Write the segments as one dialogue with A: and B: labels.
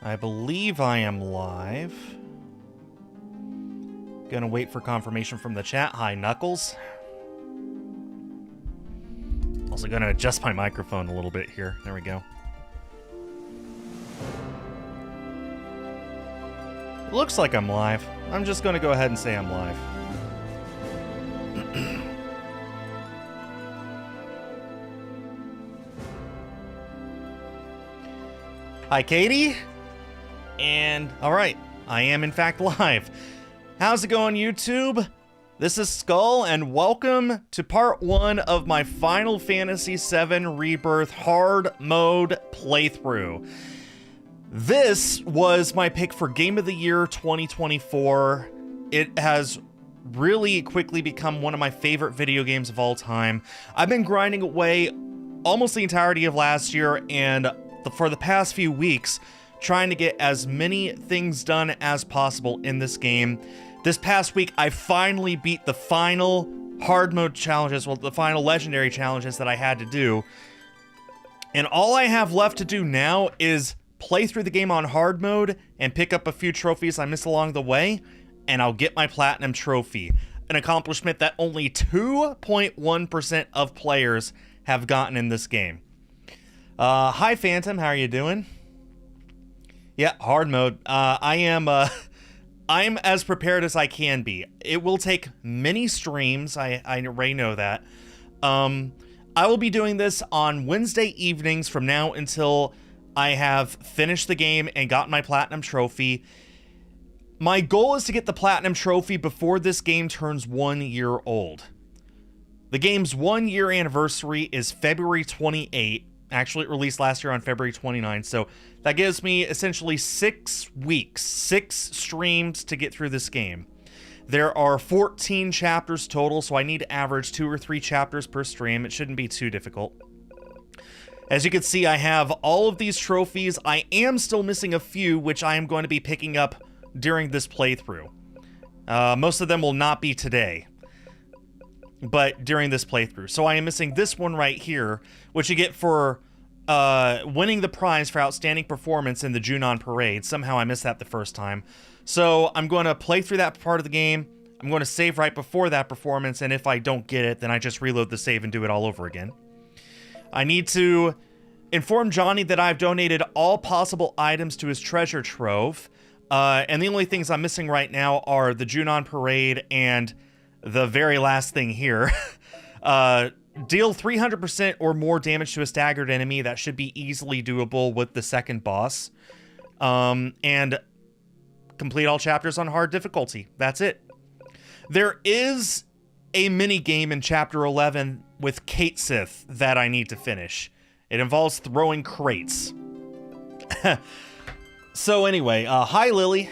A: I believe I am live. Gonna wait for confirmation from the chat. Hi, Knuckles. Also gonna adjust my microphone a little bit here. There we go. Looks like I'm live. I'm just gonna go ahead and say I'm live. Hi, Katie. And, alright, I am in fact live. How's it going, YouTube? This is Skul, and welcome to part 1 of my Final Fantasy VII Rebirth hard mode playthrough. This was my pick for Game of the Year 2024. It has really quickly become one of my favorite video games of all time. I've been grinding away almost the entirety of last year, and for the past few weeks, trying to get as many things done as possible in this game. This past week, I finally beat the final hard mode challenges, well, the final legendary challenges that I had to do. And all I have left to do now is play through the game on hard mode and pick up a few trophies I missed along the way, and I'll get my platinum trophy. An accomplishment that only 2.1% of players have gotten in this game. Hi Phantom, how are you doing? Yeah, hard mode. I'm as prepared as I can be. It will take many streams, I already know that. I will be doing this on Wednesday evenings from now until I have finished the game and gotten my platinum trophy. My goal is to get the platinum trophy before this game turns 1 year old. The game's 1 year anniversary is February 28th. Actually, it released last year on February 29th, so that gives me essentially 6 weeks, 6 streams to get through this game. There are 14 chapters total, so I need to average 2 or 3 chapters per stream. It shouldn't be too difficult. As you can see, I have all of these trophies. I am still missing a few, which I am going to be picking up during this playthrough. Most of them will not be today, but during this playthrough. So I am missing this one right here, which you get for winning the prize for outstanding performance in the Junon Parade. Somehow I missed that the first time. So I'm going to play through that part of the game. I'm going to save right before that performance, and if I don't get it, then I just reload the save and do it all over again. I need to inform Johnny that I've donated all possible items to his treasure trove, and the only things I'm missing right now are the Junon Parade and the very last thing here. Deal 300% or more damage to a staggered enemy. That should be easily doable with the second boss. And complete all chapters on hard difficulty. That's it. There is a mini game in chapter 11 with Kate Sith that I need to finish. It involves throwing crates. So anyway, hi Lily.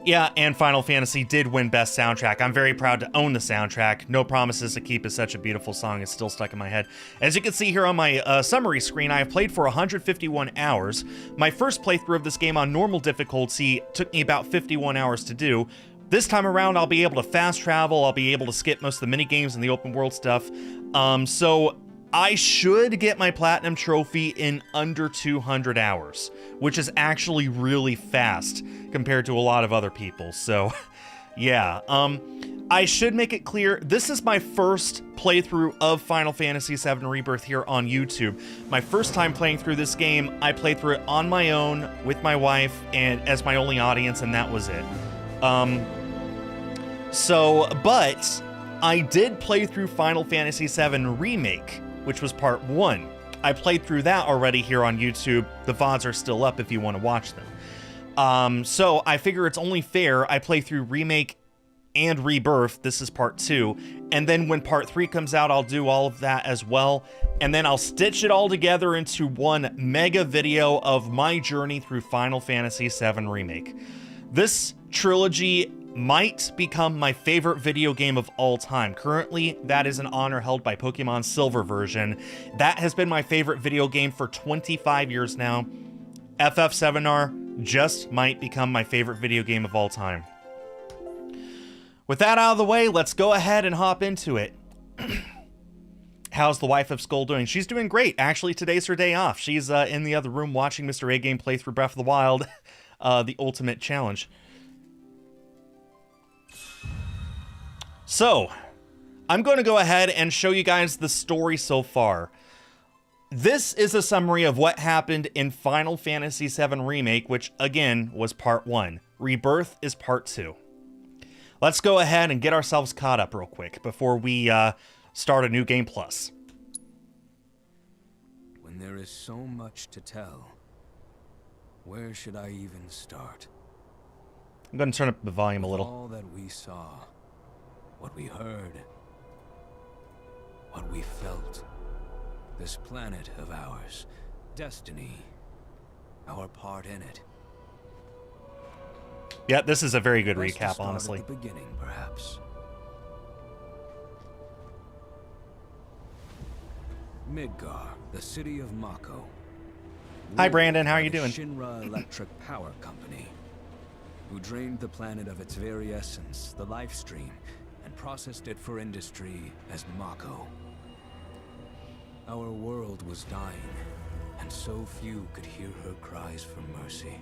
A: Yeah, and Final Fantasy did win Best Soundtrack. I'm very proud to own the soundtrack. No Promises to Keep is such a beautiful song. It's still stuck in my head. As you can see here on my summary screen, I have played for 151 hours. My first playthrough of this game on normal difficulty took me about 51 hours to do. This time around, I'll be able to fast travel. I'll be able to skip most of the mini-games and the open world stuff. So I should get my platinum trophy in under 200 hours, which is actually really fast compared to a lot of other people. So yeah, I should make it clear, this is my first playthrough of Final Fantasy VII Rebirth here on YouTube. My first time playing through this game, I played through it on my own with my wife and as my only audience, and that was it. But I did play through Final Fantasy VII Remake, which was part 1. I played through that already here on YouTube. The VODs are still up if you want to watch them. So I figure it's only fair I play through Remake and Rebirth. This is part 2. And then when part 3 comes out, I'll do all of that as well. And then I'll stitch it all together into one mega video of my journey through Final Fantasy VII Remake. This trilogy might become my favorite video game of all time. Currently, that is an honor held by Pokemon Silver version. That has been my favorite video game for 25 years now. FF7R just might become my favorite video game of all time. With that out of the way, let's go ahead and hop into it. how's the wife of Skul doing? She's doing great. Actually, today's her day off. She's in the other room watching Mr. A Game play through Breath of the Wild, the ultimate challenge. So, I'm going to go ahead and show you guys the story so far. This is a summary of what happened in Final Fantasy VII Remake, which, again, was Part 1. Rebirth is Part 2. Let's go ahead and get ourselves caught up real quick before we start a new Game Plus.
B: When there is so much to tell, where should I even start?
A: I'm going to turn up the volume a little.
B: All that we saw, what we heard, what we felt. This planet of ours, destiny, our part in it.
A: Yeah, this is a very good
B: Best to
A: recap,
B: start
A: honestly.
B: At the beginning, perhaps. Midgar, the city of Mako.
A: Hi, Brandon. How are you
B: Ruled by
A: doing?
B: the Shinra Electric Power Company, who drained the planet of its very essence, the life stream, and processed it for industry as Mako. Our world was dying, and so few could hear her cries for mercy.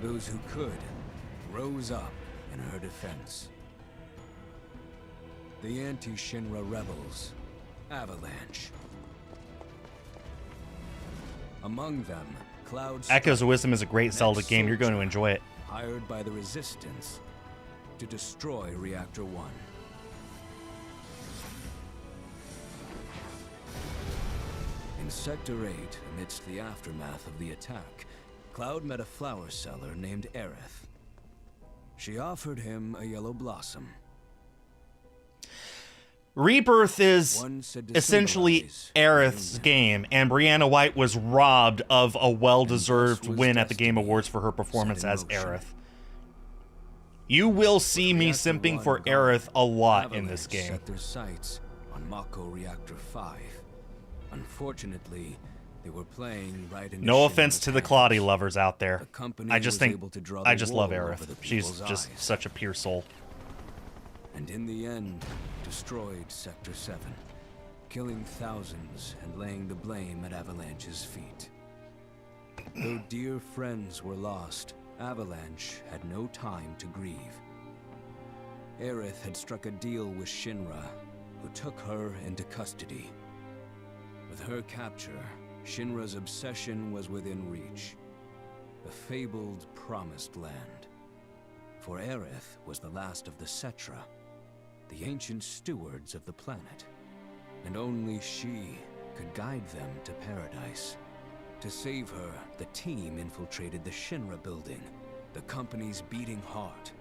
B: Those who could rose up in her defense. The anti-Shinra rebels, Avalanche. Among them, Cloud
A: Echoes of Wisdom is a great Zelda game. You're going to enjoy it.
B: hired by the Resistance to destroy Reactor 1. In Sector 8, amidst the aftermath of the attack, Cloud met a flower seller named Aerith. She offered him a yellow blossom.
A: Rebirth is
B: One said to
A: essentially
B: symbolize
A: Aerith's
B: union.
A: game, and Brianna White was robbed of a well-deserved
B: This was
A: win at the Game
B: destiny
A: Awards for her performance
B: set in
A: as
B: motion.
A: Aerith. You will see me
B: Reactor
A: simping
B: 1
A: for
B: gone,
A: Aerith a lot in this
B: Avalanche
A: game.
B: set their sights on Mako Reactor 5. Unfortunately, they were playing right into
A: No offense
B: Shinra's
A: to the
B: hands.
A: Claudie lovers out there.
B: The company
A: I just
B: was
A: think
B: able to draw
A: I
B: the
A: just love
B: wool over
A: Aerith.
B: the
A: She's
B: people's
A: just
B: eyes.
A: such a pure soul.
B: And in the end, destroyed Sector 7, killing thousands and laying the blame at Avalanche's feet. Though dear friends were lost, Avalanche had no time to grieve. Aerith had struck a deal with Shinra, who took her into custody. With her capture, Shinra's obsession was within reach. The fabled Promised Land. For Aerith was the last of the Cetra, the ancient stewards of the planet. And only she could guide them to paradise. To save her, the team infiltrated the Shinra building, the company's beating heart.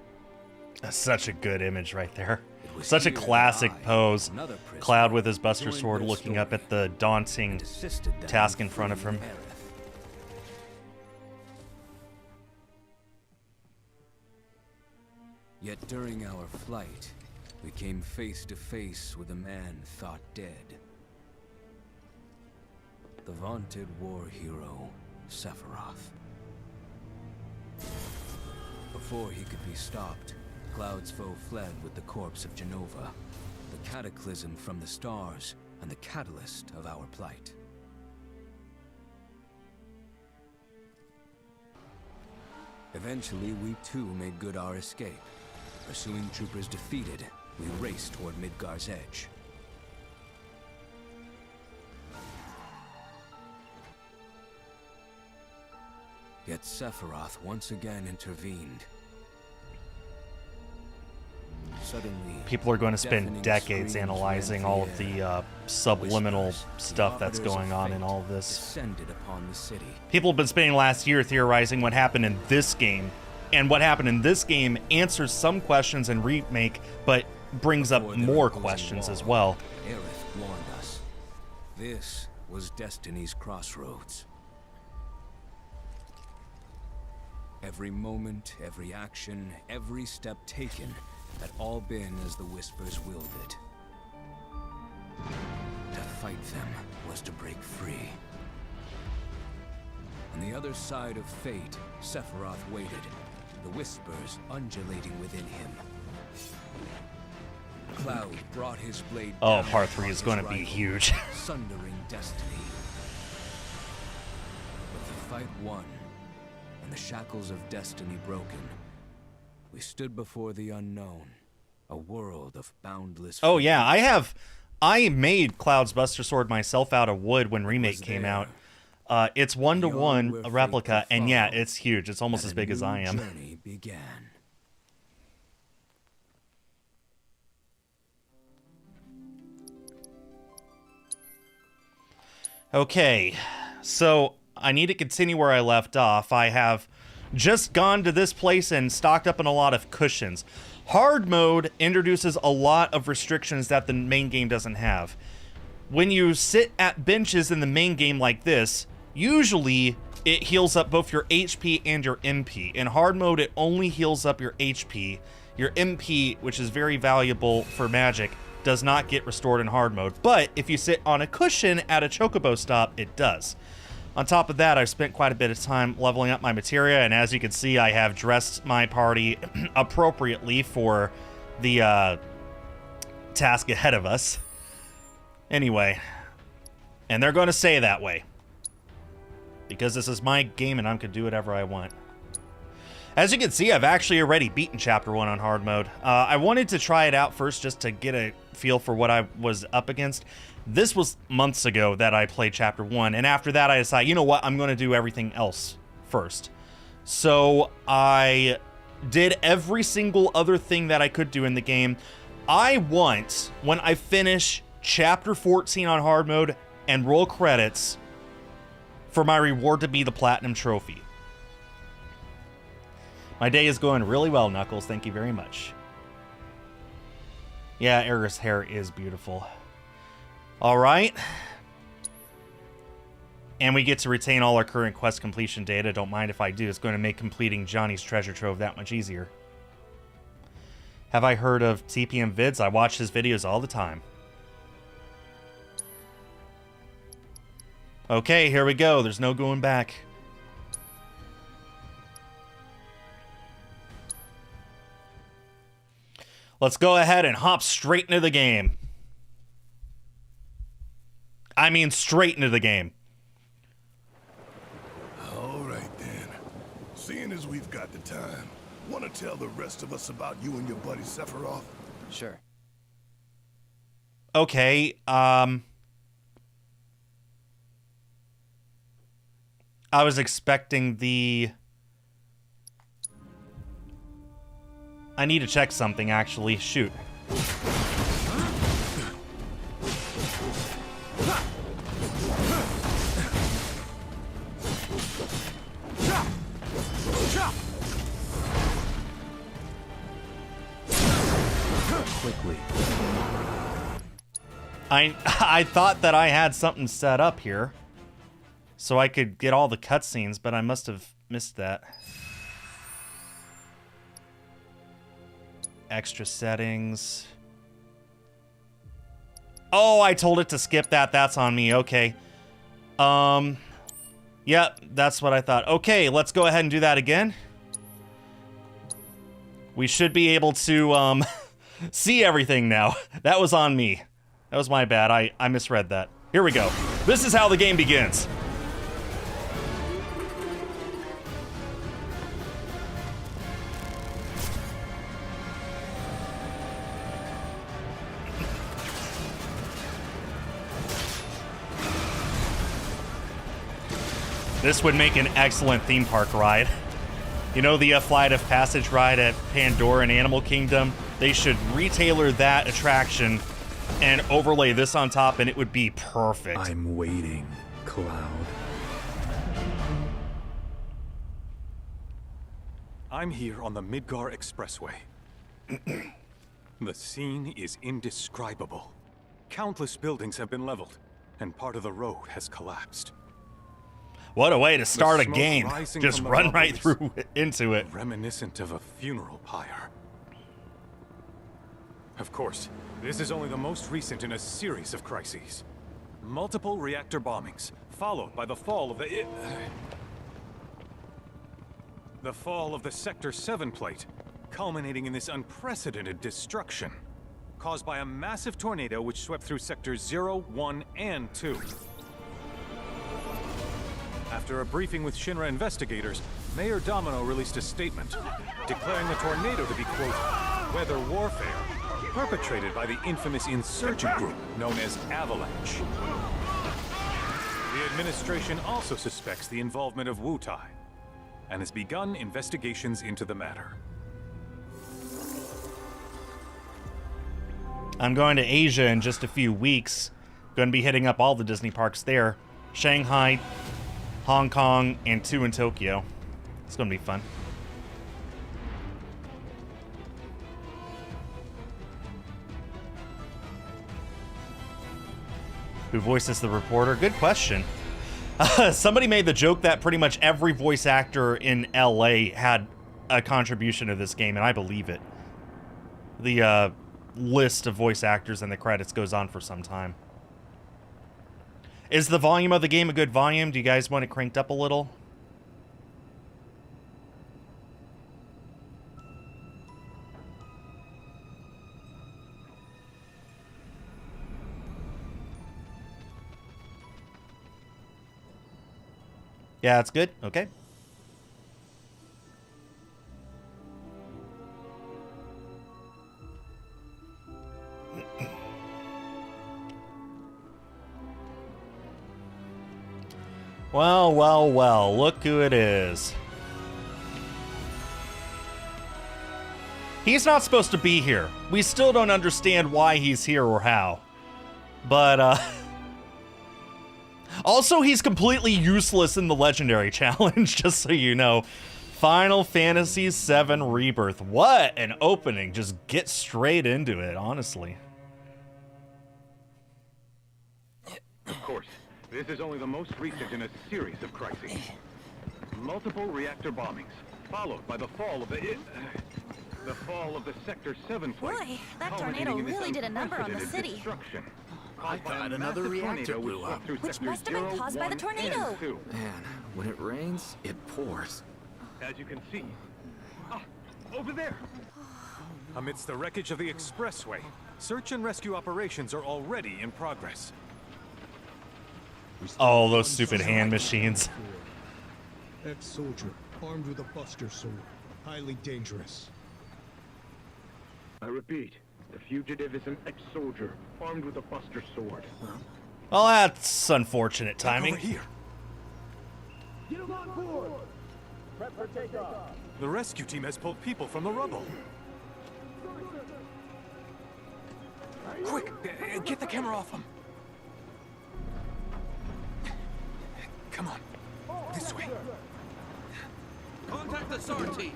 A: That's such a good image right there.
B: It was
A: Such a
B: here that
A: classic
B: I,
A: pose.
B: another prisoner,
A: Cloud with his Buster
B: joined
A: Sword
B: their
A: looking up
B: story
A: at the daunting
B: and assisted them
A: task in front of
B: freeing
A: him.
B: Aerith. Yet during our flight, we came face to face with a man thought dead. The vaunted war hero, Sephiroth. Before he could be stopped, Cloud's foe fled with the corpse of Genova, the cataclysm from the stars and the catalyst of our plight. Eventually, we too made good our escape. Pursuing troopers defeated, we raced toward Midgar's edge. Yet Sephiroth once again intervened. Suddenly,
A: People are going to spend
B: deafening
A: decades
B: screams
A: analyzing
B: rent
A: all
B: the
A: of
B: air.
A: the subliminal
B: Whispers, the
A: stuff that's
B: arbiters of
A: going on in
B: fate,
A: all of this.
B: descended upon the city.
A: People have been spending last year theorizing what happened in this game, and what happened in this game answers some questions in Remake, but brings up
B: Before the
A: more
B: opposing
A: questions as
B: wall,
A: well.
B: Aerith warned us. This was Destiny's crossroads. Every moment, every action, every step taken had all been as the Whispers willed it. To fight them was to break free. On the other side of fate, Sephiroth waited, the whispers undulating within him. Cloud brought his blade
A: Oh,
B: down
A: part 3
B: upon
A: is
B: his
A: going to be
B: rival,
A: huge.
B: sundering destiny. With the fight won, and the shackles of destiny broken, we stood before the unknown, a world of boundless
A: Oh
B: freedom.
A: yeah, I made Cloud's Buster Sword myself out of wood when Remake came out. It's 1-to-1 a replica, and yeah, it's huge. It's almost as big as I am.
B: Journey began.
A: Okay, so I need to continue where I left off. I have just gone to this place and stocked up on a lot of cushions. Hard mode introduces a lot of restrictions that the main game doesn't have. When you sit at benches in the main game like this, usually it heals up both your HP and your MP. In hard mode, it only heals up your HP. Your MP, which is very valuable for magic, does not get restored in hard mode. But if you sit on a cushion at a Chocobo stop, it does. On top of that, I've spent quite a bit of time leveling up my materia, and as you can see, I have dressed my party appropriately for the task ahead of us. Anyway, and they're going to say that way, because this is my game and I'm going to do whatever I want. As you can see, I've actually already beaten Chapter 1 on hard mode. I wanted to try it out first just to get a feel for what I was up against. This was months ago that I played Chapter 1, and after that I decided, you know what, I'm going to do everything else first. So I did every single other thing that I could do in the game. I want, when I finish Chapter 14 on hard mode and roll credits, for my reward to be the Platinum Trophy. My day is going really well, Knuckles. Thank you very much. Yeah, Aerith's hair is beautiful. All right. And we get to retain all our current quest completion data. Don't mind if I do. It's going to make completing Johnny's treasure trove that much easier. Have I heard of TPM Vids? I watch his videos all the time. Okay, here we go. There's no going back. Let's go ahead and hop straight into the game. I mean, straight into the game.
C: All right, then. Seeing as we've got the time, want to tell the rest of us about you and your buddy Sephiroth?
D: Sure.
A: Okay, I was expecting the... I need to check something, actually. Shoot.
B: Quickly.
A: I thought that I had something set up here so I could get all the cutscenes, but I must have missed that. Extra settings. Oh, I told it to skip that. That's on me. Okay. Yep, that's what I thought. Okay, let's go ahead and do that again. We should be able to see everything now. That was on me. That was my bad. I misread that. Here we go. This is how the game begins. This would make an excellent theme park ride. You know the Flight of Passage ride at Pandora and Animal Kingdom? They should retailer that attraction and overlay this on top, and it would be perfect.
E: I'm waiting, Cloud. I'm here on the Midgar Expressway. The scene is indescribable. Countless buildings have been leveled, and part of the road has collapsed.
A: What a way to start a
E: smoke
A: game.
E: rising
A: Just
E: from the
A: run right
E: rubble
A: through into it.
E: Reminiscent of a funeral pyre. Of course, this is only the most recent in a series of crises. Multiple reactor bombings, followed by the fall of the... The fall of the Sector 7 plate, culminating in this unprecedented destruction, caused by a massive tornado which swept through Sectors 0, 1, and 2. After a briefing with Shinra investigators, Mayor Domino released a statement, declaring the tornado to be, quote, weather warfare, perpetrated by the infamous insurgent group known as Avalanche. The administration also suspects the involvement of Wutai, and has begun investigations into the matter.
A: I'm going to Asia in just a few weeks. Going to be hitting up all the Disney parks there. Shanghai, Hong Kong, and 2 in Tokyo. It's going to be fun. Who voices the reporter? Good question. Somebody made the joke that pretty much every voice actor in LA had a contribution to this game, and I believe it. The list of voice actors and the credits goes on for some time. Is the volume of the game a good volume? Do you guys want it cranked up a little? Yeah, it's good. Okay. Well, well, well, look who it is. He's not supposed to be here. We still don't understand why he's here or how. But, also, he's completely useless in the Legendary Challenge, just so you know. Final Fantasy VII Rebirth. What an opening. Just get straight into it, honestly.
D: Of course, this is only the most recent in a series of crises. Multiple reactor bombings, followed by the fall of the Sector 7 plate.
F: Boy, that tornado really did a number on the city.
G: I thought another reactor blew up.
F: Which must have been caused by the tornado.
G: Man, when it rains, it pours.
D: As you can see. Over there!
E: Amidst the wreckage of the expressway, search and rescue operations are already in progress.
A: Oh, those stupid hand machines.
H: Ex-soldier, armed with a buster sword. Highly dangerous.
D: I repeat, the fugitive is an ex-soldier, armed with a buster sword.
A: Well, that's unfortunate timing.
E: Over here.
D: Get him on board! Prep for takeoff!
E: The rescue team has pulled people from the rubble. Quick, get the camera off them. Come on, this way.
I: Contact the SAR team.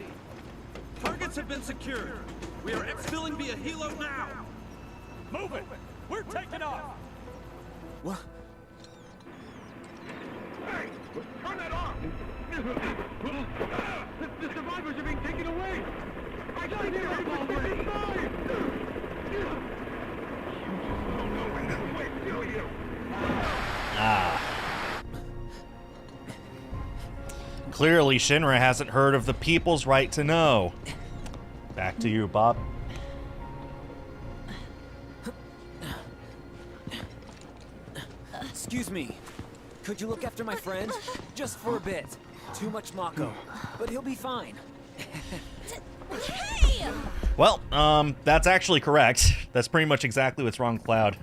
I: Targets have been secured. We are exfilling via helo now. Move it. We're taking off.
G: What?
D: Hey! Turn that off! The survivors are being taken away! I got it already!
A: Ah. Clearly, Shinra hasn't heard of the people's right to know. Back to you, Bob.
G: Excuse me. Could you look after my friend? Just for a bit. Too much Mako. But he'll be fine.
F: Hey!
A: Well, that's actually correct. That's pretty much exactly what's wrong with Cloud.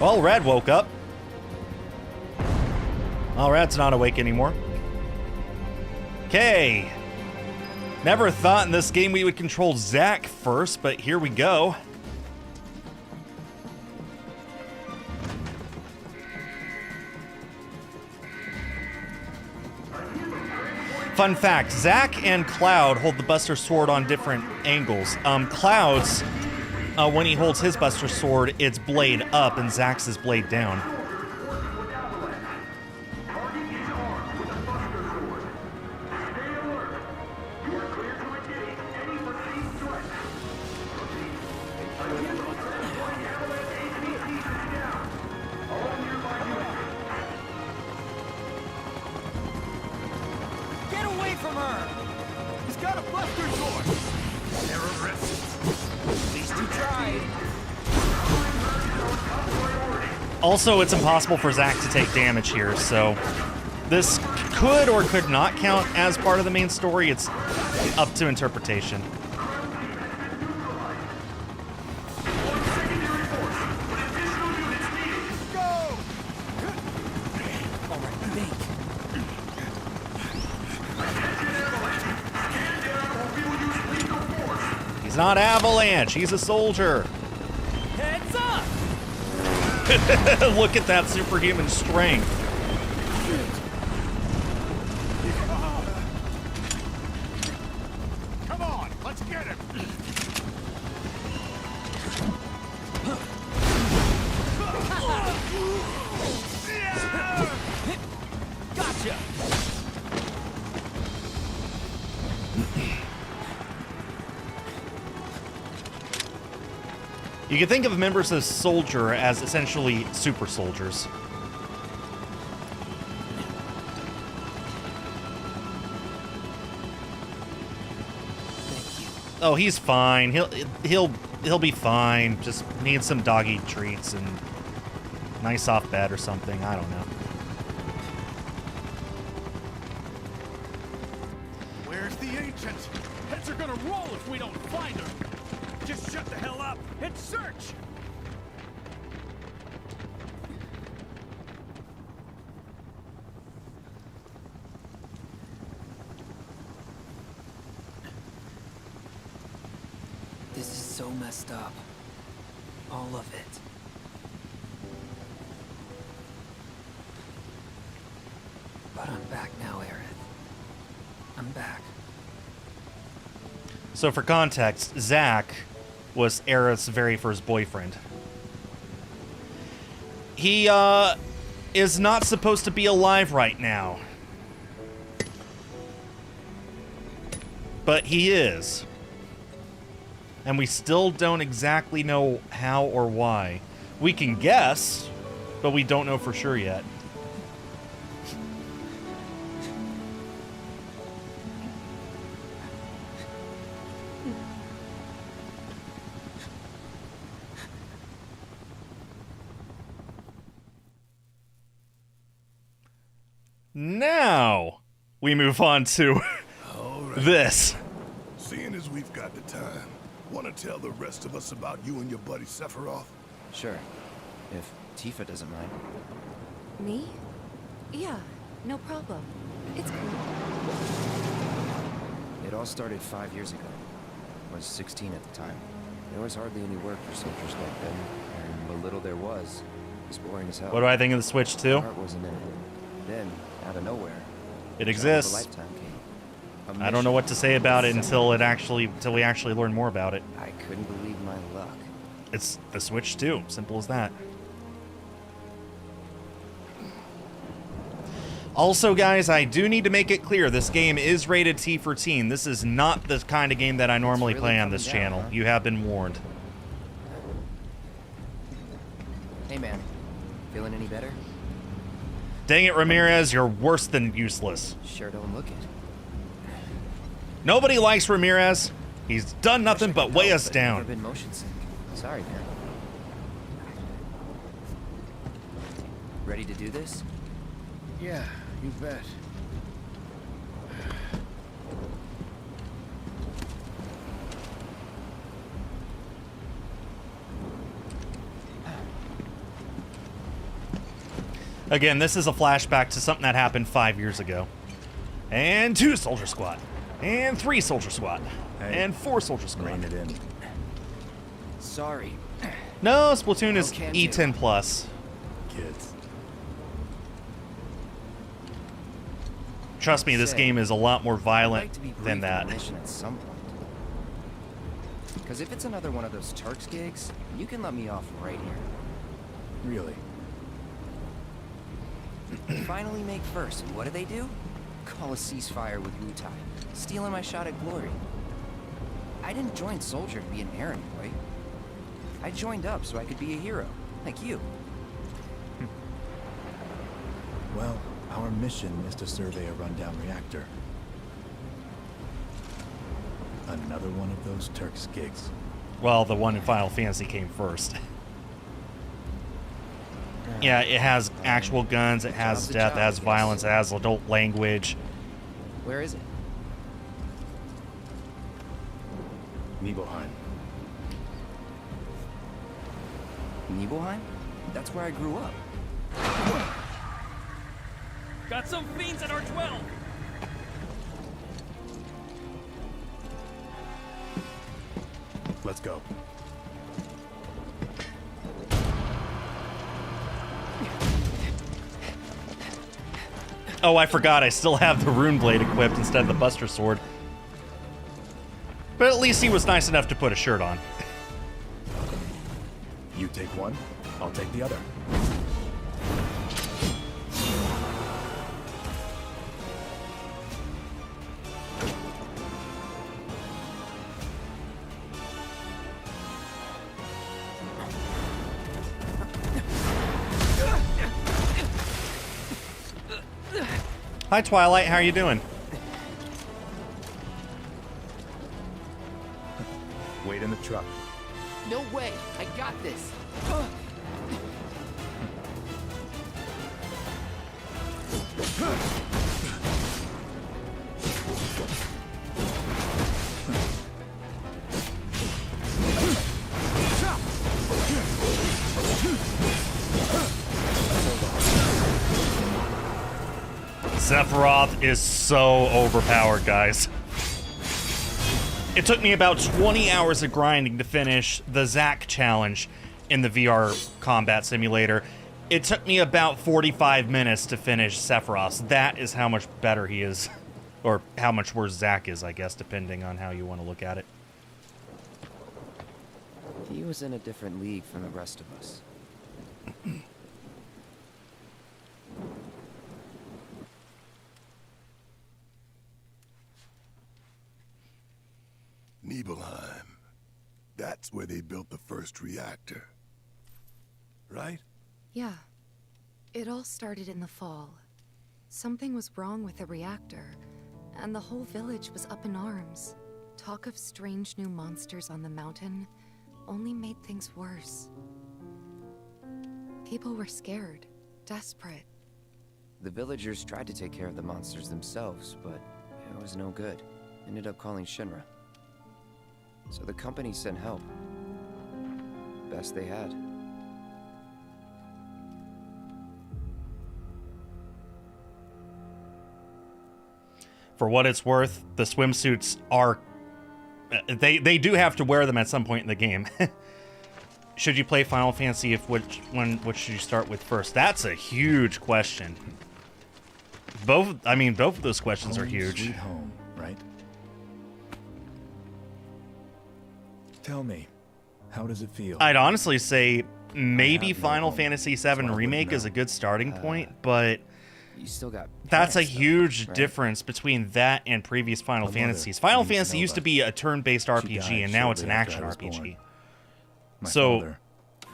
A: Well, Red woke up. Well, Red's not awake anymore. Okay. Never thought in this game we would control Zack first, but here we go. Fun fact, Zack and Cloud hold the Buster Sword on different angles. Cloud's, when he holds his Buster Sword, it's blade up, and Zack's is blade down.
I: got a buster sword! Terrorists!
G: At least you tried.
A: Also, it's impossible for Zack to take damage here, so this could or could not count as part of the main story. It's up to interpretation. He's not Avalanche, he's a soldier.
G: Heads up!
A: Look at that superhuman strength.
I: Come on, let's get him!
G: Gotcha!
A: You can think of members of Soldier as essentially super soldiers.
G: Thank you.
A: Oh, he's fine. He'll be fine. Just needs some doggy treats and nice soft bed or something. I don't know.
I: Where's the ancient? Heads are gonna roll if we don't find her! Just shut the hell up and search!
G: This is so messed up. All of it. But I'm back now, Aerith. I'm back.
A: So for context, Zack was Aerith's very first boyfriend. He is not supposed to be alive right now. But he is. And we still don't exactly know how or why. We can guess, but we don't know for sure yet. Now, we move on to this.
C: Seeing as we've got the time, want to tell the rest of us about you and your buddy Sephiroth?
J: Sure. If Tifa doesn't mind.
F: Me? Yeah, no problem. It's cool.
J: It all started 5 years ago. I was 16 at the time. There was hardly any work for soldiers back then, and what little there was boring as hell.
A: What do I think of the Switch 2?
J: My heart wasn't in it. Then, out of nowhere,
A: It
J: Child of a
A: exists.
J: Lifetime came. A
A: I don't know what to say about it
J: mission
A: until we actually learn more about it.
J: I couldn't believe my luck.
A: It's the Switch 2. Simple as that. Also, guys, I do need to make it clear, this game is rated T for teen. This is not the kind of game that I normally
J: really
A: play on
J: coming
A: this
J: down,
A: channel.
J: huh?
A: You have been warned.
J: Hey man, feeling any better?
A: Dang it, Ramirez, you're worse than useless.
J: Sure don't look it.
A: Nobody likes Ramirez. He's done nothing but weigh us
J: I've
A: down.
J: never been motion sick. Sorry, man. Ready to do this?
K: Yeah, you bet.
A: Again, this is a flashback to something that happened 5 years ago. And 2 Soldier Squad. And 3 Soldier Squad. And 4 Soldier Squad.
K: Rein it in.
J: Sorry.
A: No, Splatoon is
J: can
A: E10 plus.
K: Kids.
A: Trust me, this
J: Say,
A: game is a lot more
J: I'd
A: violent
J: like to be
A: than
J: briefed on
A: that.
J: the mission at some point. Because if it's another one of those Turks gigs, you can let me off right here.
K: Really?
J: Finally make first, and what do? Call a ceasefire with Wutai, stealing my shot at glory. I didn't join Soldier to be an errand boy. I joined up so I could be a hero, like you.
K: Well, our mission is to survey a rundown reactor. Another one of those Turks gigs.
A: Well, the one in Final Fantasy came first. Yeah, it has actual guns, it has death, it has violence, it has adult language.
J: Where is it?
K: Nibelheim.
J: Nibelheim? That's where I grew up.
I: Got some fiends at our 12.
K: Let's go.
A: Oh, I forgot, I still have the rune blade equipped instead of the Buster Sword. But at least he was nice enough to put a shirt on.
K: You take one, I'll take the other.
A: Hi, Twilight, how are you doing?
K: Wait in the truck.
J: No way! I got this!
A: Sephiroth is so overpowered, guys. It took me about 20 hours of grinding to finish the Zack challenge in the VR combat simulator. It took me about 45 minutes to finish Sephiroth. That is how much better he is. Or how much worse Zack is, I guess, depending on how you want to look at it.
J: He was in a different league from the rest of us.
C: Nibelheim. That's where they built the first reactor. Right?
F: Yeah. It all started in the fall. Something was wrong with the reactor, and the whole village was up in arms. Talk of strange new monsters on the mountain only made things worse. People were scared, desperate.
J: The villagers tried to take care of the monsters themselves, but it was no good. Ended up calling Shinra. So the company sent help. Best they had.
A: For what it's worth, the swimsuits are... They do have to wear them at some point in the game. Should you play Final Fantasy? Which should you start with first? That's a huge question. Both of those questions are huge.
K: Sweet home, right? Tell me, how does it feel?
A: I'd honestly say maybe Final Fantasy VII Remake is a good starting point, but
J: you still got
A: that's a
J: parents, though,
A: huge
J: right?
A: difference between that and previous Final Fantasies. Final Fantasy used to be a turn-based RPG, and now it's an action RPG. So,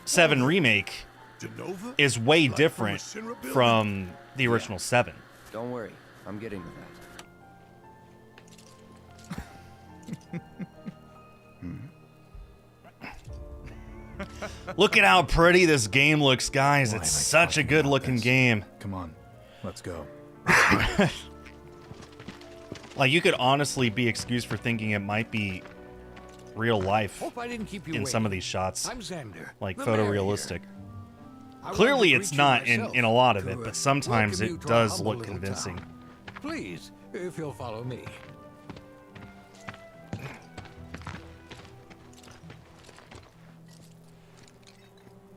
A: 7 Remake is way different from the original 7.
J: Don't worry, I'm getting to that.
A: Look at how pretty this game looks, guys. It's such a good-looking game.
K: Come on, let's go.
A: Like, you could honestly be excused for thinking it might be real life
L: Hope I didn't keep you
A: in some of
L: waiting.
A: these shots.
L: I'm Xander,
A: Like,
L: the mayor
A: photorealistic.
L: here. I
A: Clearly
L: wanted to
A: it's
L: greet you
A: not
L: myself
A: in a lot of
L: to,
A: it, but sometimes
L: welcome you
A: it
L: to our
A: does
L: humble
A: look
L: little
A: convincing.
L: town. Please, if you'll follow me.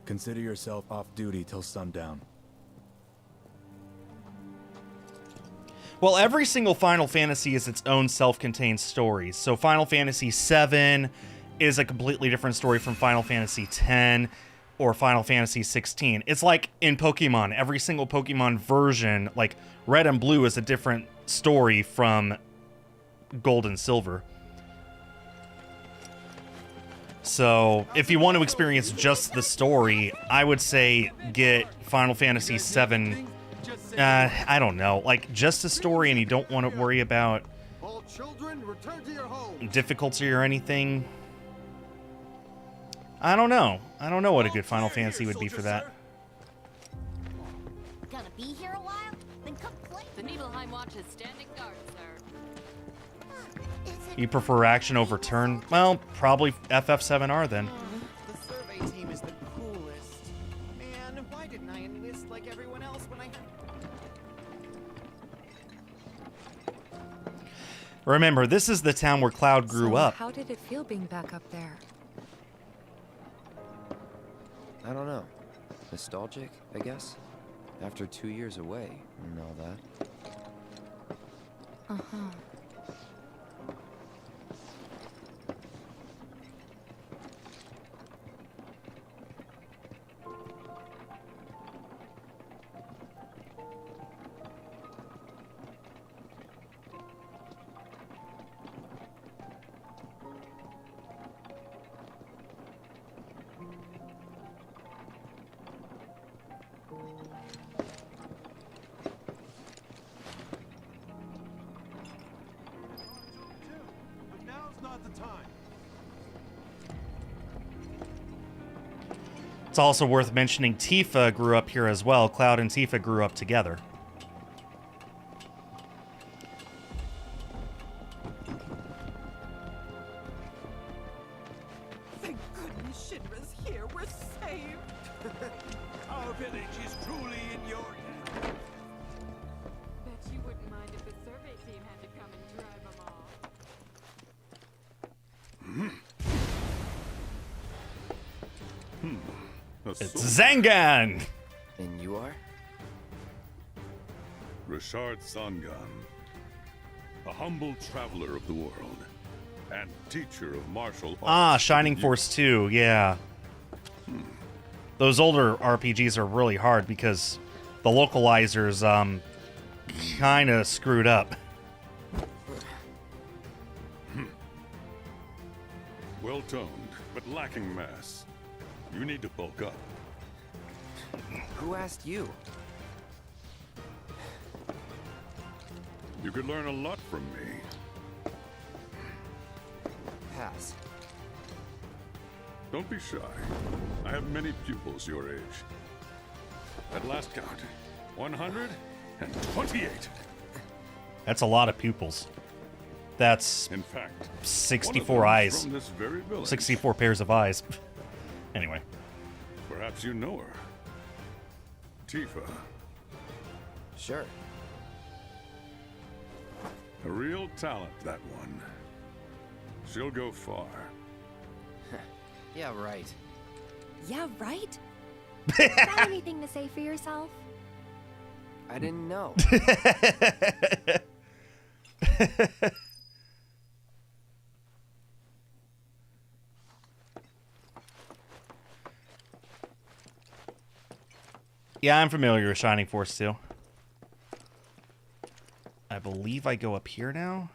K: Consider yourself off duty till sundown.
A: Well, every single Final Fantasy is its own self-contained story. So Final Fantasy VII is a completely different story from Final Fantasy X or Final Fantasy 16. It's like in Pokemon, every single Pokemon version, like Red and Blue, is a different story from Gold and Silver. So if you want to experience just the story, I would say get Final Fantasy VII. I don't know, like just a story, and you don't want to worry about
M: All children, return to your home.
A: difficulty or anything. I don't know. I don't know what a good Final Fantasy would be for that.
N: Gonna be here a while? Then come play. The Nibelheim watch is standing guard, sir.
A: You prefer action over turn? Well, probably FF7R then.
J: The survey team is the coolest. Man, why didn't I enlist like everyone else when I...
A: Remember, this is the town where Cloud grew
F: So
A: up.
F: how did it feel being back up there?
J: I don't know. Nostalgic, I guess? After 2 years away and all that.
F: Uh-huh.
I: But now's not the time.
A: It's also worth mentioning Tifa grew up here as well. Cloud and Tifa grew up together.
O: Thank goodness Shinra's here. We're saved.
I: Our village is truly in your hands.
N: Bet you wouldn't mind if the survey team had to come and drive them off.
A: It's Zangan!
J: And you are?
C: Richard Sangan, a humble traveler of the world and teacher of martial arts.
A: Ah, Shining Force 2, yeah. Those older RPGs are really hard because the localizers, kind of screwed up.
C: Well toned, but lacking mass. You need to bulk up.
J: Who asked you?
C: You could learn a lot from me.
J: Pass.
C: Don't be shy. I have many pupils your age. At last count, 128.
A: That's a lot of pupils. That's
C: in fact
A: 64 eyes.
C: From this very village.
A: 64 pairs of eyes. Anyway.
C: Perhaps you know her. Tifa.
J: Sure.
C: A real talent, that one. She'll go far.
J: Yeah, right.
F: Yeah, right?
N: Got anything to say for yourself?
J: I didn't know.
A: Yeah, I'm familiar with Shining Force 2. I believe I go up here now.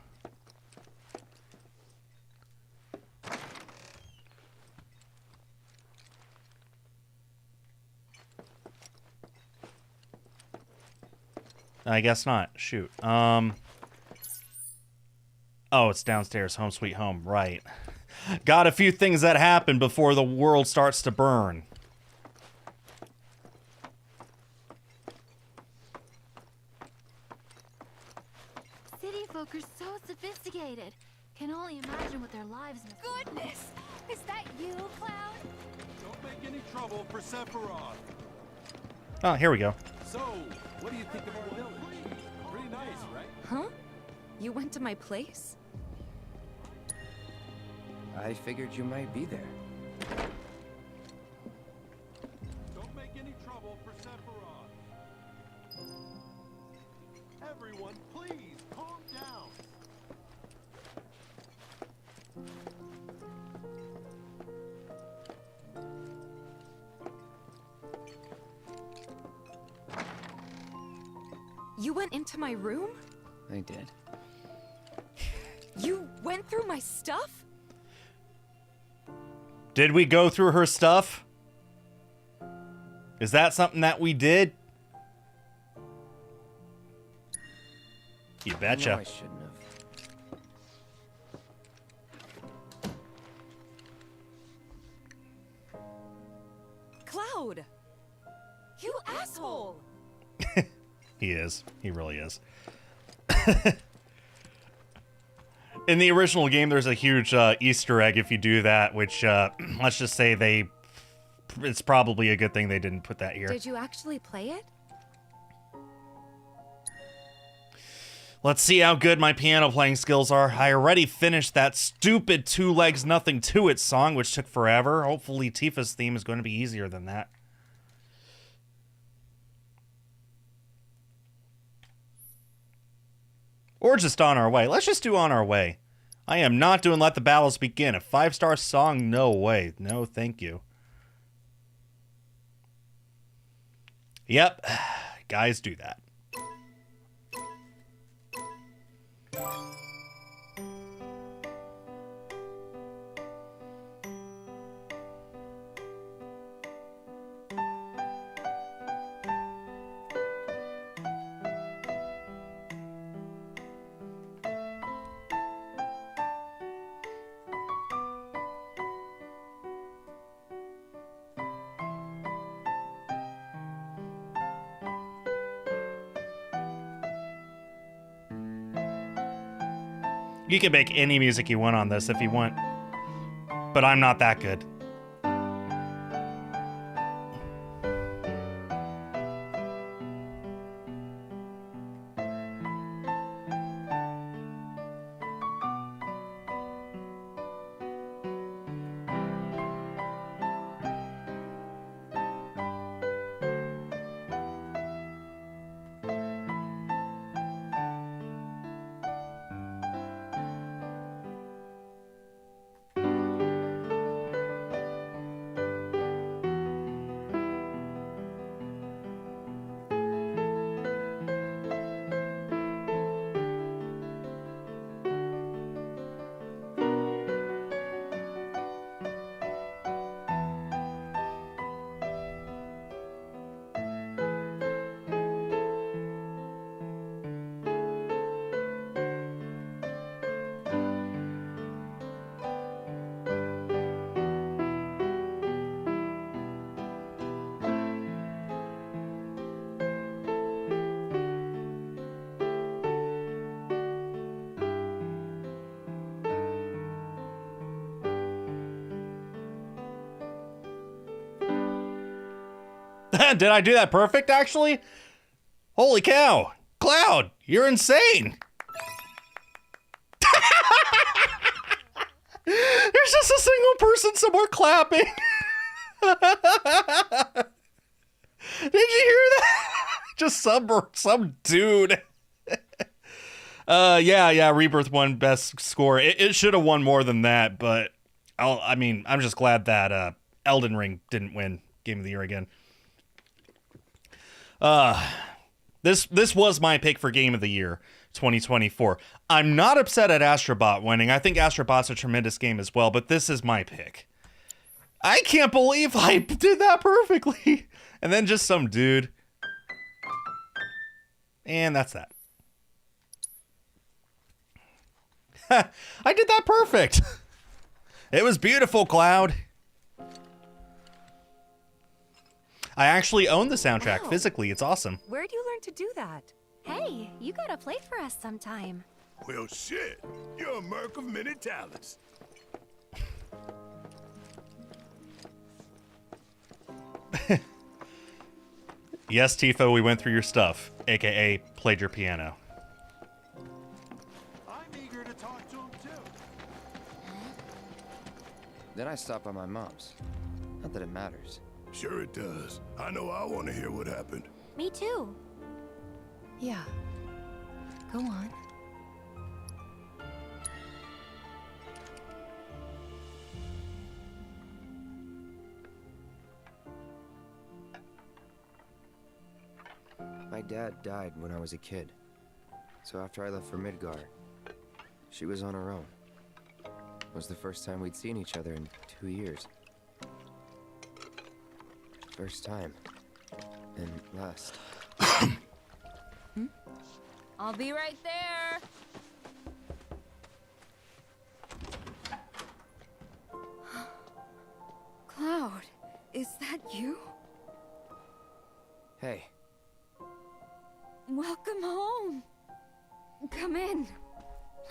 A: I guess not. Shoot. Oh, it's downstairs. Home sweet home. Right. Got a few things that happen before the world starts to burn.
N: City folk are so sophisticated. Can only imagine what their lives must be. Goodness! Is that you, Cloud?
I: Don't make any trouble for Sephiroth.
A: Oh, here we go.
I: So, what do you think of our village? Pretty nice, right?
F: Huh? You went to my place?
J: I figured you might be there.
I: Don't make any trouble for Sephiroth. Everyone, please, calm down.
F: You went into my room?
J: I did.
F: You went through my stuff?
A: Did we go through her stuff? Is that something that we did? You betcha.
J: I know I shouldn't have.
O: Cloud! You asshole!
A: He is. He really is. In the original game, there's a huge Easter egg if you do that, which, let's just say it's probably a good thing they didn't put that here.
F: Did you actually play it?
A: Let's see how good my piano playing skills are. I already finished that stupid 2 Legs Nothing to It song, which took forever. Hopefully Tifa's theme is going to be easier than that. Or just On Our Way. Let's just do On Our Way. I am not doing Let the Battles Begin. A 5-star song? No way. No, thank you. Yep. Guys do that. You can make any music you want on this if you want. But I'm not that good. Did I do that perfect, actually? Holy cow. Cloud, you're insane. There's just a single person somewhere clapping. Did you hear that? Just some dude. Yeah, Rebirth won best score. It should have won more than that, but I'm just glad that Elden Ring didn't win Game of the Year again. This was my pick for Game of the Year 2024. I'm not upset at Astrobot winning. I think Astrobot's a tremendous game as well, but this is my pick. I can't believe I did that perfectly. And then just some dude. And that's that. I did that perfect. It was beautiful, Cloud. I actually own the soundtrack physically. It's awesome.
F: Where'd you learn to do that?
N: Hey, you gotta play for us sometime.
C: Well, shit. You're a merc of many talents.
A: Yes, Tifa, we went through your stuff, aka played your piano.
M: I'm eager to talk to him too.
J: Then I stopped by my mom's. Not that it matters.
C: Sure it does. I know I want to hear what happened.
N: Me too.
F: Yeah. Go on.
J: My dad died when I was a kid. So after I left for Midgar, she was on her own. It was the first time we'd seen each other in 2 years. First time. And last.
O: I'll be right there.
F: Cloud, is that you?
J: Hey.
P: Welcome home. Come in.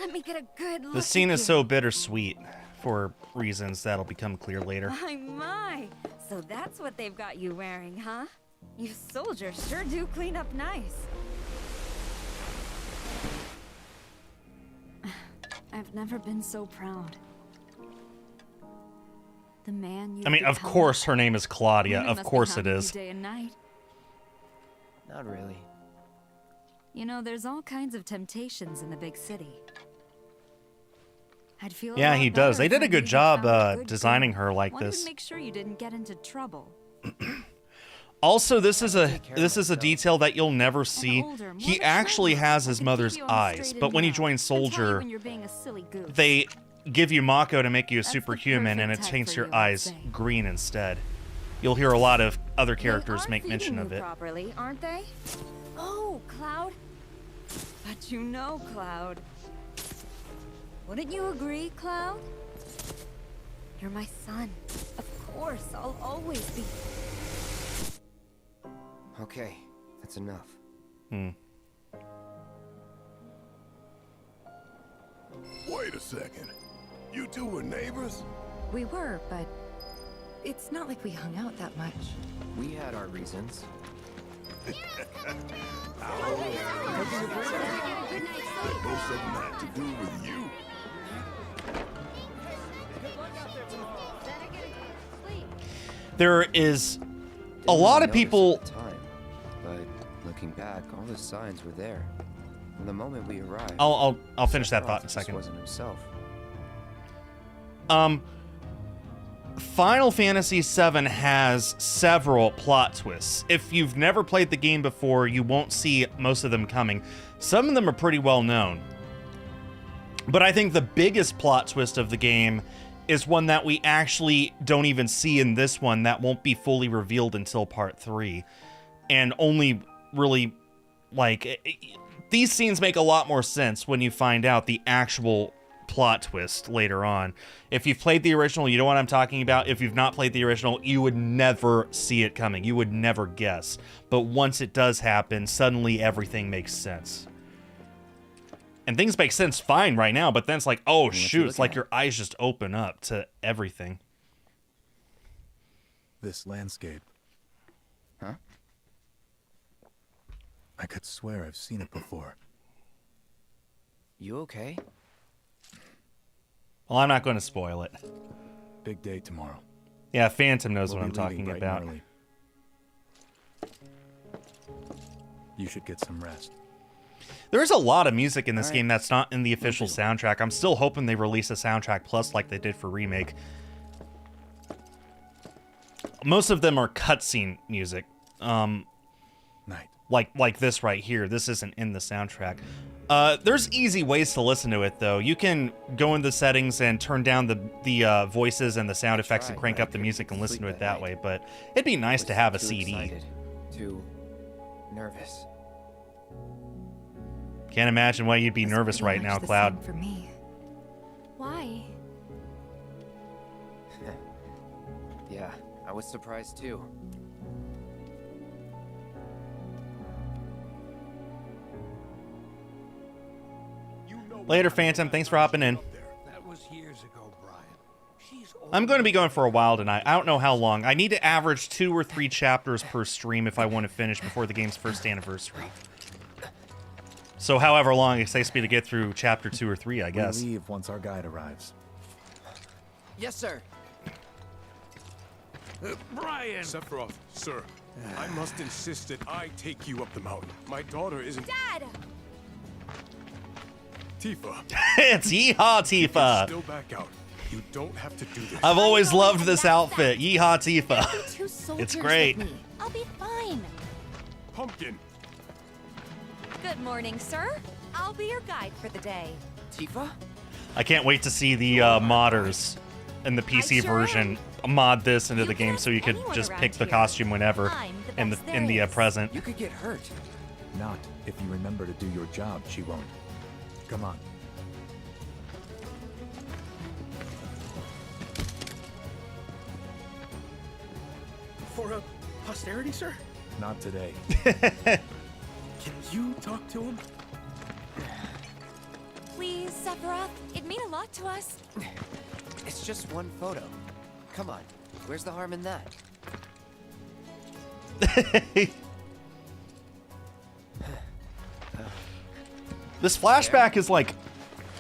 P: Let me get a good look.
A: The scene
P: at
A: is
P: you.
A: so bittersweet for reasons that'll become clear later.
P: My. So that's what they've got you wearing, huh? You soldiers sure do clean up nice. I've never been so proud. The man you
A: I mean, of course her name is Claudia. Of course it is.
P: Day and night.
J: Not really.
P: You know, there's all kinds of temptations in the big city. I'd feel
A: Yeah,
P: a lot
A: he does.
P: better
A: They
P: if
A: did
P: I
A: a good
P: knew you
A: job
P: found a good
A: designing
P: girl.
A: her like
P: One
A: this.
P: who'd make sure you didn't get into trouble.
A: Also, this is a detail that you'll never see. He actually has his mother's eyes, but when you join Soldier,
P: When you're being a silly goof.
A: they give you Mako to make you a superhuman, and it
P: perfect type
A: paints
P: for
A: your
P: you, I'd
A: eyes
P: say.
A: green instead. You'll hear a lot of other characters
P: They are
A: make mention
P: feeding
A: of
P: you
A: it.
P: properly, aren't they? Oh, Cloud. But you know, Cloud. Wouldn't you agree, Cloud? You're my son. Of course, I'll always be.
J: Okay, that's enough.
C: Wait a second. You two were neighbors?
F: We were, but it's not like we hung out that much.
J: We had our reasons.
C: That both something had to do with you.
A: There is a lot of people.
J: At the time, but looking back, all the signs were there. From the moment we arrived.
A: I'll finish that thought in a
J: Sephiroth just
A: second.
J: wasn't himself.
A: Final Fantasy VII has several plot twists. If you've never played the game before, you won't see most of them coming. Some of them are pretty well known. But I think the biggest plot twist of the game is one that we actually don't even see in this one, that won't be fully revealed until part 3. And only really, these scenes make a lot more sense when you find out the actual plot twist later on. If you've played the original, you know what I'm talking about. If you've not played the original, you would never see it coming. You would never guess. But once it does happen, suddenly everything makes sense. And things make sense fine right now, but then it's like, oh shoot, it's like your eyes just open up to everything.
K: This landscape.
J: Huh?
K: I could swear I've seen it before.
J: You okay?
A: Well, I'm not going to spoil it.
K: Big day tomorrow.
A: Yeah, Phantom knows
K: We'll
A: what I'm
K: be leaving
A: talking
K: bright and
A: about.
K: early. You should get some rest.
A: There's a lot of music in this game that's not in the official soundtrack. I'm still hoping they release a soundtrack plus like they did for Remake. Most of them are cutscene music. Like this right here. This isn't in the soundtrack. There's easy ways to listen to it, though. You can go into settings and turn down the voices and the sound effects and crank up the music and listen to it that way, but it'd be nice to have a CD.
J: Excited, too nervous.
A: Can't imagine why you'd be nervous right now, Cloud.
F: For me. Why?
J: Yeah, I was surprised too.
A: Later, Phantom. Thanks for hopping in.
M: That was years ago, Brian. She's
A: I'm going to be going for a while tonight. I don't know how long. I need to average 2 or 3 chapters per stream if I want to finish before the game's first anniversary. So however long it takes me to get through chapter 2 or 3, I guess.
K: We leave once our guide arrives.
J: Yes, sir.
M: Brian!
Q: Sephiroth, sir, I must insist that I take you up the mountain. My daughter isn't...
N: Dad!
Q: Tifa.
A: It's Yeehaw Tifa!
Q: Still back out. You don't have to do this.
A: I've always loved this outfit. Yeehaw Tifa.
N: Two soldiers
A: It's great.
N: with me. I'll be fine.
Q: Pumpkin.
P: Good morning, sir. I'll be your guide for the day.
J: Tifa?
A: I can't wait to see the modders in the PC version mod this into the game so you could just pick the costume whenever in the present.
J: You could get hurt.
K: Not if you remember to do your job, she won't. Come on.
I: For posterity, sir?
K: Not today.
Q: Can you talk to him?
P: Please, Sephiroth. It'd mean a lot to us.
J: It's just one photo. Come on. Where's the harm in that?
A: This flashback is like,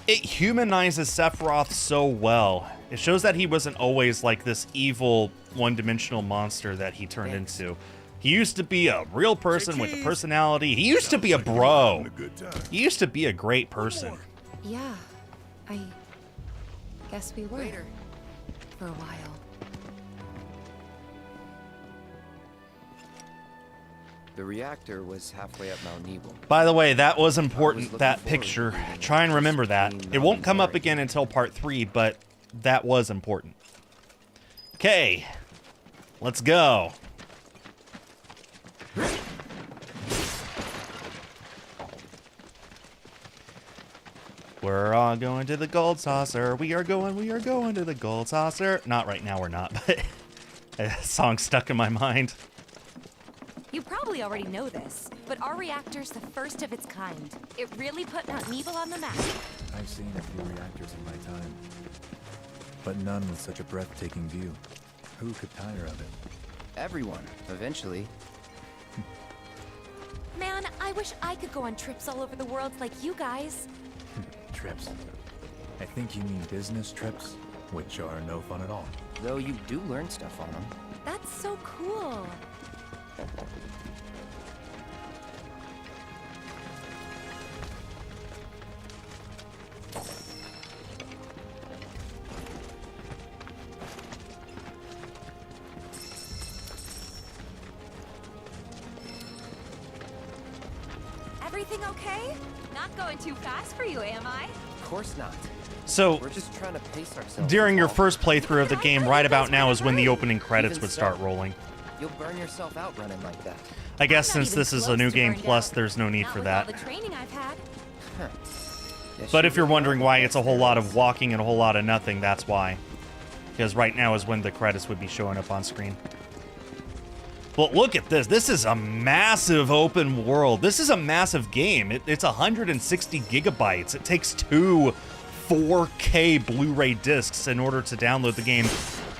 A: it humanizes Sephiroth so well. It shows that he wasn't always like this evil, one-dimensional monster that he turned into. He used to be a real person with a personality. He used to be a bro. He used to be a great person.
F: Yeah, I guess we were. For a while.
J: The reactor was halfway up Mount Nibel.
A: By the way, that was important, that picture. Try and remember that. It won't come up again until part 3, but that was important. Okay, let's go. We're all going to the gold saucer. We are going to the gold saucer. Not right now, we're not, but that song stuck in my mind.
P: You probably already know this, but our reactor's the first of its kind. It really put Mount Nibel on the map.
K: I've seen a few reactors in my time, but none with such a breathtaking view. Who could tire of it?
J: Everyone, eventually.
P: Man, I wish I could go on trips all over the world like you guys.
K: Trips. I think you mean business trips, which are no fun at all.
J: Though you do learn stuff on them.
P: That's so cool. Everything okay? Not going too fast for you, am I?
J: Of course not.
A: So,
J: we're just trying to pace ourselves.
A: During your first playthrough of the game, right about now is when the opening credits would start rolling.
J: You'll burn yourself out running like that.
A: I guess since this is a new game plus, there's no need for that.
P: All the training I've had.
A: But if you're wondering why it's a whole lot of walking and a whole lot of nothing, that's why. Because right now is when the credits would be showing up on screen. But look at this. This is a massive open world. This is a massive game. It's 160 gigabytes. It takes 2 4K Blu-ray discs in order to download the game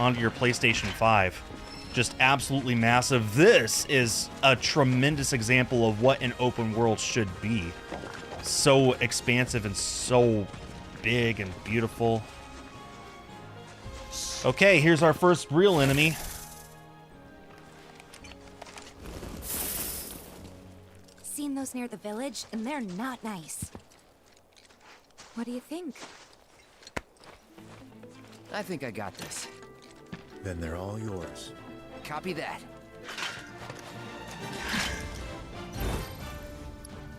A: onto your PlayStation 5. Just absolutely massive. This is a tremendous example of what an open world should be. So expansive and so big and beautiful. Okay, here's our first real enemy.
P: Seen those near the village, and they're not nice. What do you think?
J: I think I got this.
K: Then they're all yours.
J: Copy that.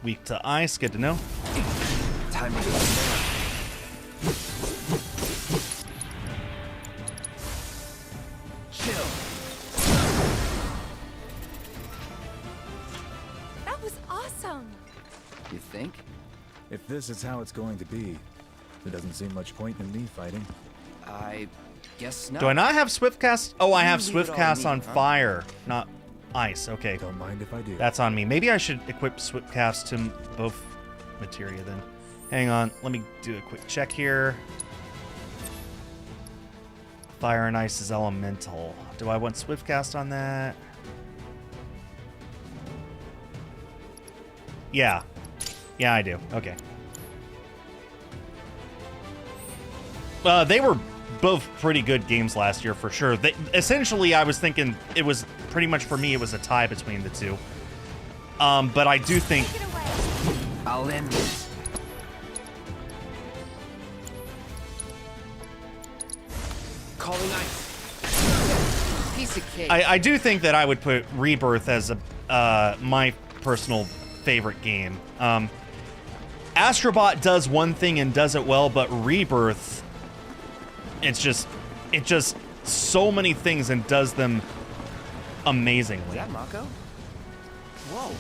A: Weak to ice, good to know.
J: Time to go. Chill.
P: That was awesome.
J: You think?
K: If this is how it's going to be, there doesn't seem much point in me fighting.
J: I guess not.
A: Do I not have Swiftcast? Oh, I have
J: You leave it all
A: Swiftcast
J: me,
A: on
J: huh?
A: fire, not ice. Okay.
K: Don't mind if I do.
A: That's on me. Maybe I should equip Swiftcast to both materia then. Hang on. Let me do a quick check here. Fire and ice is elemental. Do I want Swiftcast on that? Yeah. Yeah, I do. Okay. They were both pretty good games last year for sure. Essentially, I was thinking it was pretty much for me, it was a tie between the two. But I do think...
J: I'll end this. Calling ice. Piece of cake.
A: I do think that I would put Rebirth as a my personal favorite game. Astrobot does one thing and does it well, but Rebirth, it just so many things and does them amazingly.
J: Is that Mako? Whoa.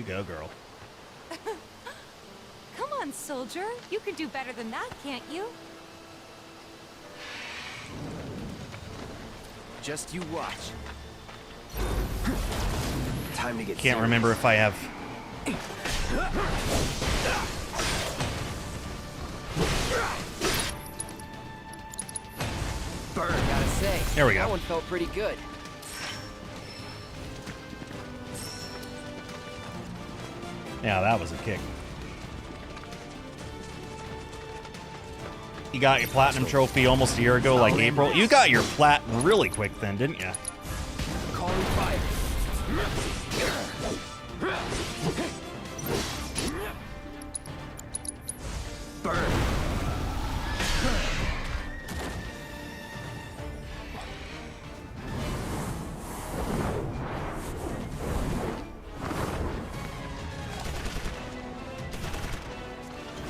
A: You go, girl.
P: Come on, soldier. You can do better than that, can't you?
J: Just you watch. Time to get
A: Can't
J: serious.
A: remember if I have...
J: Burn, gotta say.
A: There we go.
J: That one felt pretty good.
A: Yeah, that was a kick. You got your platinum trophy almost a year ago, like April. You got your plat really quick then, didn't you?
J: Calling fire. Burn.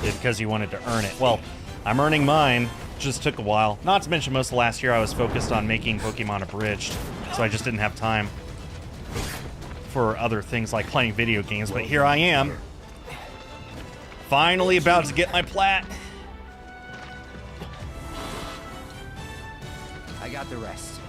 A: Because you wanted to earn it. Well, I'm earning mine. Just took a while. Not to mention most of last year I was focused on making Pokemon Abridged, so I just didn't have time for other things like playing video games. But here I am, finally about to get my plat.
J: I got the rest.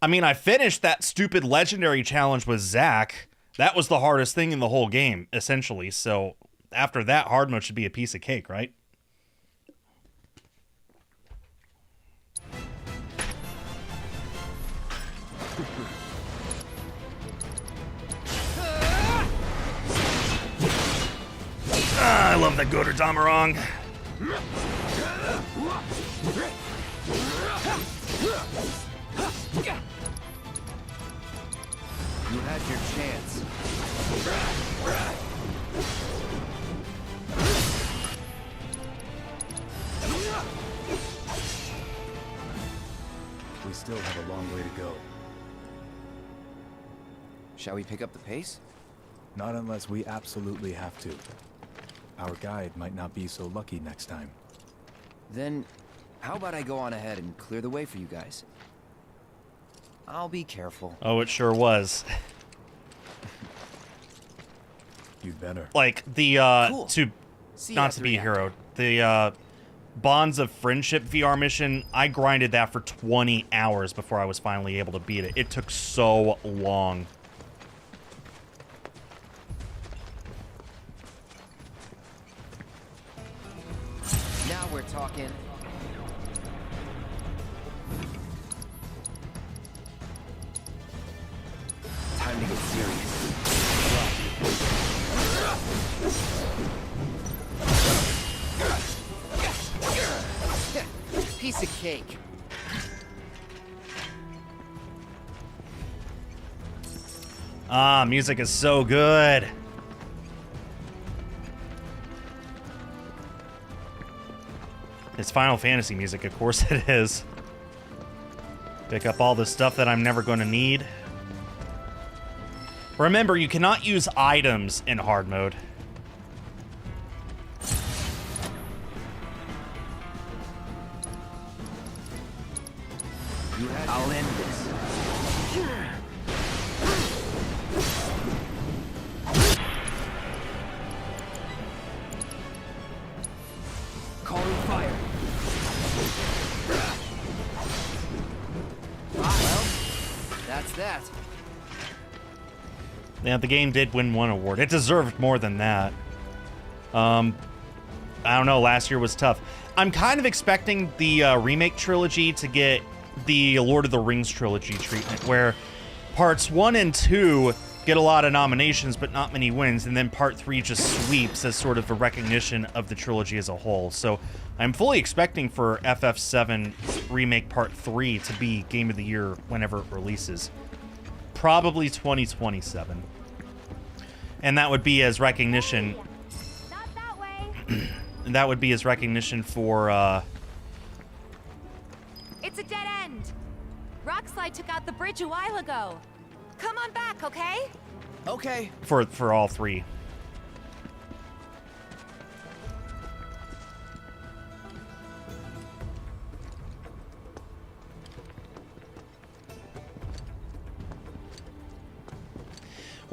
A: I mean, I finished that stupid legendary challenge with Zack. That was the hardest thing in the whole game, essentially. So after that, hard mode should be a piece of cake, right? I love that Goder Damarong.
J: You had your chance.
K: We still have a long way to go.
J: Shall we pick up the pace?
K: Not unless we absolutely have to. Our guide might not be so lucky next time.
J: Then, how about I go on ahead and clear the way for you guys? I'll be careful.
A: Oh, it sure was.
K: You'd better.
A: Like, the,
J: Cool.
A: not to be a hero, the, Bonds of Friendship VR mission, I grinded that for 20 hours before I was finally able to beat it. It took so long.
J: Now we're talking. Time to get serious. Piece of cake.
A: Ah, music is so good. It's Final Fantasy music, of course it is. Pick up all the stuff that I'm never going to need. Remember, you cannot use items in hard mode.
J: I'll end this. Calling fire. Well, that's that.
A: Yeah, the game did win one award. It deserved more than that. I don't know, last year was tough. I'm kind of expecting the remake trilogy to get the Lord of the Rings trilogy treatment, where parts 1 and 2 get a lot of nominations but not many wins, and then part 3 just sweeps as sort of a recognition of the trilogy as a whole. So I'm fully expecting for FF7 Remake Part 3 to be Game of the Year whenever it releases. Probably 2027. And that would be as recognition...
N: Not that way.
A: And that would be as recognition for,
P: It's a dead end. Rockslide took out the bridge a while ago. Come on back, okay?
J: Okay.
A: for all three.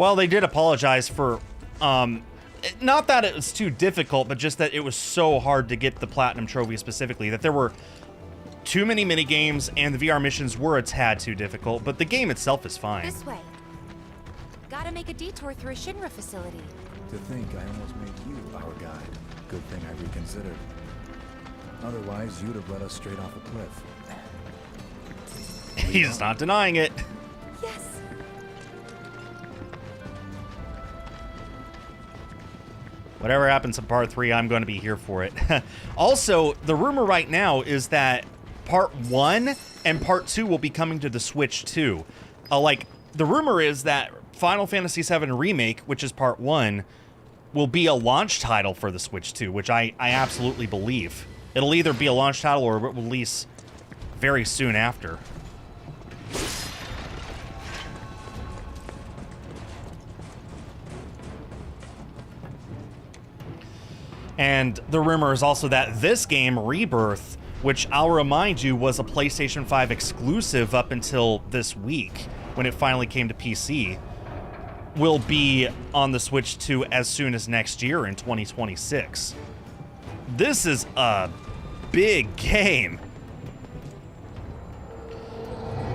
A: Well, they did apologize for, not that it was too difficult, but just that it was so hard to get the Platinum Trophy specifically, that there were too many minigames and the VR missions were a tad too difficult, but the game itself is fine.
F: This way. Gotta make a detour through a Shinra facility.
K: To think I almost made you our guide. Good thing I reconsidered. Otherwise, you'd have led us straight off a cliff.
A: He's not denying it.
F: Yes.
A: Whatever happens in part 3, I'm going to be here for it. Also, the rumor right now is that part 1 and part 2 will be coming to the Switch too. Like, the rumor is that Final Fantasy VII Remake, which is part 1, will be a launch title for the Switch 2, which I absolutely believe. It'll either be a launch title or release very soon after. And the rumor is also that this game, Rebirth, which I'll remind you was a PlayStation 5 exclusive up until this week, when it finally came to PC, will be on the Switch 2 as soon as next year in 2026. This is a big game.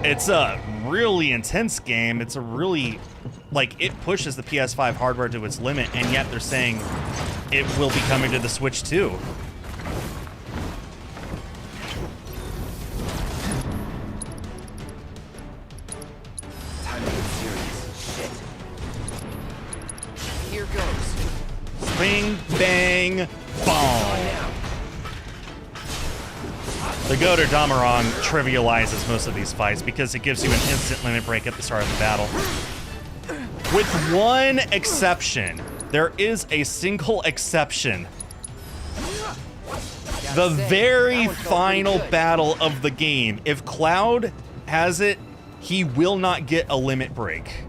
A: It's a really intense game. It's a really, like, it pushes the PS5 hardware to its limit, and yet they're saying it will be coming to the Switch too.
J: Time to get serious. Shit. Here goes.
A: Bing, bang, bong. The Goater Damarong trivializes most of these fights because it gives you an instant limit break at the start of the battle. With one exception. There is a single exception. The very final battle of the game. If Cloud has it, he will not get a limit break.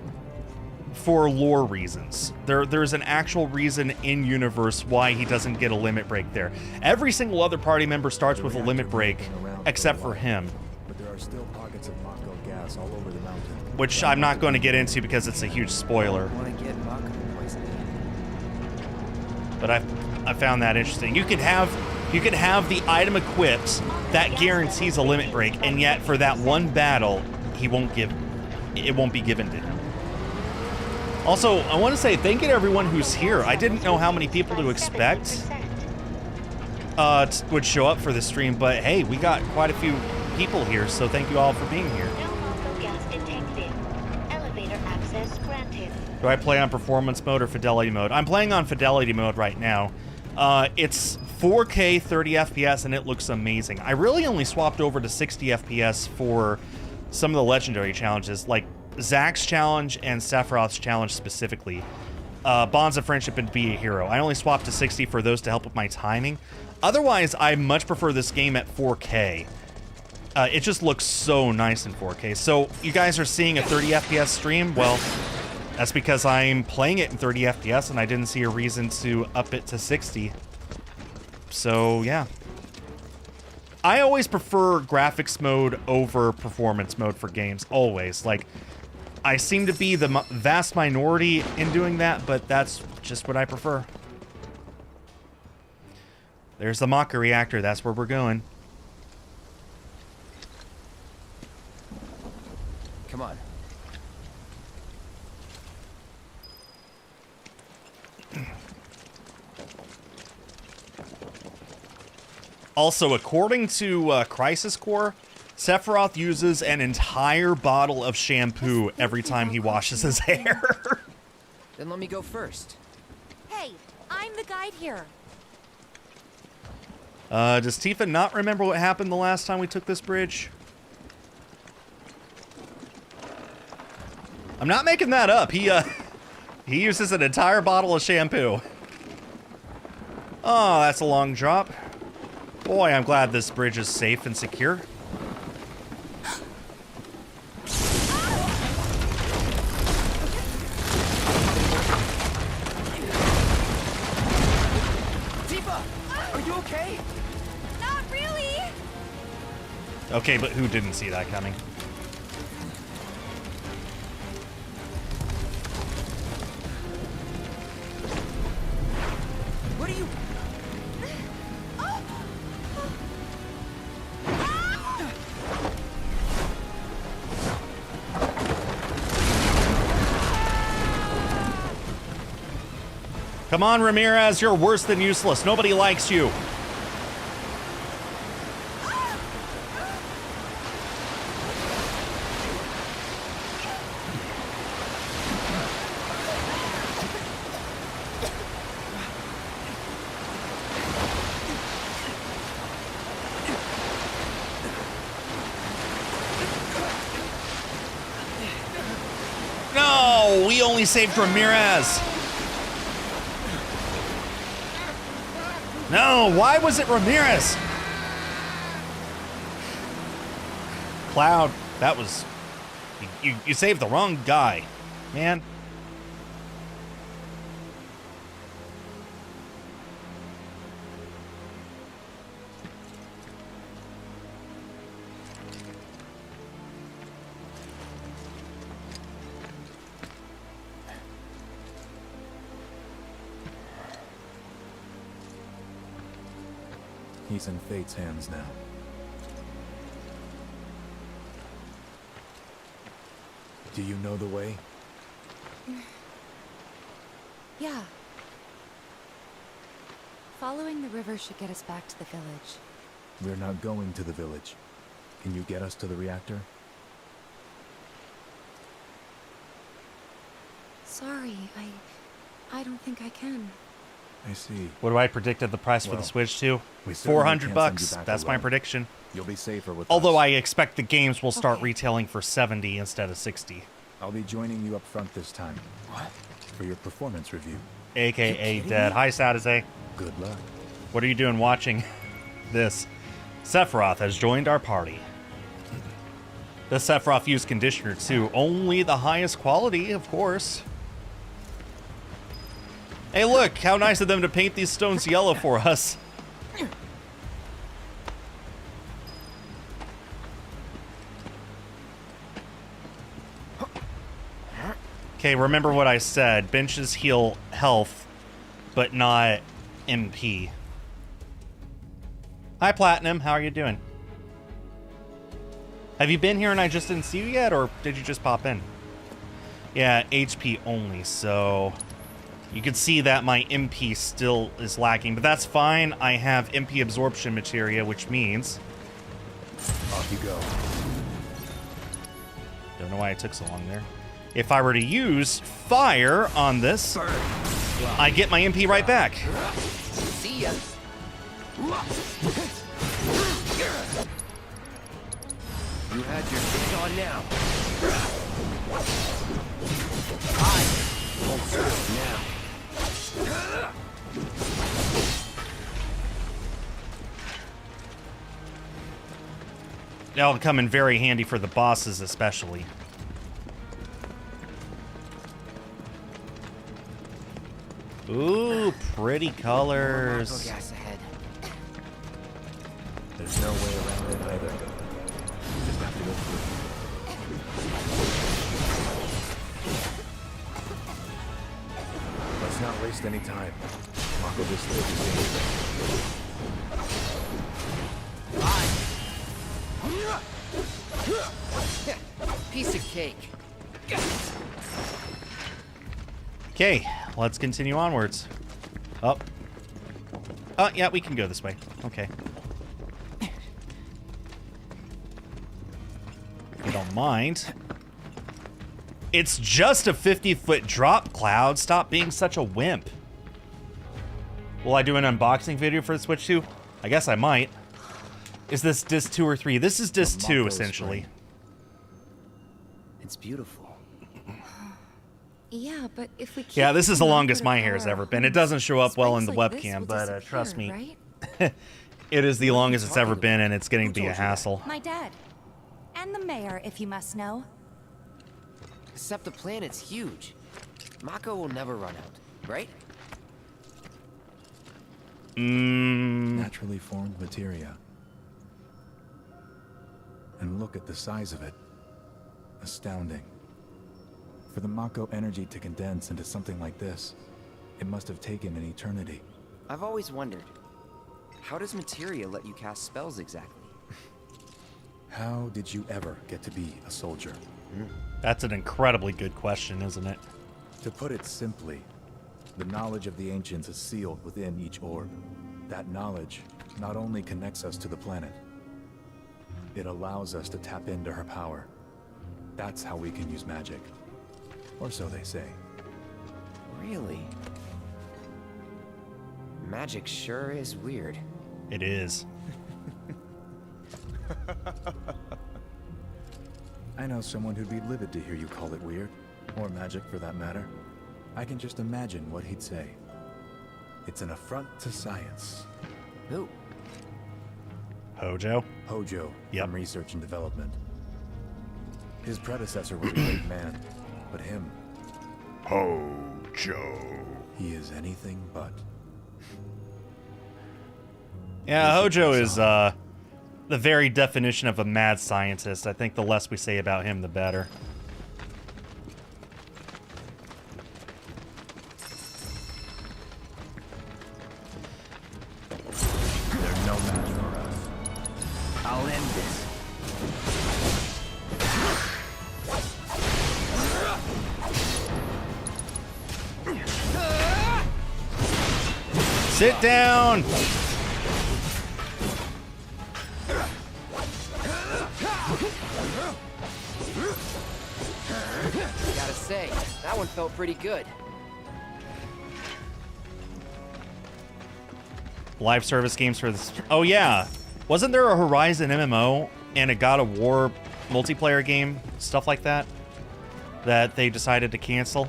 A: For lore reasons. There's an actual reason in universe why he doesn't get a limit break there. Every single other party member starts with a limit break, except for him.
K: But there are still pockets of Mako gas all over the mountain.
A: Which I'm not going to get into because it's a huge spoiler. But I found that interesting. You could have the item equipped that guarantees a limit break, and yet for that one battle, it won't be given to him. Also, I want to say thank you to everyone who's here. I didn't know how many people to expect would show up for this stream, but hey, we got quite a few people here, so thank you all for being here. Do I play on performance mode or fidelity mode? I'm playing on fidelity mode right now. It's 4K 30 FPS and it looks amazing. I really only swapped over to 60 FPS for some of the legendary challenges, like Zack's challenge and Sephiroth's challenge specifically. Bonds of Friendship and Be a Hero. I only swapped to 60 for those to help with my timing. Otherwise, I much prefer this game at 4K. It just looks so nice in 4K. So you guys are seeing a 30 FPS stream? Well, that's because I'm playing it in 30 FPS and I didn't see a reason to up it to 60. So, yeah. I always prefer graphics mode over performance mode for games. Always. Like, I seem to be the vast minority in doing that, but that's just what I prefer. There's the Maka reactor. That's where we're going.
J: Come on.
A: Also, according to Crisis Core, Sephiroth uses an entire bottle of shampoo every time he washes his hair.
J: Then let me go first.
F: Hey, I'm the guide here.
A: Does Tifa not remember what happened the last time we took this bridge? I'm not making that up. He uses an entire bottle of shampoo. Oh, that's a long drop. Boy, I'm glad this bridge is safe and secure.
J: Tifa, are you okay?
F: Not really.
A: Okay, but who didn't see that coming? Come on, Ramirez, you're worse than useless. Nobody likes you. No, we only saved Ramirez. No, why was it Ramirez? Cloud, that was... You saved the wrong guy, man.
K: He's in Fate's hands now. Do you know the way?
F: Yeah. Following the river should get us back to the village.
K: We're not going to the village. Can you get us to the reactor?
F: Sorry, I don't think I can.
K: I see.
A: What do I predicted the price for the Switch to?
K: we certainly can't send you
A: $400.
K: back
A: That's my
K: alone.
A: prediction.
K: You'll be safer with
A: Although
K: us.
A: I expect the games will start retailing for 70 instead of 60.
K: I'll be joining you up front this time. What? For your performance review.
A: AKA dead. Hi, Sadazay.
K: Good luck.
A: What are you doing watching this? Sephiroth has joined our party. The Sephiroth used conditioner too. Only the highest quality, of course. Hey, look, how nice of them to paint these stones yellow for us. Okay, remember what I said. Benches heal health, but not MP. Hi, Platinum. How are you doing? Have you been here and I just didn't see you yet, or did you just pop in? Yeah, HP only, so... You can see that my MP still is lacking, but that's fine. I have MP absorption materia, which means...
K: Off you go.
A: Don't know why it took so long there. If I were to use fire on this, I get my MP right back.
G: See ya. You had your shit on now. I won't serve now.
A: That'll come in very handy for the bosses, especially. Ooh, pretty colors.
G: Gas ahead.
K: There's no way around it either. Just have to go through. Let's not waste any time. Mako this
G: Piece of cake.
A: Okay, let's continue onwards. Up. Oh, yeah, we can go this way. Okay. If you don't mind. It's just a 50-foot drop, Cloud. Stop being such a wimp. Will I do an unboxing video for the Switch 2? I guess I might. Is this disc 2 or 3? This is disc 2, essentially.
G: It's beautiful.
F: Yeah, but if we keep
A: Yeah, this is the
F: Mako
A: longest
F: to
A: my
F: power
A: hair has
F: our
A: ever been. It doesn't show up well in the
F: springs like this
A: webcam,
F: will
A: but trust me,
F: disappear, right?
A: it is the longest it's ever been, and it's getting to be a hassle.
P: My dad. And the mayor, if you must know.
G: Except the planet's huge. Mako will never run out, right?
K: Naturally formed materia. And look at the size of it. Astounding. For the Mako energy to condense into something like this, it must have taken an eternity.
J: I've always wondered, how does materia let you cast spells exactly?
K: How did you ever get to be a soldier?
A: That's an incredibly good question, isn't it?
K: To put it simply, The knowledge of the ancients is sealed within each orb. That knowledge not only connects us to the planet, it allows us to tap into her power. That's how we can use magic. Or so they say.
J: Really? Magic sure is weird.
A: It is.
K: I know someone who'd be livid to hear you call it weird, or magic for that matter. I can just imagine what he'd say. It's an affront to science.
J: Who?
A: Hojo?
K: Hojo,
A: Yep.
K: from Research and Development. His predecessor was a great man, but him...
C: Hojo.
K: He is anything but.
A: Yeah, Hojo is the very definition of a mad scientist. I think the less we say about him, the better.
K: They're no match for us.
J: I'll end this.
A: Sit down!
J: Gotta say, that one felt pretty good.
A: Live service games for this. Oh yeah, wasn't there a Horizon MMO and a God of War multiplayer game, stuff like that, that they decided to cancel?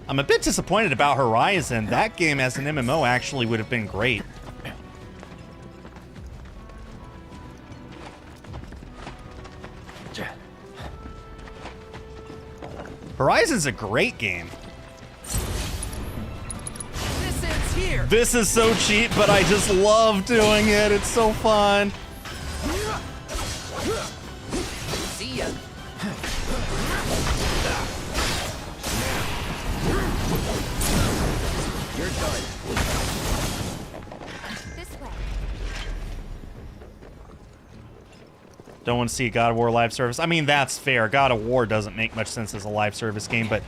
A: I'm a bit disappointed about Horizon. That game as an MMO actually would have been great. Horizon's a great game.
J: This ends here.
A: This is so cheap, but I just love doing it. It's so fun.
J: See ya. You're done.
N: This way.
A: Don't want to see God of War live service. I mean, that's fair. God of War doesn't make much sense as a live service game, but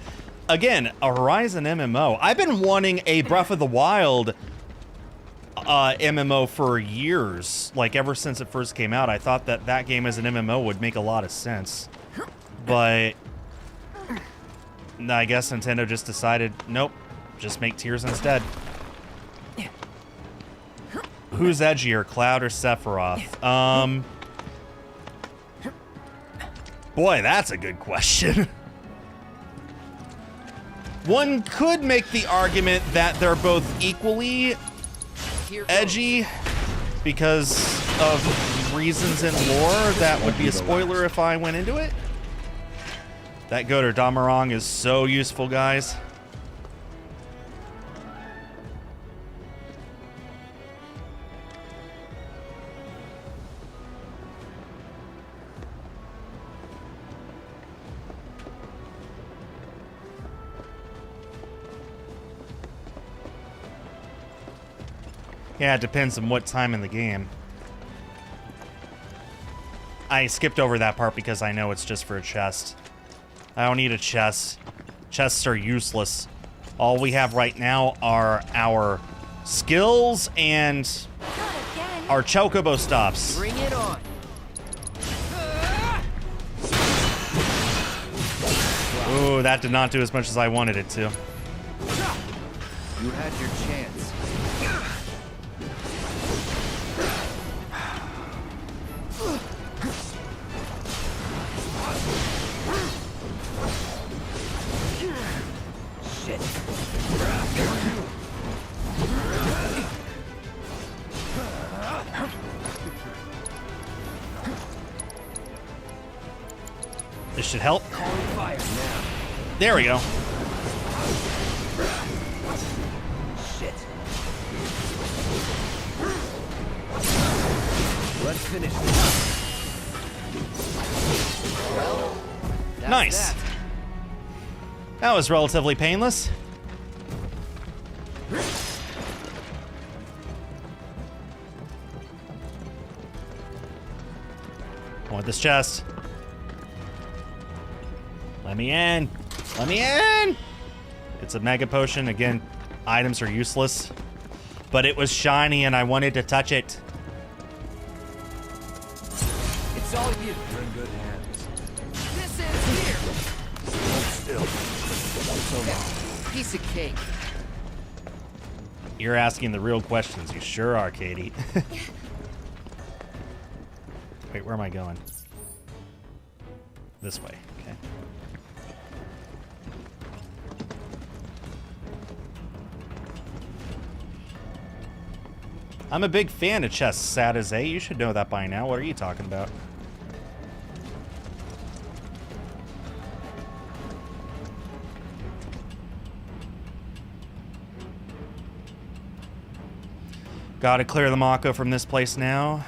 A: again, a Horizon MMO. I've been wanting a Breath of the Wild MMO for years. Like, ever since it first came out, I thought that that game as an MMO would make a lot of sense. But I guess Nintendo just decided, nope, just make Tears instead. Who's edgier, Cloud or Sephiroth? Boy, that's a good question. One could make the argument that they're both equally edgy because of reasons in lore. That would be a spoiler if I went into it. That Goder Damarong is so useful, guys. Yeah, it depends on what time in the game. I skipped over that part because I know it's just for a chest. I don't need a chest. Chests are useless. All we have right now are our skills and our Chocobo stops.
J: Bring it on.
A: Ooh, that did not do as much as I wanted it to.
J: You had your chance. Shit.
A: This should help.
J: Fire now.
A: There we go.
J: Shit. Let's finish this. Well, that's
A: Nice.
J: that.
A: That was relatively painless. I want this chest. Let me in. Let me in. It's a mega potion. Again, items are useless. But it was shiny and I wanted to touch it.
G: It's all you.
B: You're in good hands.
G: This is here.
B: Hold still. So long.
G: Piece of cake.
A: You're asking the real questions. You sure are, Katie. Wait, where am I going? This way. Okay. I'm a big fan of chess, sad as A. You should know that by now. What are you talking about? Gotta clear the Mako from this place now.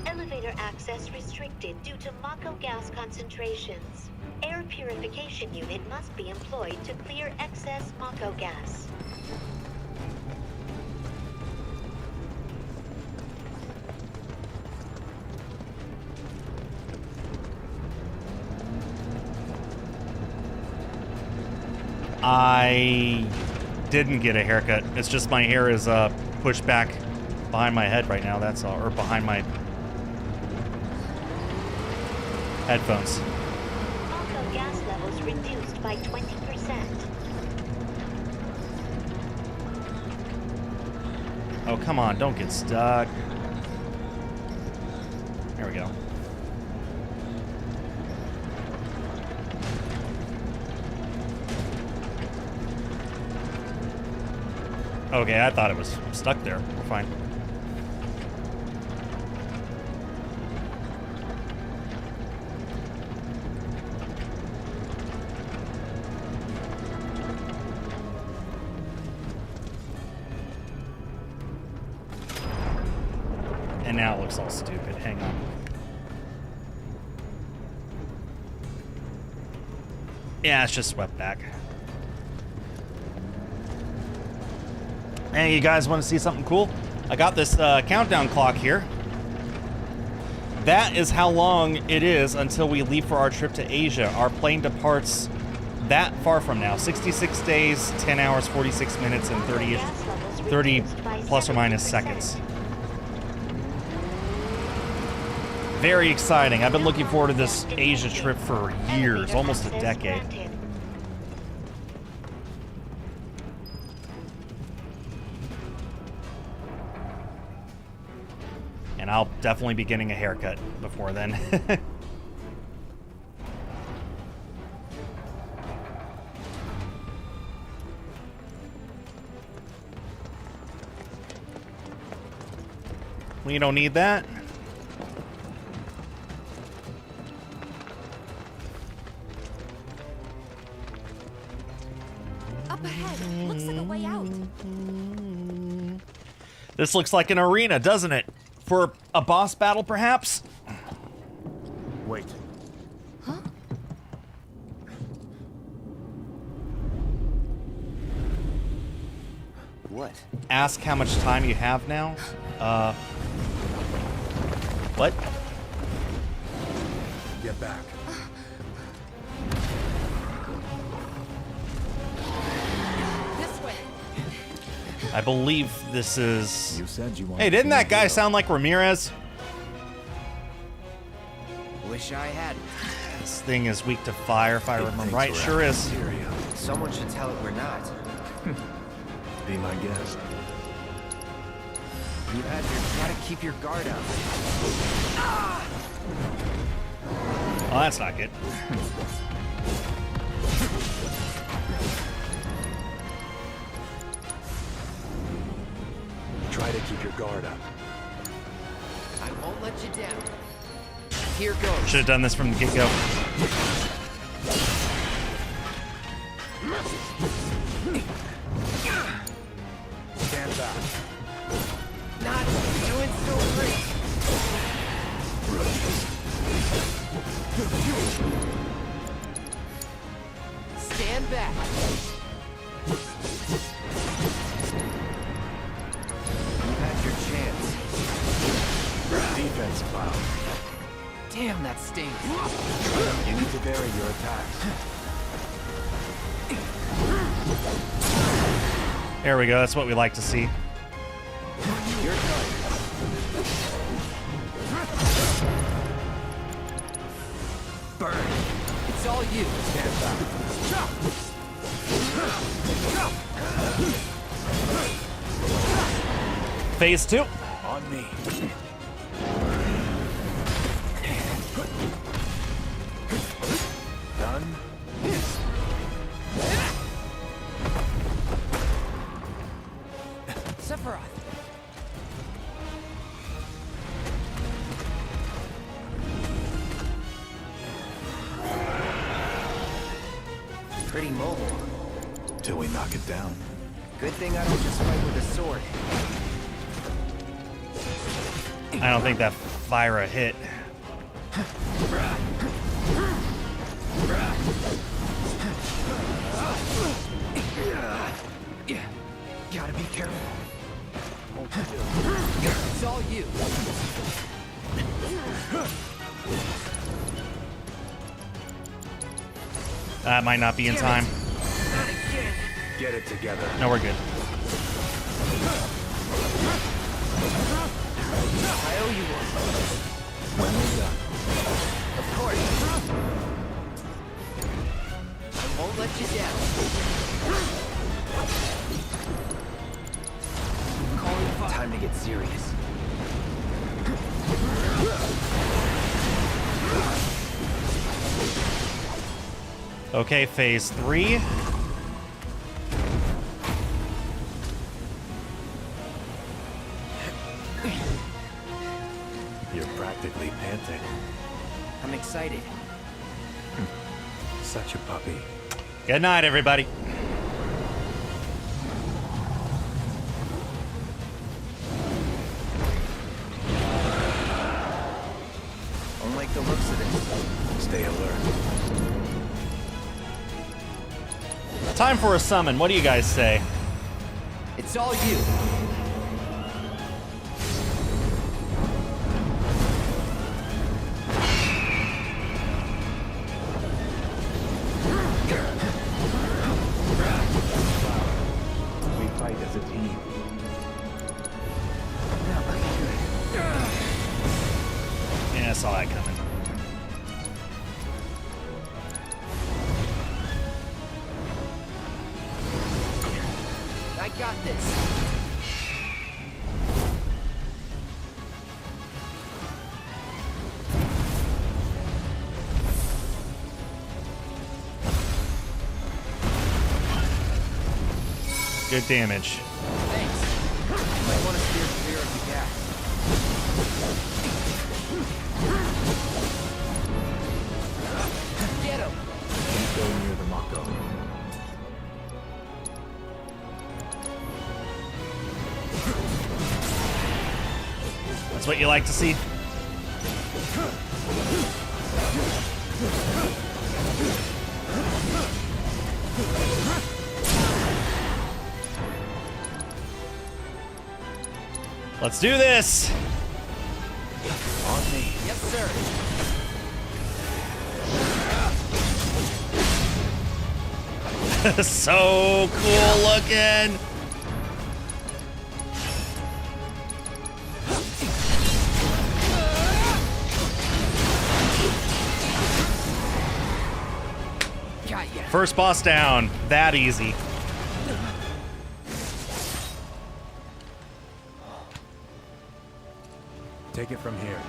R: Elevator access restricted due to Mako gas concentrations. Air purification unit must be employed to clear excess Mako gas.
A: I didn't get a haircut. It's just my hair is pushed back behind my head right now, that's all. Or behind my headphones.
R: Mako gas levels reduced by 20%.
A: Oh, come on, don't get stuck. There we go. Okay, I thought it was stuck there. We're fine. And now it looks all stupid. Hang on. Yeah, it's just swept back. Hey, you guys want to see something cool? I got this countdown clock here. That is how long it is until we leave for our trip to Asia. Our plane departs that far from now. 66 days, 10 hours, 46 minutes, and 30 plus or minus seconds. Very exciting. I've been looking forward to this Asia trip for years, almost a decade. And I'll definitely be getting a haircut before then. We don't need that.
P: Up ahead. Looks like a way out.
A: This looks like an arena, doesn't it? For a boss battle, perhaps?
Q: Wait.
P: Huh?
J: What?
A: Ask how much time you have now. What?
Q: Get back.
P: This way.
A: I believe this is...
K: You said you wanted
A: Hey, didn't
K: to
A: that
K: be a
A: guy
K: hero.
A: sound like Ramirez?
J: Wish I had.
A: This thing is weak to fire, if I remember right. Sure is.
J: Someone should tell it we're not.
K: Be my guest.
J: You gotta keep your guard up.
A: Oh, that's not good.
Q: Try to keep your guard up.
J: I won't let you down. Here goes.
A: Should have done this from the get-go.
Q: Stand back.
J: Not doing so great. Stand back. You had your chance.
Q: Defense, Cloud.
J: Damn, that stings.
K: You need to vary your attacks.
A: There we go. That's what we like to see.
J: Your turn. Burn. It's all you. Stand back.
A: Phase 2.
K: On me. Done.
J: Sephiroth. Pretty mobile.
K: Till we knock it down.
J: Good thing I don't just fight with a sword.
A: I don't think that Fyra hit.
J: Gotta be careful. It's all you.
A: That might not be in time.
K: Get it together.
A: No, we're good.
J: I owe you one.
K: When we're done.
J: Of course. I won't let you down. Time to get serious.
A: Okay, phase 3.
K: You're practically panting.
J: I'm excited.
K: Such a puppy.
A: Good night, everybody.
J: Don't like the looks of this.
K: Stay alert.
A: Time for a summon. What do you guys say?
J: It's all you.
K: We fight as a team.
A: Yeah, I saw that coming.
J: I got this.
A: Good damage.
J: Thanks. Might want to steer clear of the gas. Get him.
K: Don't go near the Mako.
A: That's what you like to see. Let's do this.
K: On me.
J: Yes, sir.
A: So cool looking.
J: Got ya.
A: First boss down. That easy.
K: Take it from here.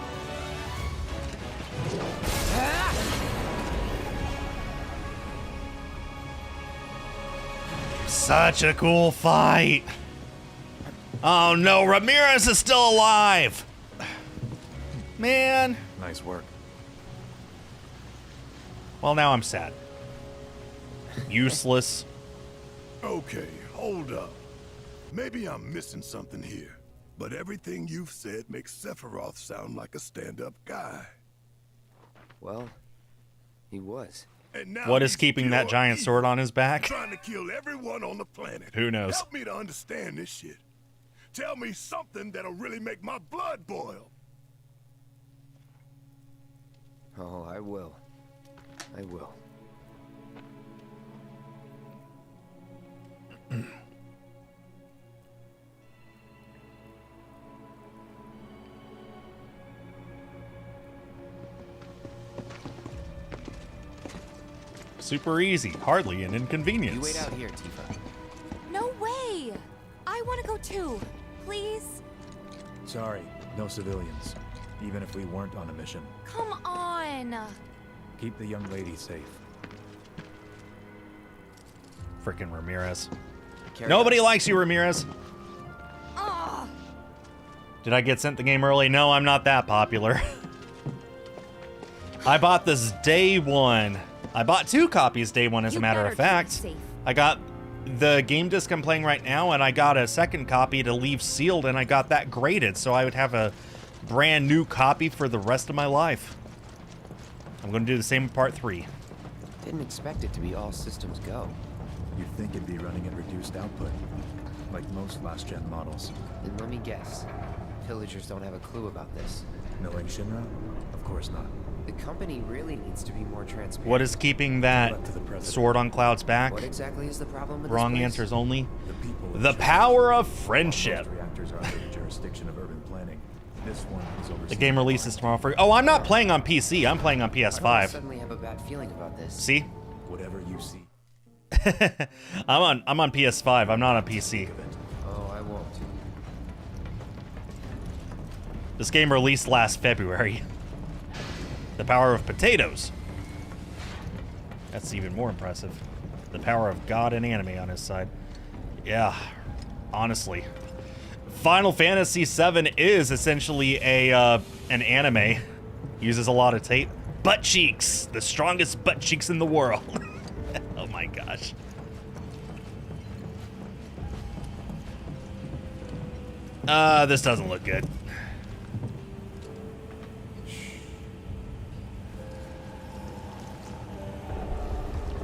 A: Such a cool fight. Oh no, Ramirez is still alive. Man.
K: Nice work.
A: Well, now I'm sad. Useless.
C: Okay, hold up. Maybe I'm missing something here, but everything you've said makes Sephiroth sound like a stand-up guy.
J: Well, he was.
C: And now
A: What is
C: he's
A: keeping that
C: pure
A: giant
C: evil,
A: sword on his back?
C: trying to kill everyone on the planet.
A: Who knows?
C: Help me to understand this shit. Tell me something that'll really make my blood boil.
J: Oh, I will. I will.
A: Super easy, hardly an inconvenience.
J: You wait out here, Tifa.
P: No way! I want to go too. Please?
K: Sorry, no civilians. Even if we weren't on a mission.
P: Come on!
K: Keep the young lady safe.
A: Frickin' Ramirez.
J: Carry
A: Nobody
J: on.
A: likes you, Ramirez. Did I get sent the game early? No, I'm not that popular. I bought this day one. I bought 2 copies day one, as a matter of fact. I got the game disc I'm playing right now, and I got a second copy to leave sealed, and I got that graded, so I would have a brand new copy for the rest of my life. I'm going to do the same with part 3.
J: Didn't expect it to be all systems go.
K: You'd think it'd be running at reduced output, like most last-gen models.
J: Then let me guess. Villagers don't have a clue about this.
K: Knowing Shinra? Of course not.
J: The company really needs to be more transparent.
A: What is keeping that sword on Cloud's back?
J: What exactly is the problem with
A: Wrong
J: this place?
A: answers only.
K: The
A: power of friendship.
K: Most reactors are under the jurisdiction of urban planning. This one is overseen.
A: The game releases tomorrow for... Oh, I'm not playing on PC. I'm playing on
J: I
A: PS5.
J: suddenly have a bad feeling about this.
A: See?
K: Whatever you see.
A: I'm on PS5. I'm not on PC.
J: Oh, I won't.
A: This game released last February. The power of potatoes. That's even more impressive. The power of God and anime on his side. Yeah, honestly. Final Fantasy VII is essentially an anime. Uses a lot of tape. Butt cheeks. The strongest butt cheeks in the world. Oh my gosh. This doesn't look good.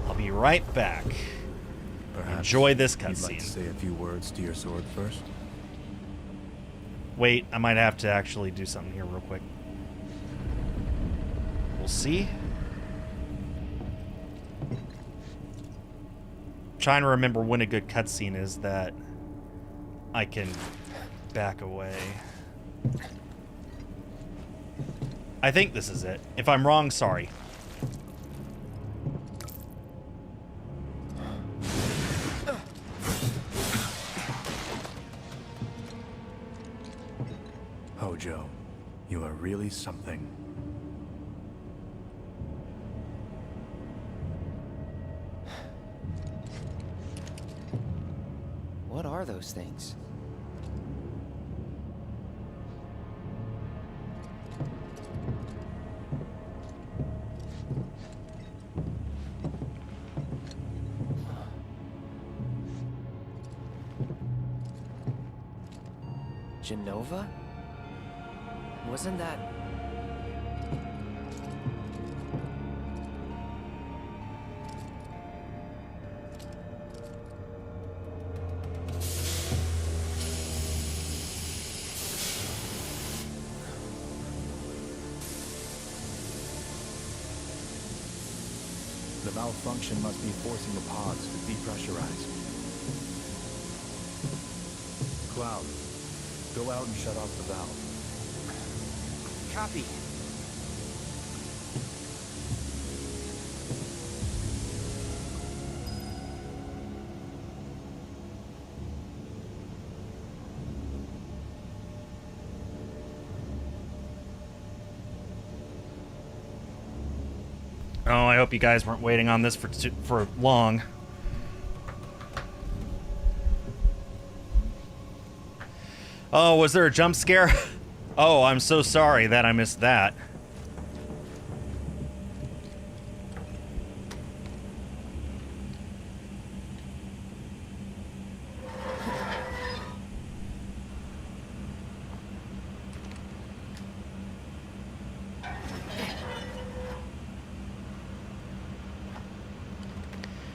A: I'll be right back.
K: Perhaps
A: Enjoy this
K: you'd like
A: cutscene.
K: to say a few words to your sword first?
A: Wait, I might have to actually do something here real quick. We'll see. Trying to remember when a good cutscene is that I can back away. I think this is it. If I'm wrong, sorry.
K: Hojo, you are really something.
J: What are those things? Genova? Wasn't that...
K: The malfunction must be forcing the pods to depressurize. Cloud, go out and shut off the valve.
J: Copy.
A: Oh, I hope you guys weren't waiting on this for long. Oh, was there a jump scare? Oh, I'm so sorry that I missed that.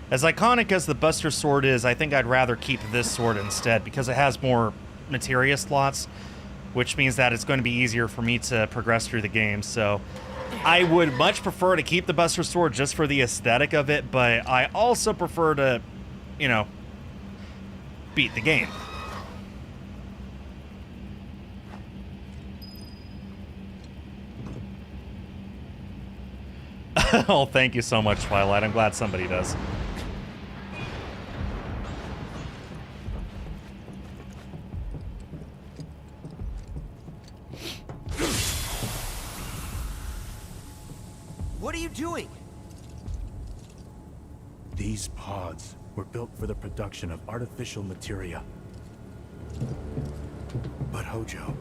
A: As iconic as the Buster Sword is, I think I'd rather keep this sword instead because it has more materia slots, which means that it's going to be easier for me to progress through the game. So I would much prefer to keep the Buster Sword just for the aesthetic of it, but I also prefer to, you know, beat the game. Oh, thank you so much, Twilight. I'm glad somebody does.
G: What are you doing?
K: These pods were built for the production of artificial materia. But Hojo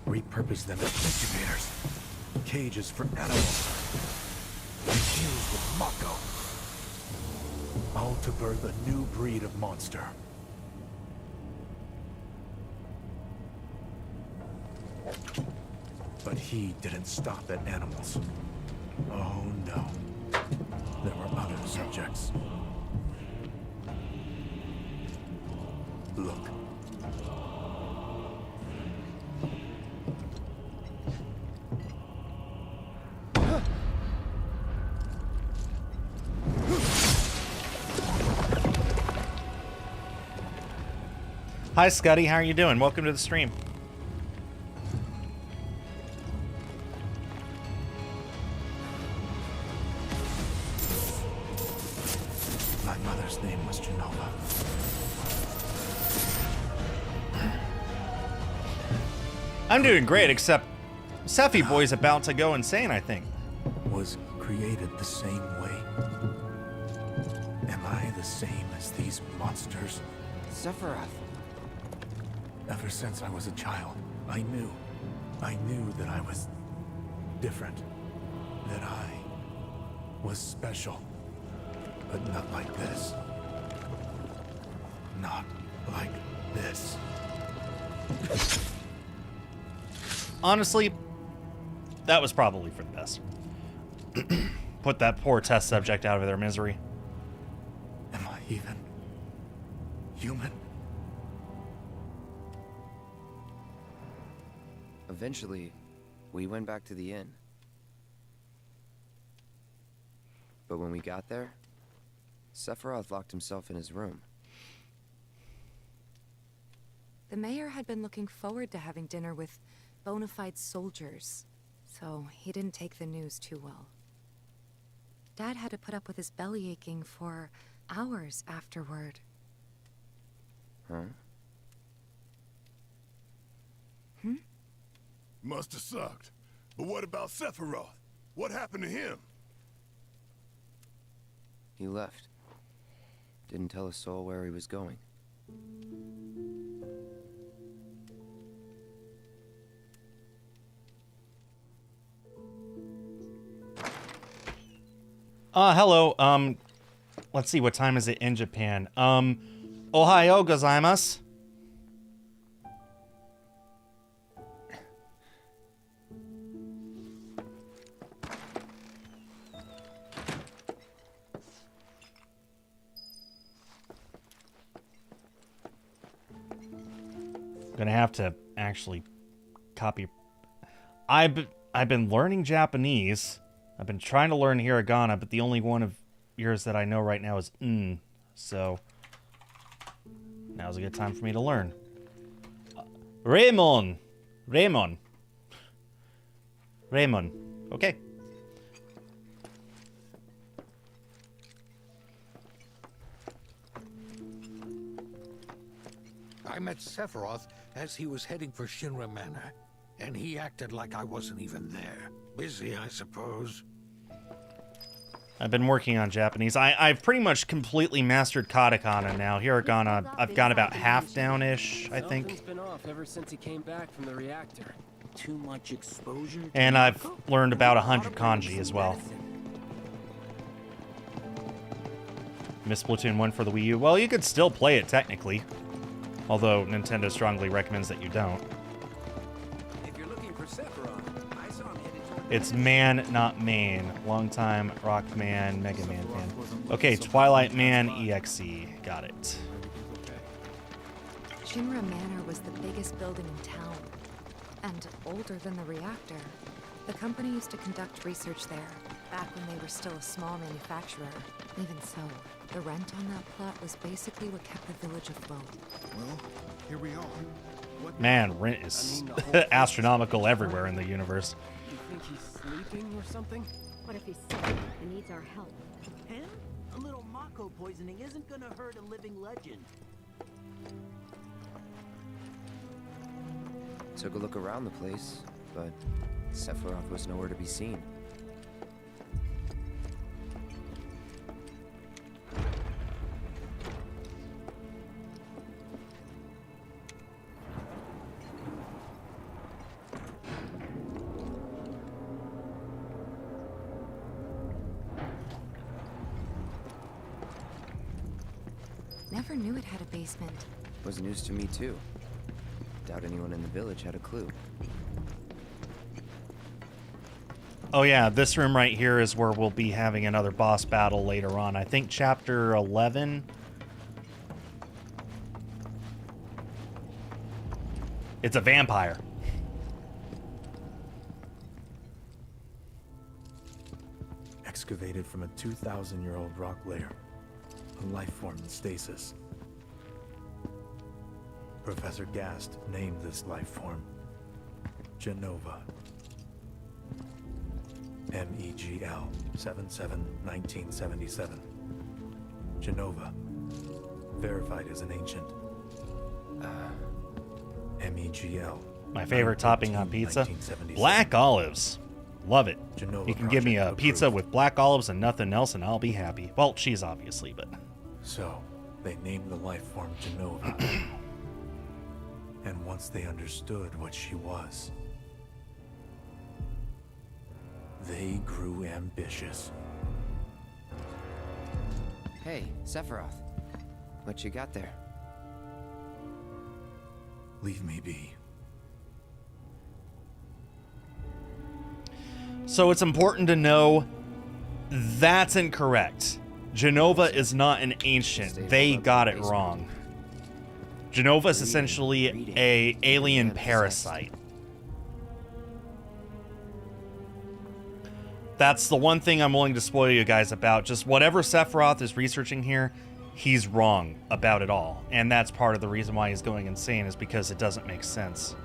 K: repurposed them as incubators, cages for animals, infused with Mako, all to birth a new breed of monster. But he didn't stop at animals. Oh no. There were other subjects. Look.
A: Hi, Scuddy. How are you doing? Welcome to the stream.
K: My mother's name was Genova.
A: I'm doing great, except Sephi Boy's about to go insane, I think.
K: Was created the same way? Am I the same as these monsters?
G: Sephiroth.
K: Ever since I was a child, I knew that I was different, that I was special, but not like this. Not like this.
A: Honestly, that was probably for the best. Put that poor test subject out of their misery.
K: Am I even human?
J: Eventually, we went back to the inn. But when we got there, Sephiroth locked himself in his room.
F: The mayor had been looking forward to having dinner with bona fide soldiers, so he didn't take the news too well. Dad had to put up with his belly aching for hours afterward.
J: Huh?
C: Must have sucked. But what about Sephiroth? What happened to him?
J: He left. Didn't tell a soul where he was going.
A: Hello, let's see, what time is it in Japan? Ohayo gozaimasu. Gonna have to actually copy. I've been learning Japanese. I've been trying to learn hiragana, but the only one of yours that I know right now is n. So now's a good time for me to learn. Raymond. Okay.
M: I met Sephiroth as he was heading for Shinra Manor, and he acted like I wasn't even there. Busy, I suppose.
A: I've been working on Japanese. I've pretty much completely mastered katakana now. Hiragana, I've got about half down-ish, I think.
G: Something's been off ever since he came back from the reactor. Too much exposure.
A: And I've learned about 100 kanji as well. Miss Splatoon 1 for the Wii U. Well, you could still play it technically, although Nintendo strongly recommends that you don't.
G: If you're looking for Sephiroth, I saw him headed toward
A: It's Man, not Main. Longtime Rockman, Mega Man fan. Okay, Twilight Man EXE. Got it.
F: Shinra Manor was the biggest building in town, and older than the reactor. The company used to conduct research there, back when they were still a small manufacturer. Even so, the rent on that plot was basically what kept the village afloat.
C: Well, here we are.
A: Man, rent is astronomical everywhere in the universe.
S: You think he's sleeping or something?
T: What if he's sick and needs our help?
S: Him? A little Mako poisoning isn't gonna hurt a living legend.
J: Took a look around the place, but Sephiroth was nowhere to be seen.
F: Never knew it had a basement.
J: Was news to me too. Doubt anyone in the village had a clue.
A: Oh yeah, this room right here is where we'll be having another boss battle later on. I think chapter 11. It's a vampire.
K: Excavated from a 2,000-year-old rock layer. A life form in stasis. Professor Gast named this life form Genova. MEGL 77-1977. Genova. Verified as an ancient. MEGL.
A: My favorite topping on pizza? Black olives. Love it.
K: Genova
A: You can give me a
K: project
A: pizza
K: approved.
A: with black olives and nothing else and I'll be happy. Well, cheese obviously, but...
K: So, they named the life form Genova. And once they understood what she was, they grew ambitious.
J: Hey, Sephiroth. What you got there?
K: Leave me be.
A: So it's important to know that's incorrect. Genova is not an ancient. They got it wrong. Genova is essentially a alien parasite. That's the one thing I'm willing to spoil you guys about. Just whatever Sephiroth is researching here, he's wrong about it all. And that's part of the reason why he's going insane, is because it doesn't make sense.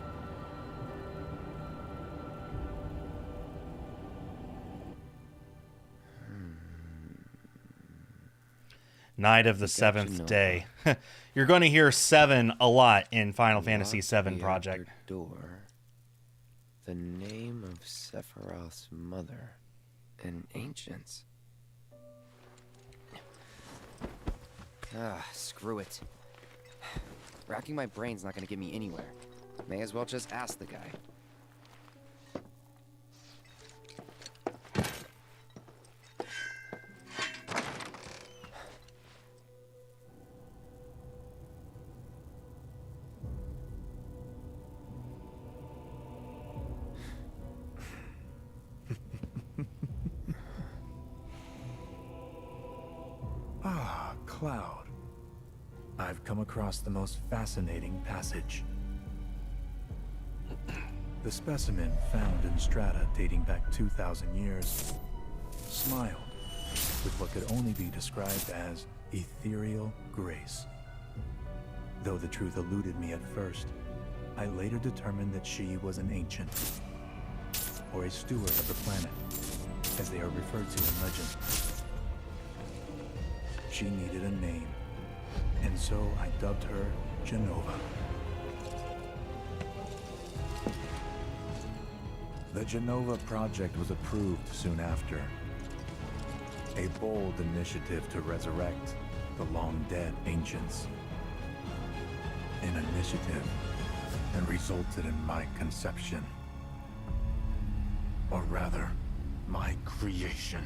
A: Night of the seventh day. You're going to hear 7 a lot in Final Fantasy VII Project.
J: Door. The name of Sephiroth's mother. An ancients. Screw it. Racking my brain's not gonna get me anywhere. May as well just ask the guy.
K: Cloud. I've come across the most fascinating passage. The specimen found in strata dating back 2,000 years smiled with what could only be described as ethereal grace. Though the truth eluded me at first, I later determined that she was an ancient, or a steward of the planet, as they are referred to in legend. She needed a name, and so I dubbed her Genova. The Genova project was approved soon after. A bold initiative to resurrect the long-dead ancients. An initiative that resulted in my conception. Or rather, my creation.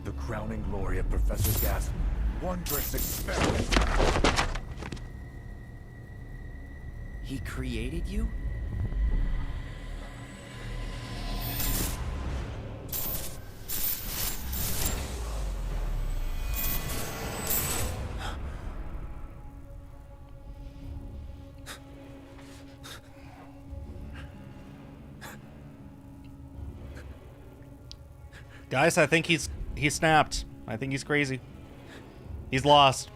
K: The crowning glory of Professor Gast's wondrous experiment.
J: He created you?
A: Guys, I think he snapped. I think he's crazy. He's lost.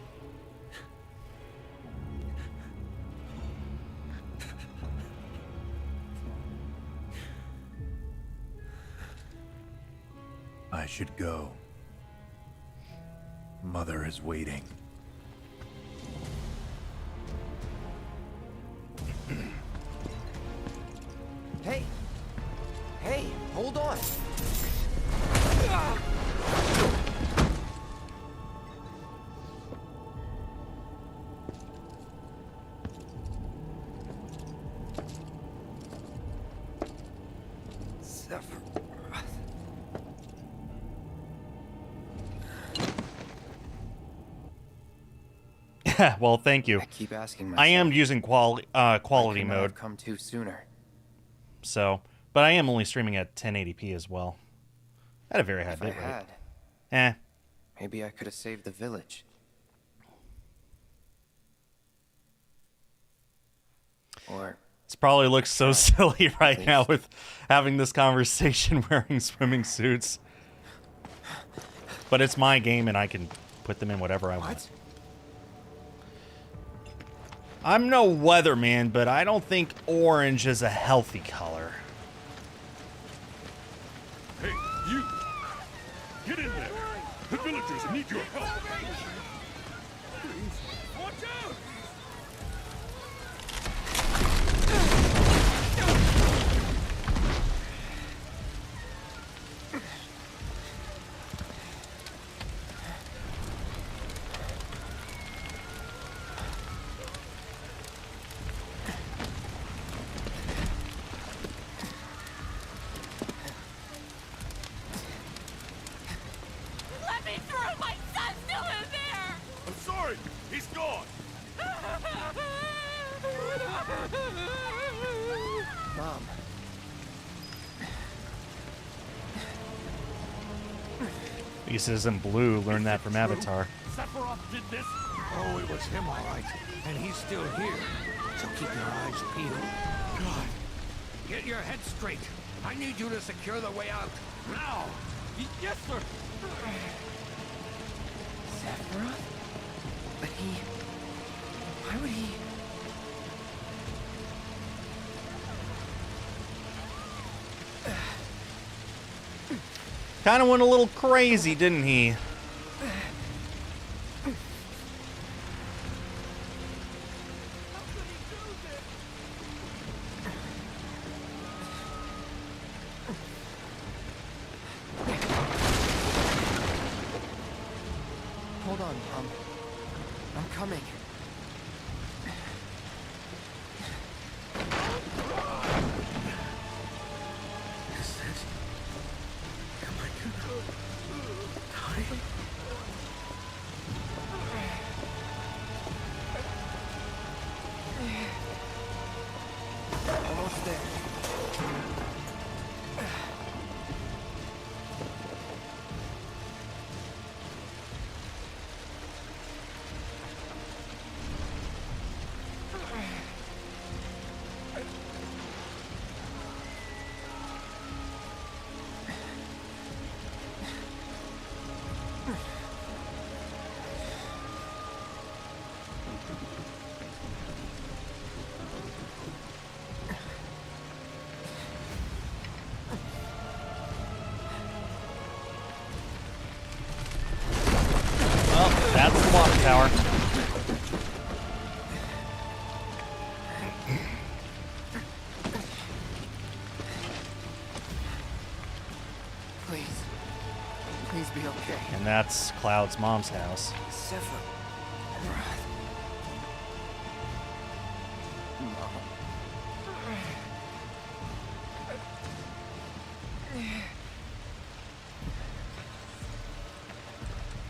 K: I should go. Mother is waiting.
J: Hey! Hey, hold on!
A: Well, thank you.
J: I keep asking myself.
A: I am using quality mode.
J: Have come too sooner.
A: So, but I am only streaming at 1080p as well. At a very high
J: If I
A: bitrate.
J: had, maybe I could have saved the village. Or
A: This probably looks so silly right now with having this conversation wearing swimming suits. But it's my game and I can put them in whatever I want. I'm no weatherman, but I don't think orange is a healthy color.
C: Hey, you! Get in there! The villagers need your help!
I: Watch out!
N: Let me through! My son's still in there!
C: I'm sorry! He's gone!
J: Mom.
A: Lisa's in blue. Learned that from Avatar.
M: Sephiroth did this? Oh, it was him, all right. And he's still here. So keep your eyes peeled. God. Get your head straight. I need you to secure the way out. Now!
I: Yes, sir!
J: Sephiroth? But he... Why would he...
A: Kind of went a little crazy, didn't he?
J: Hold on, Mom. I'm coming.
M: Is this... Am I gonna... die?
J: Almost there.
A: Well, that's the water tower.
J: Please. Please be okay.
A: And that's Cloud's mom's house.
J: Sephiroth. Mom.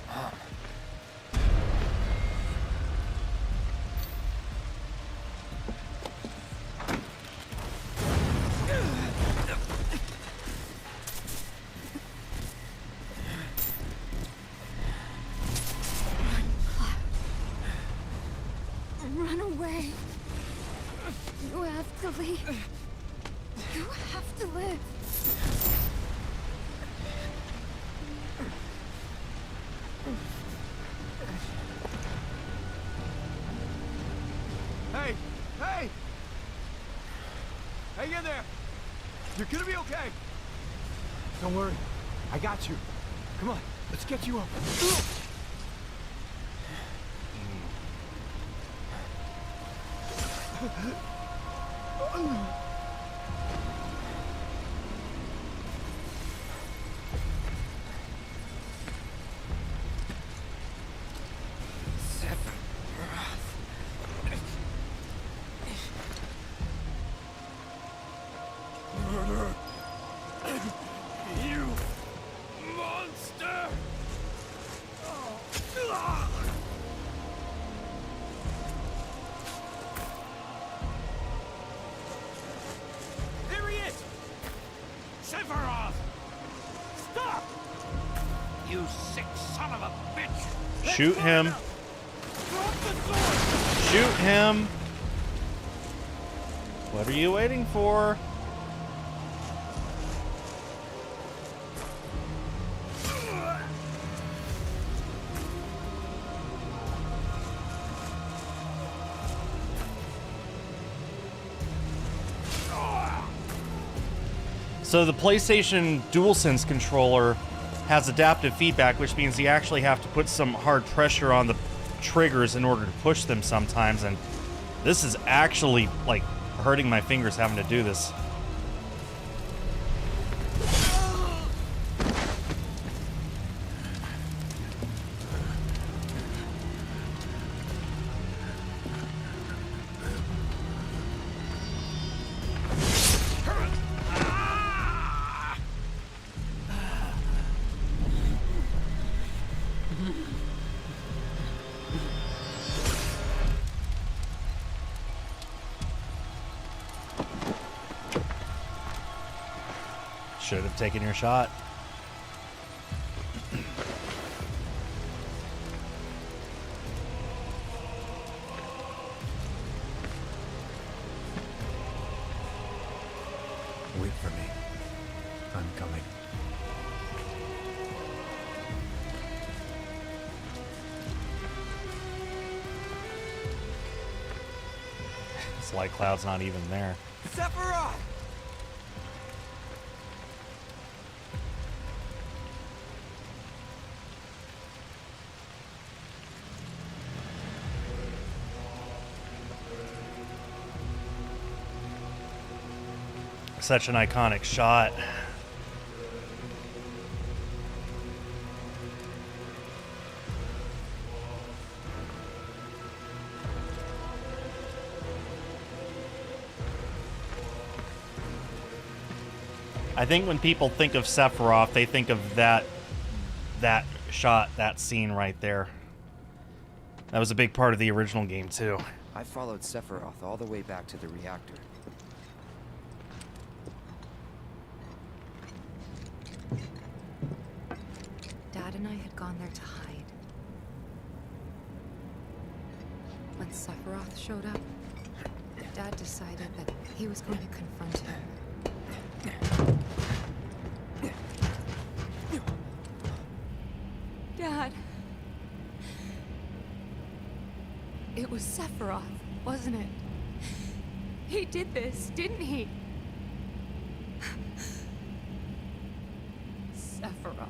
J: Mom.
P: Run away. You have to leave. You have to live.
Q: Hey! Hey! Hang in there! You're gonna be okay! Don't worry. I got you. Come on, let's get you up. Murder! You monster!
I: There he is! Sephiroth! Stop! You sick son of a bitch!
A: Shoot him.
I: Drop the sword!
A: Shoot him. What are you waiting for? So the PlayStation DualSense controller has adaptive feedback, which means you actually have to put some hard pressure on the triggers in order to push them sometimes, and this is actually like hurting my fingers having to do this. Should have taken your shot.
K: Wait for me. I'm coming.
A: It's like Cloud's not even there.
G: Sephiroth!
A: Such an iconic shot. I think when people think of Sephiroth, they think of that shot, that scene right there. That was a big part of the original game too.
J: I followed Sephiroth all the way back to the reactor.
F: Dad and I had gone there to hide. When Sephiroth showed up, Dad decided that he was going to confront him. Dad! It was Sephiroth, wasn't it? He did this, didn't he? Sephiroth.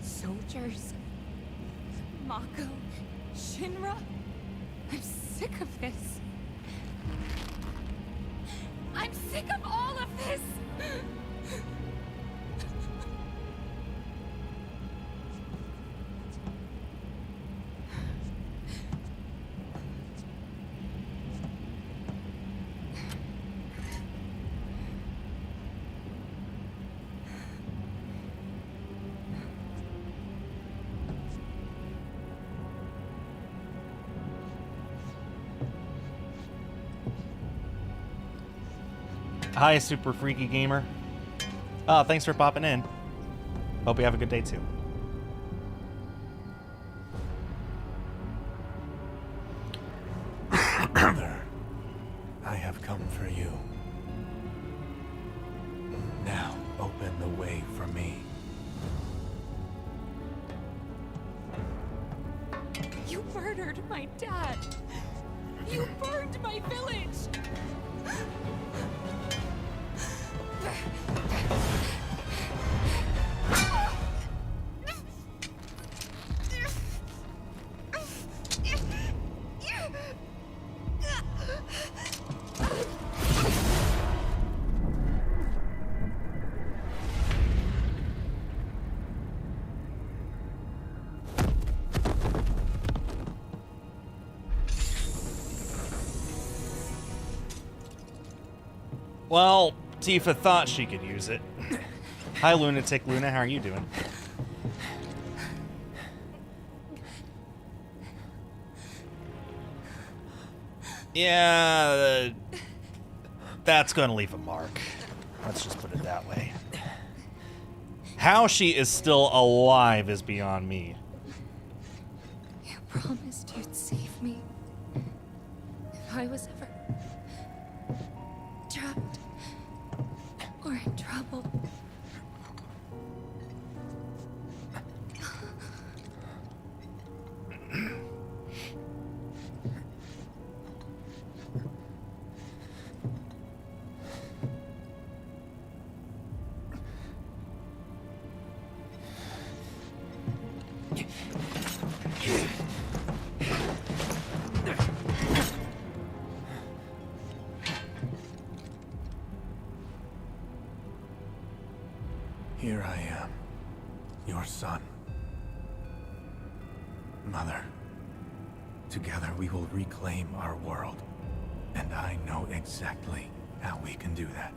F: Soldiers. Mako. Shinra. I'm sick of this. I'm sick of all of this!
A: Hi, Super Freaky Gamer. Oh, thanks for popping in. Hope you have a good day too.
K: Mother, I have come for you. Now, open the way for me.
P: You murdered my dad. You burned my village.
A: Well, Tifa thought she could use it. Hi, Lunatic Luna. How are you doing? Yeah, that's going to leave a mark. Let's just put it that way. How she is still alive is beyond me.
F: You promised you'd save me if I was ever trapped or in trouble.
K: Here I am, your son. Mother, together we will reclaim our world. And I know exactly how we can do that.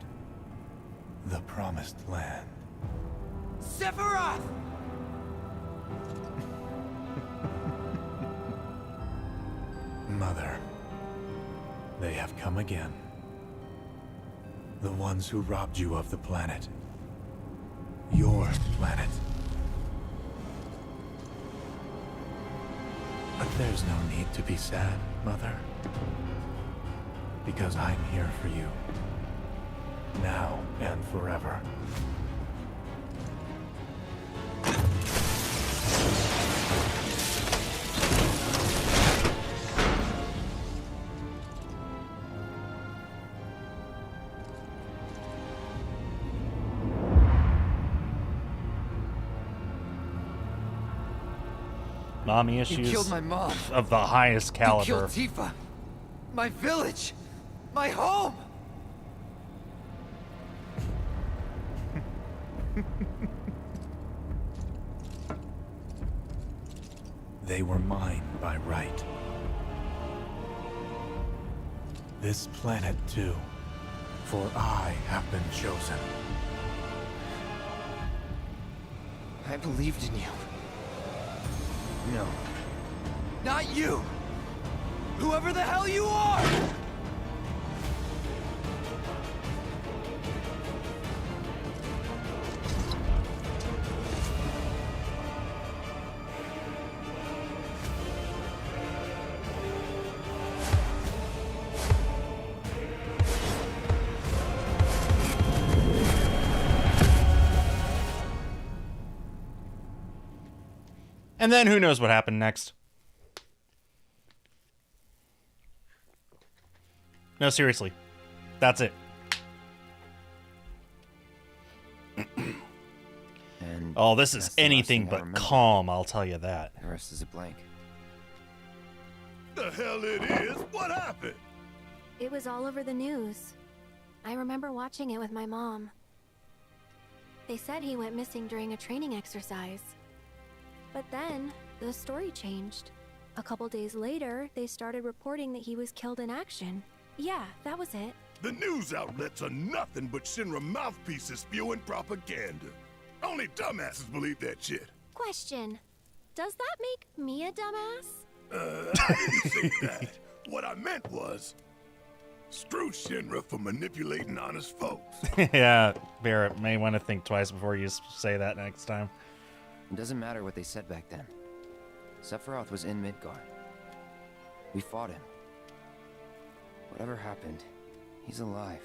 K: The Promised Land.
G: Sephiroth!
K: Mother, they have come again. The ones who robbed you of the planet. Your planet. But there's no need to be sad, Mother. Because I'm here for you. Now and forever.
A: Mommy issues
G: You killed my mom.
A: of the highest caliber.
G: You killed Tifa. My village. My home.
K: They were mine by right. This planet too, for I have been chosen.
G: I believed in you. No. Not you! Whoever the hell you are!
A: And then who knows what happened next. No, seriously. That's it.
J: And
A: oh, this is
J: that's the last
A: anything
J: thing I
A: but
J: remember.
A: calm, I'll tell you that.
J: The rest is a blank.
C: The hell it is? What happened?
N: It was all over the news. I remember watching it with my mom. They said he went missing during a training exercise. But then, the story changed. A couple days later, they started reporting that he was killed in action. Yeah, that was it.
C: The news outlets are nothing but Shinra mouthpieces spewing propaganda. Only dumbasses believe that shit.
N: Question. Does that make me a dumbass?
C: I didn't say that. What I meant was, screw Shinra for manipulating honest folks.
A: Yeah, Barrett may want to think twice before you say that next time.
J: It doesn't matter what they said back then. Sephiroth was in Midgard. We fought him. Whatever happened, he's alive.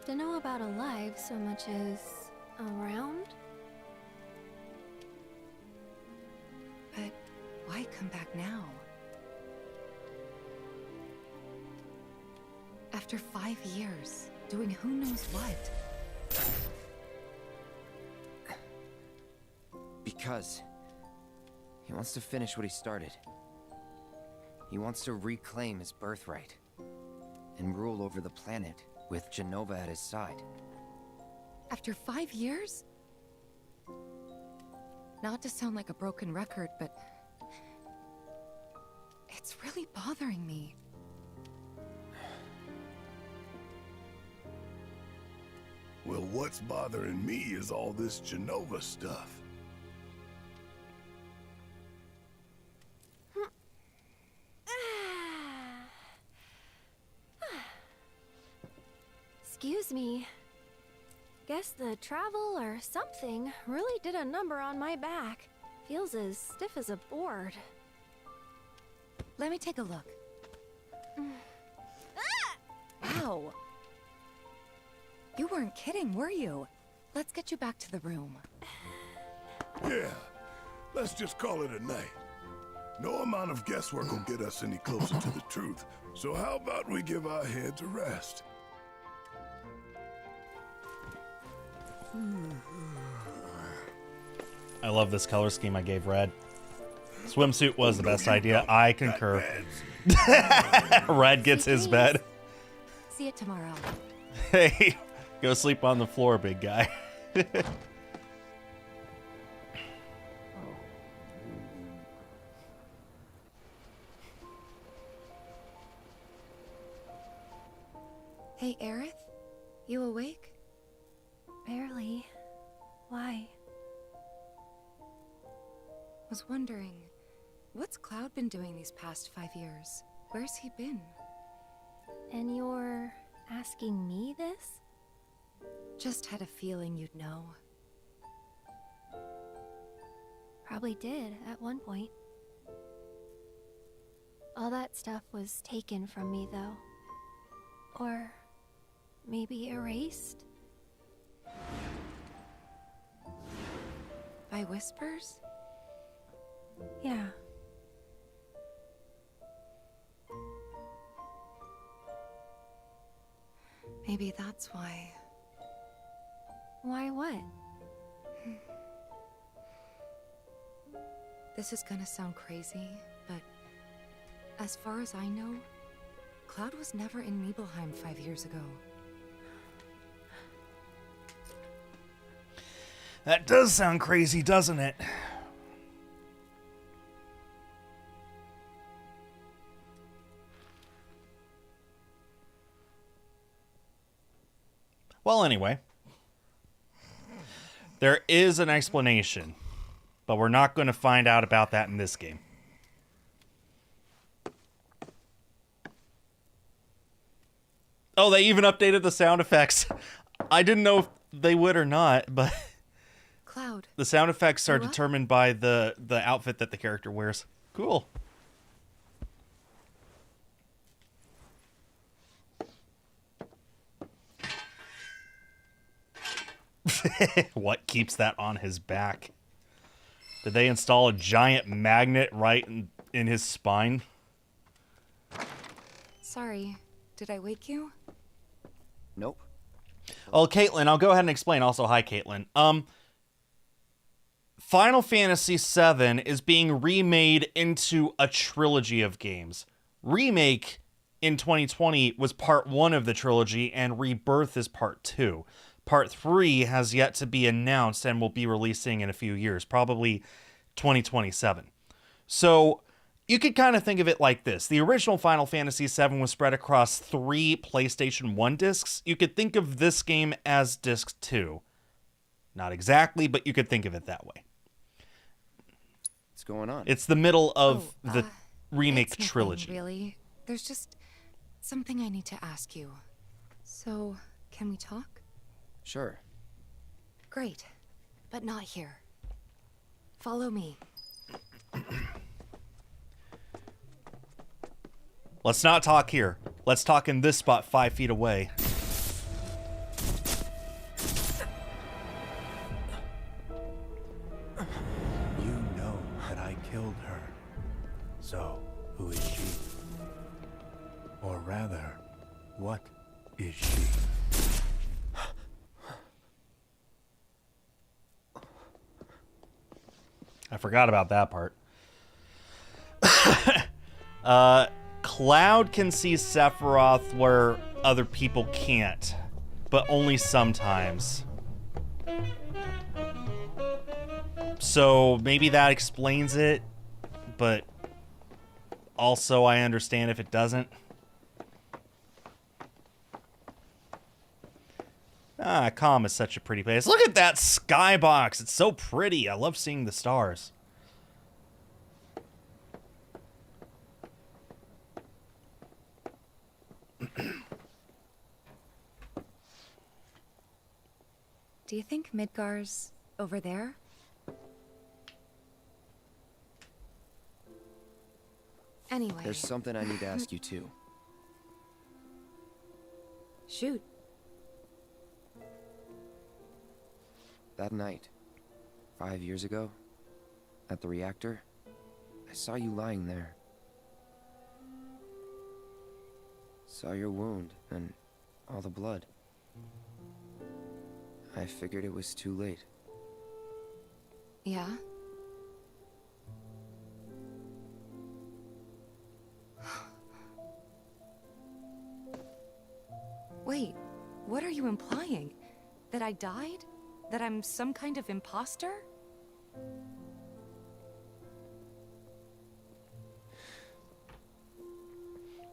N: Dunno about alive so much as around? But why
F: why come back now? After 5 years, doing who knows what.
J: Because he wants to finish what he started. He wants to reclaim his birthright and rule over the planet with Genova at his side.
F: After 5 years? Not to sound like a broken record, but it's really bothering me.
C: Well, what's bothering me is all this Genova stuff.
N: Excuse me. Guess the travel or something really did a number on my back. Feels as stiff as a board.
F: Let me take a look. Wow. You weren't kidding, were you? Let's get you back to the room.
C: Yeah, let's just call it a night. No amount of guesswork will get us any closer to the truth. So how about we give our heads a rest?
A: I love this color scheme I gave Red. Swimsuit was the best idea. I concur. Red gets his bed.
F: See you tomorrow.
A: Hey, go sleep on the floor, big guy.
F: Hey, Aerith? You awake?
N: Barely. Why?
F: Was wondering, what's Cloud been doing these past 5 years? Where's he been?
N: And you're asking me this?
F: Just had a feeling you'd know.
N: Probably did at one point. All that stuff was taken from me, though. Or maybe erased?
F: By whispers?
N: Yeah.
F: Maybe that's why.
N: Why what?
F: This is gonna sound crazy, but as far as I know, Cloud was never in Nibelheim 5 years ago.
A: That does sound crazy, doesn't it? Well, anyway, there is an explanation, but we're not going to find out about that in this game. Oh, they even updated the sound effects. I didn't know if they would or not, but
F: Cloud.
A: The sound effects are
F: You up?
A: determined by the outfit that the character wears. Cool. What keeps that on his back? Did they install a giant magnet right in his spine?
F: Sorry, did I wake you?
J: Nope.
A: Oh, Caitlin, I'll go ahead and explain. Also, hi, Caitlin. Final Fantasy VII is being remade into a trilogy of games. Remake in 2020 was part 1 of the trilogy, and Rebirth is part 2. Part 3 has yet to be announced and will be releasing in a few years, probably 2027. So you could kind of think of it like this. The original Final Fantasy VII was spread across 3 PlayStation 1 discs. You could think of this game as disc 2. Not exactly, but you could think of it that way.
J: What's going on?
A: It's the middle of the remake
F: It's nothing,
A: trilogy.
F: Really, there's just something I need to ask you. So, can we talk?
J: Sure.
F: Great, but not here. Follow me.
A: Let's not talk here. Let's talk in this spot 5 feet away.
K: You know that I killed her. So, who is she? Or rather, what is she?
A: I forgot about that part. Cloud can see Sephiroth where other people can't, but only sometimes. So maybe that explains it, but also I understand if it doesn't. Ah, Kalm is such a pretty place. Look at that skybox. It's so pretty. I love seeing the stars.
F: Do you think Midgar's over there? Anyway.
J: There's something I need to ask you too.
F: Shoot.
J: That night, 5 years ago, at the reactor, I saw you lying there. Saw your wound and all the blood. I figured it was too late.
F: Yeah? Wait, what are you implying? That I died? That I'm some kind of imposter?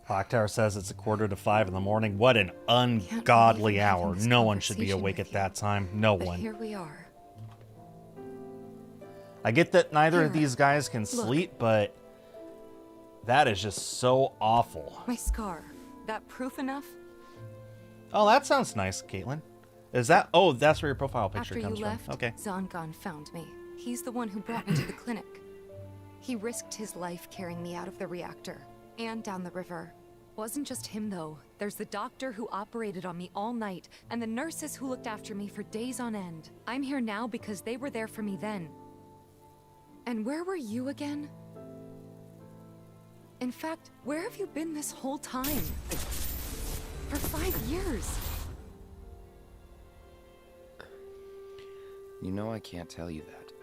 A: Clock Tower says it's 4:45 in the morning. What an ungodly hour. No one should be awake at that time. No one.
F: Here we are.
A: I get that neither of these guys can sleep, but that is just so awful.
F: My scar. That proof enough?
A: Oh, that sounds nice, Caitlin. Is that... Oh, that's where your profile picture
F: After
A: comes
F: you left,
A: from. Okay.
F: Zangan found me. He's the one who brought me to the clinic. He risked his life carrying me out of the reactor and down the river. Wasn't just him, though. There's the doctor who operated on me all night, and the nurses who looked after me for days on end. I'm here now because they were there for me then. And where were you again? In fact, where have you been this whole time? For 5 years.
J: You know I can't tell you that.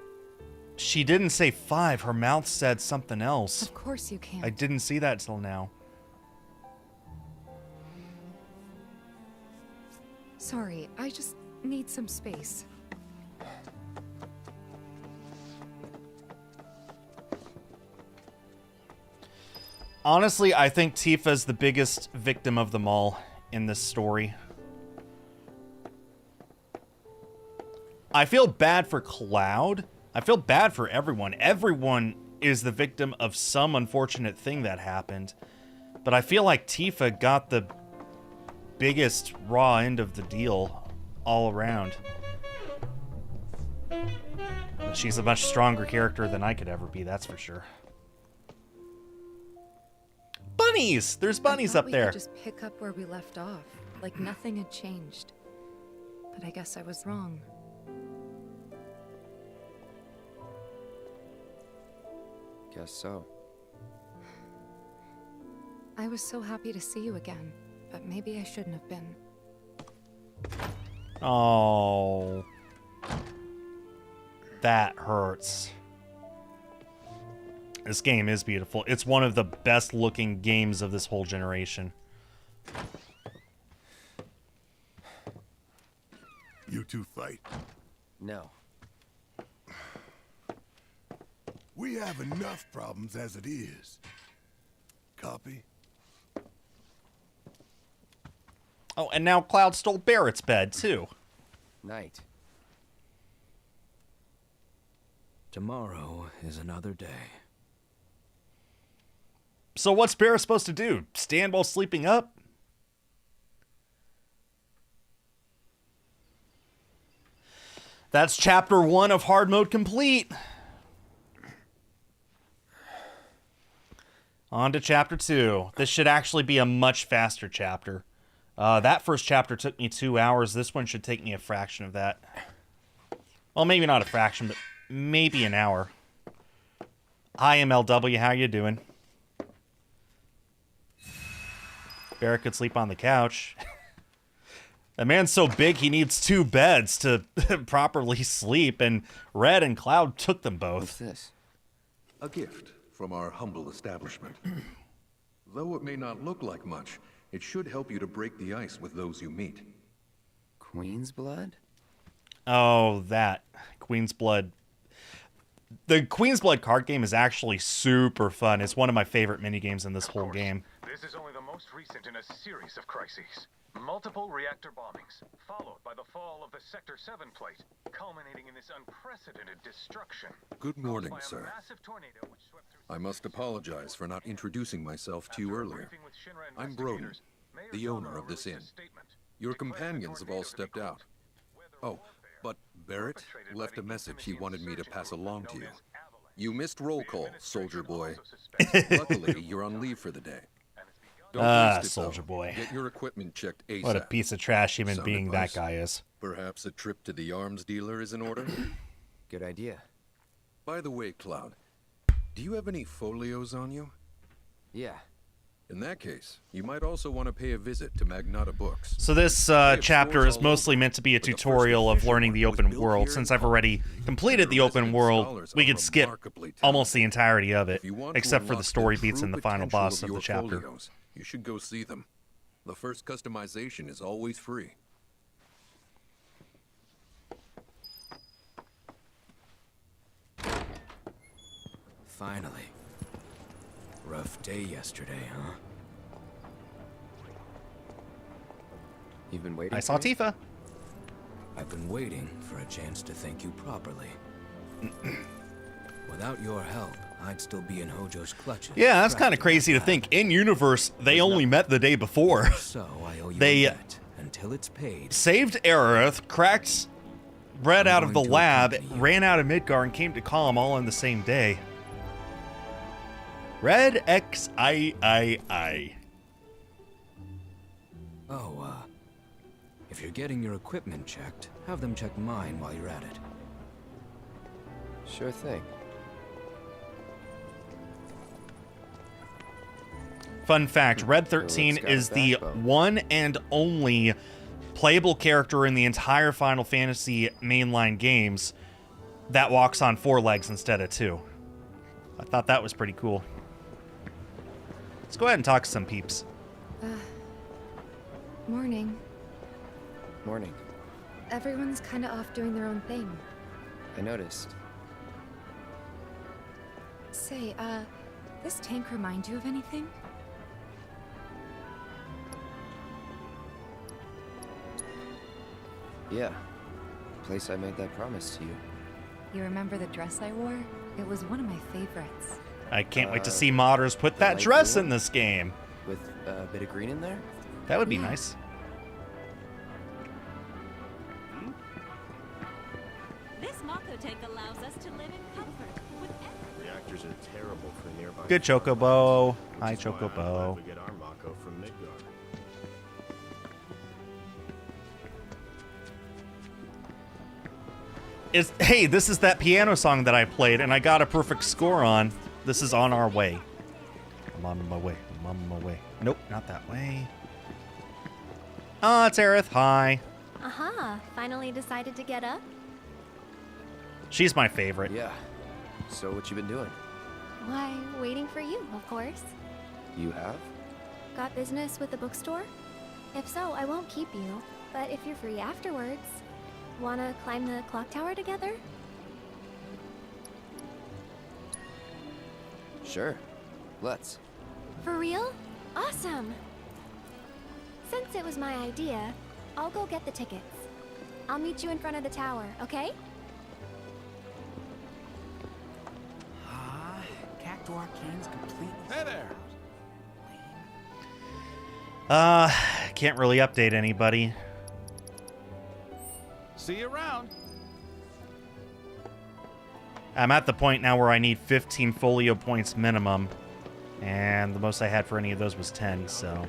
A: She didn't say 5. Her mouth said something else.
F: Of course you can't.
A: I didn't see that till now.
F: Sorry, I just need some space.
A: Honestly, I think Tifa's the biggest victim of them all in this story. I feel bad for Cloud. I feel bad for everyone. Everyone is the victim of some unfortunate thing that happened. But I feel like Tifa got the biggest raw end of the deal all around. She's a much stronger character than I could ever be, that's for sure. Bunnies! There's bunnies up there.
F: We could just pick up where we left off, like nothing had changed. But I guess I was wrong.
J: Guess so.
F: I was so happy to see you again, but maybe I shouldn't have been.
A: Oh. That hurts. This game is beautiful. It's one of the best looking games of this whole generation.
C: You two fight?
J: No.
C: We have enough problems as it is. Copy?
A: Oh, and now Cloud stole Barrett's bed, too.
J: Night.
B: Tomorrow is another day.
A: So what's Barrett supposed to do? Stand while sleeping up? That's chapter 1 of hard mode complete. On to chapter 2. This should actually be a much faster chapter. That first chapter took me 2 hours. This one should take me a fraction of that. Well, maybe not a fraction, but maybe an hour. Hi, MLW. How you doing? Barrett could sleep on the couch. That man's so big he needs 2 beds to properly sleep, and Red and Cloud took them both.
J: What's this?
U: A gift from our humble establishment. Though it may not look like much, it should help you to break the ice with those you meet.
J: Queen's blood?
A: Oh, that. Queen's Blood. The Queen's Blood card game is actually super fun. It's one of my favorite minigames in this whole game.
E: This is only the most recent in a series of crises. Multiple reactor bombings, followed by the fall of the Sector 7 plate, culminating in this unprecedented destruction.
U: Good morning, sir. I must apologize for not introducing myself to you earlier. I'm Brody, the owner of this inn. Your companions have all stepped out. Oh, but Barrett left a message he wanted me to pass along to you. You missed roll call, soldier boy. Luckily, you're on leave for the day.
A: Soldier boy.
U: Get your equipment checked ASAP.
A: What a piece of trash human
U: Sound
A: being
U: advice?
A: that guy is.
U: Perhaps a trip to the arms dealer is in order?
J: Good idea.
U: By the way, Cloud, do you have any folios on you?
J: Yeah.
U: In that case, you might also want to pay a visit to Magnata Books.
A: So this chapter is mostly meant to be a tutorial of learning the open world. Since I've already completed the open world, we could skip almost the entirety of it, except for the story beats and the final boss of the chapter.
U: You should go see them. The first customization is always free.
B: Finally. Rough day yesterday, huh?
J: You've been waiting.
A: I saw Tifa.
B: I've been waiting for a chance to thank you properly. Without your help, I'd still be in Hojo's clutches.
A: Yeah, that's kind of crazy to think. In universe, they only met the day before.
B: So I owe you
A: They
B: a debt until it's paid.
A: saved Aerith, cracked Red out of the lab, ran out of Midgar, and came to Kalm all in the same day. Red XIII.
B: Oh, if you're getting your equipment checked, have them check mine while you're at it.
J: Sure thing.
A: Fun fact, Red 13 is the one and only playable character in the entire Final Fantasy mainline games that walks on 4 legs instead of 2. I thought that was pretty cool. Let's go ahead and talk to some peeps.
F: Morning.
J: Morning.
F: Everyone's kind of off doing their own thing.
J: I noticed.
F: Say, this tank remind you of anything?
J: Yeah. Place I made that promise to you.
F: You remember the dress I wore? It was one of my favorites.
A: I can't wait to see modders put that dress in this game.
J: With a bit of green in there?
A: That would be nice.
T: This Mako tank allows us to live in comfort with
V: Reactors are terrible for nearby.
A: Good Chocobo. Hi,
V: Which is why I'm glad
A: Chocobo.
V: we get our Mako from Midgar.
A: Hey, this is that piano song that I played, and I got a perfect score on. This is On Our Way. I'm on my way. I'm on my way. Nope, not that way. Oh, it's Aerith. Hi.
N: Aha, finally decided to get up?
A: She's my favorite.
J: Yeah. So what you been doing?
N: Why, waiting for you, of course.
J: You have?
N: Got business with the bookstore? If so, I won't keep you. But if you're free afterwards, wanna climb the clock tower together?
J: Sure. Let's.
N: For real? Awesome! Since it was my idea, I'll go get the tickets. I'll meet you in front of the tower, okay?
S: Cactuar can's complete.
I: Hey there!
A: Can't really update anybody.
I: See you around.
A: I'm at the point now where I need 15 folio points minimum, and the most I had for any of those was 10, so...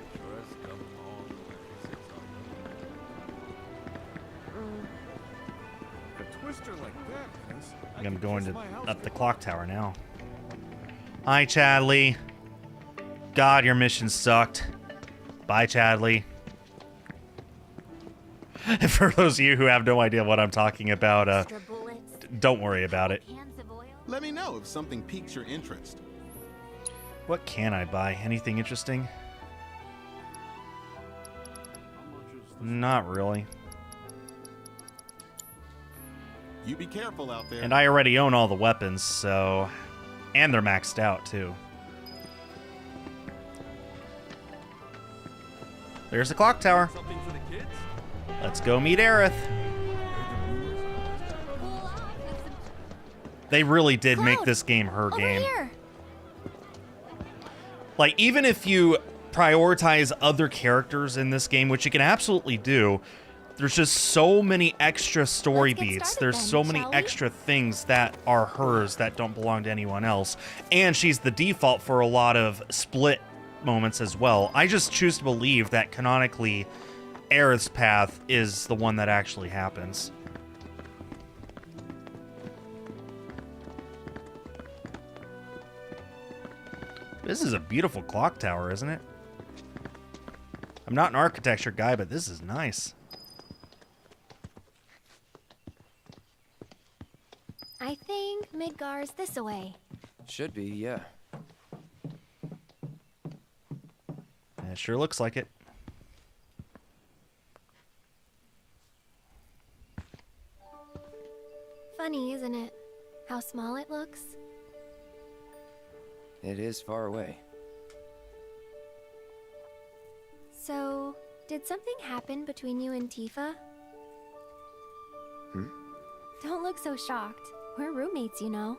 I: A twister like that,
A: I'm going to up the clock tower now. Hi, Chadley. God, your mission sucked. Bye, Chadley. For those of you who have no idea what I'm talking about, don't worry about it.
D: Let me know if something piques your interest.
A: What can I buy? Anything interesting? Not really.
D: You be careful out there.
A: And I already own all the weapons, so... And they're maxed out, too. There's the clock tower. Let's go meet Aerith. They really did make this game her game.
N: Here.
A: Like, even if you prioritize other characters in this game, which you can absolutely do, there's just so many extra story beats. There's so many extra things that are hers that don't belong to anyone else. And she's the default for a lot of split moments as well. I just choose to believe that canonically, Aerith's path is the one that actually happens. This is a beautiful clock tower, isn't it? I'm not an architecture guy, but this is nice.
N: I think Midgar's this away.
J: Should be, yeah.
A: It sure looks like it.
N: Funny, isn't it? How small it looks.
J: It is far away.
N: So, did something happen between you and Tifa?
J: Hmm?
N: Don't look so shocked. We're roommates, you know.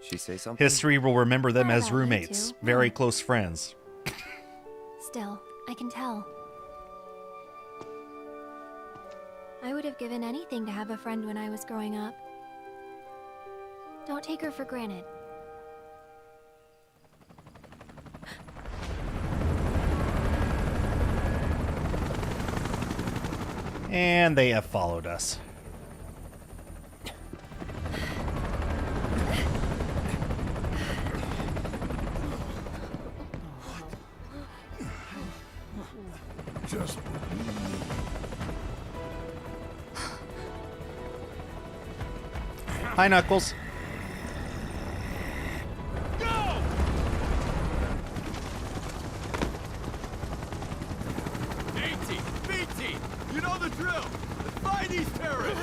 J: She say something?
A: History will remember them
N: Not
A: as
N: that way,
A: roommates,
N: too.
A: very close friends.
N: Still, I can tell. I would have given anything to have a friend when I was growing up. Don't take her for granted.
A: And they have followed us.
C: Just
A: Hi, Knuckles.
Q: A-Team, B-Team, you know the drill. Let's find these terrorists.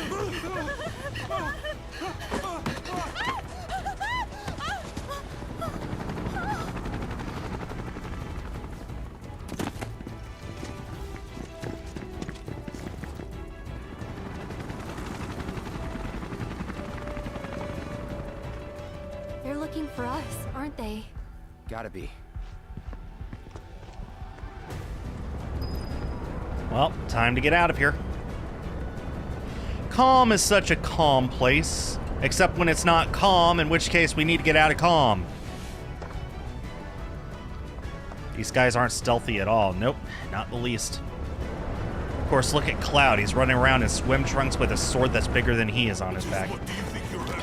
N: They're looking for us, aren't they?
J: Gotta be.
A: Well, time to get out of here. Kalm is such a calm place, except when it's not calm, in which case we need to get out of Kalm. These guys aren't stealthy at all. Nope, not the least. Of course, look at Cloud. He's running around in swim trunks with a sword that's bigger than he is on his back.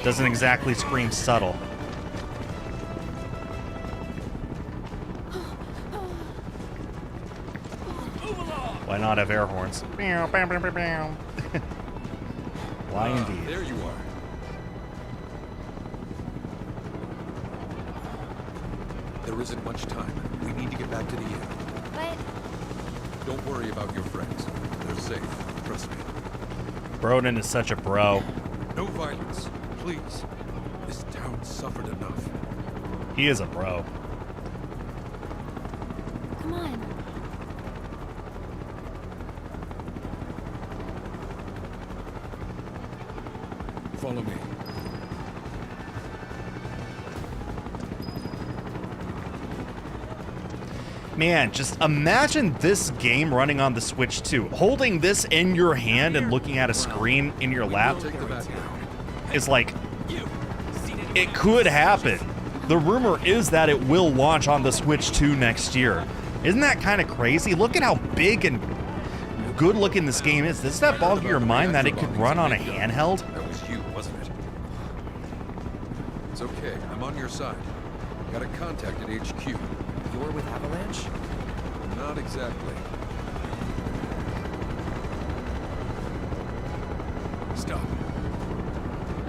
A: Doesn't exactly scream subtle. Why not have air horns? Why indeed?
U: There you are. There isn't much time. We need to get back to the inn.
N: But
U: Don't worry about your friends. They're safe. Trust me.
A: Broden is such a bro.
U: No violence, please. This town suffered enough.
A: He is a bro.
N: come on.
U: Follow me.
A: Man, just imagine this game running on the Switch 2. Holding this in your hand and looking at a screen in your lap is like, it could happen. The rumor is that it will launch on the Switch 2 next year. Isn't that kind of crazy? Look at how big and good looking this game is. Does that bog your mind that it could run on a handheld?
U: That was you, wasn't it? It's okay. I'm on your side. Got a contact at HQ.
J: you're with Avalanche?
U: Not exactly. Stop.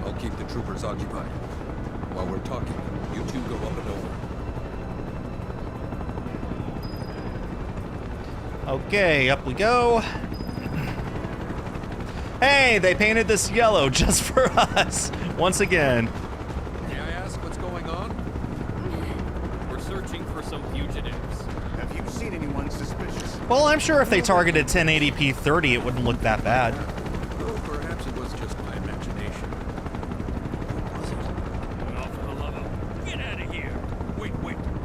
U: I'll keep the troopers occupied. While we're talking, you two go up and over.
A: Okay, up we go. Hey, they painted this yellow just for us. Once again.
U: May I ask what's going on?
I: We're searching for some fugitives.
Q: Have you seen anyone suspicious?
A: Well, I'm sure if they targeted 1080p 30, it wouldn't look that bad.
U: Though perhaps it was just my imagination.
I: Oh, for the love of... Get out of here!
U: Wait.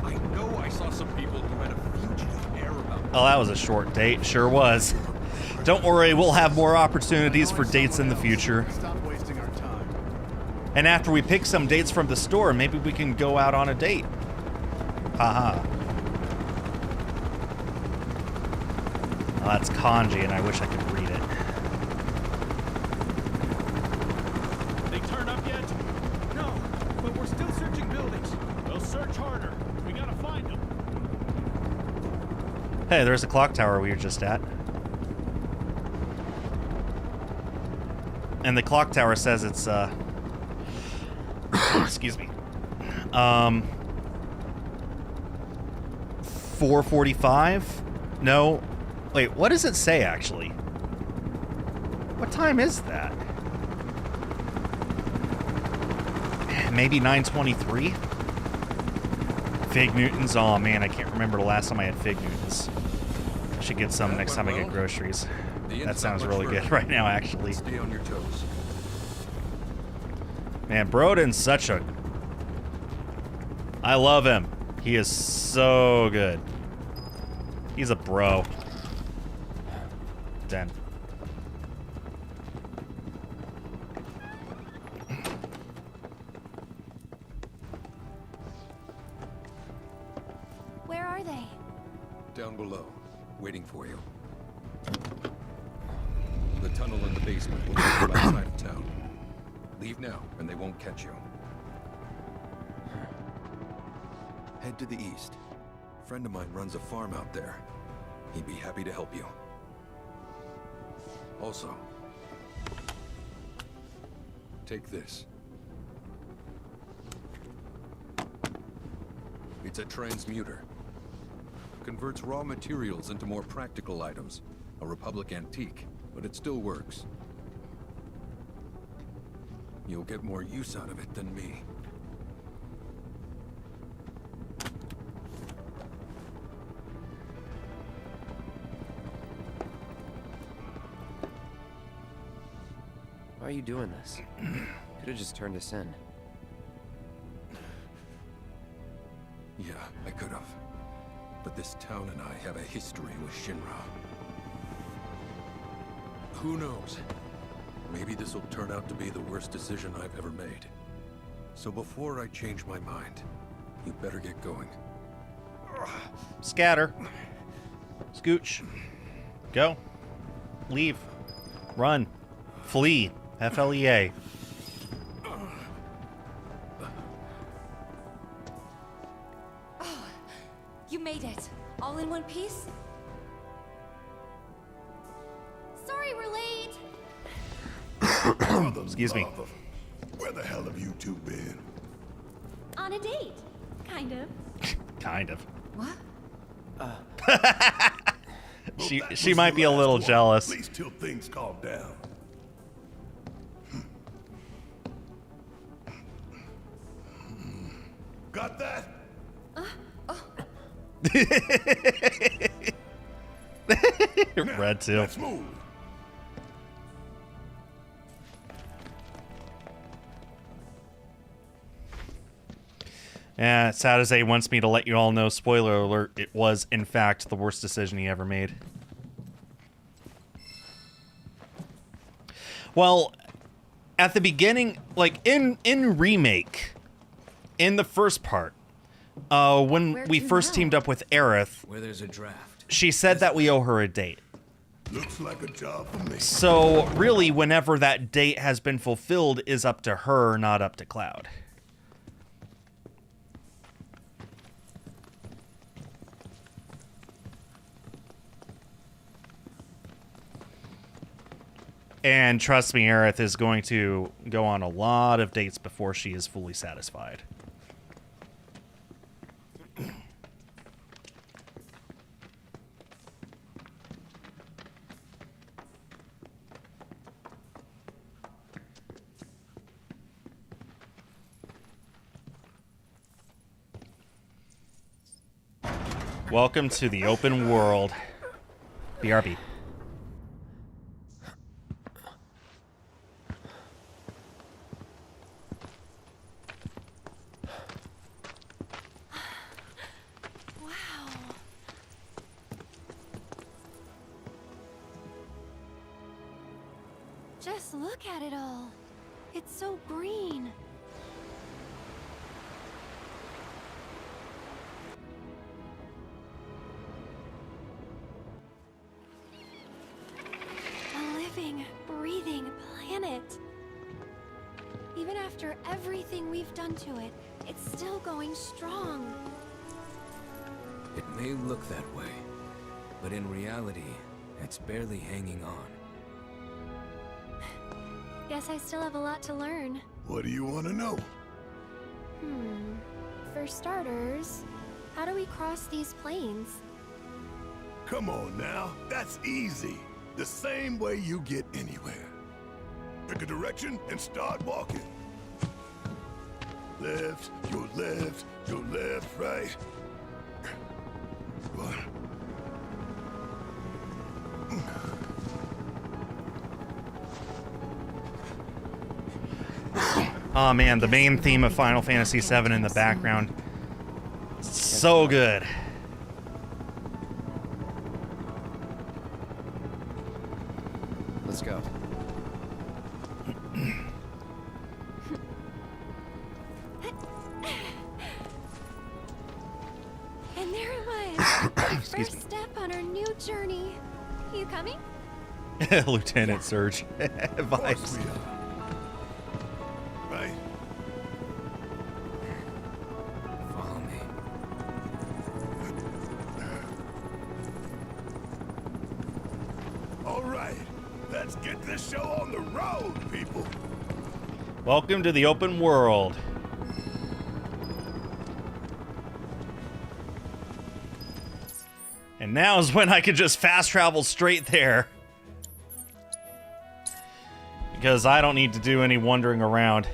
U: I know I saw some people who had a fugitive air about them.
A: Oh, that was a short date. Sure was. Don't worry, we'll have more opportunities for dates in the future.
Q: Stop wasting our time.
A: And after we pick some dates from the store, maybe we can go out on a date. Haha. Oh, that's kanji, and I wish I could read it.
I: They turn up yet? No, but we're still searching buildings. We'll search harder. We gotta find them.
A: Hey, there's a clock tower we were just at. And the clock tower says it's, excuse me, 4:45? No, wait, what does it say, actually? What time is that? Maybe 9:23? Fig Newtons? Oh, man, I can't remember the last time I had Fig Newtons. I should get some next time I get groceries. That sounds really good right now, actually.
U: Stay on your toes.
A: Man, Broden's such a... I love him. He is so good. He's a bro. Den.
N: Where are they?
U: Down below, waiting for you. The tunnel in the basement will take you outside of town. Leave now, and they won't catch you. Head to the east. A friend of mine runs a farm out there. He'd be happy to help you. Also, take this. It's a transmuter. Converts raw materials into more practical items. A Republic antique, but it still works. You'll get more use out of it than me.
J: Why are you doing this? Could have just turned us in.
U: Yeah, I could have. But this town and I have a history with Shinra. Who knows? Maybe this will turn out to be the worst decision I've ever made. So before I change my mind, you better get going.
A: Scatter. Scooch. Go. Leave. Run. Flee. F-L-E-A.
P: You made it. All in one piece?
N: Sorry we're late.
A: Excuse me.
C: Where the hell have you two been?
P: On a date. Kind of.
A: Kind of.
P: What?
A: She might be a little jealous.
C: At least till things calm down. Got that?
A: Red too.
C: Let's move.
A: Yeah, sad as A wants me to let you all know, spoiler alert, it was, in fact, the worst decision he ever made. Well, at the beginning, like, in Remake, in the first part, when we first teamed up with Aerith,
B: Where there's a draft.
A: she said that we owe her a date.
C: Looks like a job for me.
A: So, really, whenever that date has been fulfilled is up to her, not up to Cloud. And trust me, Aerith is going to go on a lot of dates before she is fully satisfied. Welcome to the open world. BRB.
N: Just look at it all. It's so green. A living, breathing planet. Even after everything we've done to it, it's still going strong.
B: It may look that way, but in reality, it's barely hanging on.
N: Guess I still have a lot to learn.
C: What do you want to know?
N: For starters, how do we cross these plains?
C: Come on now, that's easy. The same way you get anywhere. Pick a direction and start walking. Left, your left, right. What?
A: Oh man, the main theme of Final Fantasy VII in the background. So good.
J: Let's go.
N: And there it was.
A: Excuse
N: First step on our new journey. You coming?
A: Lieutenant Surge vibes.
C: Right?
B: Follow me.
C: All right, let's get this show on the road, people.
A: Welcome to the open world. And now is when I could just fast travel straight there. Because I don't need to do any wandering around.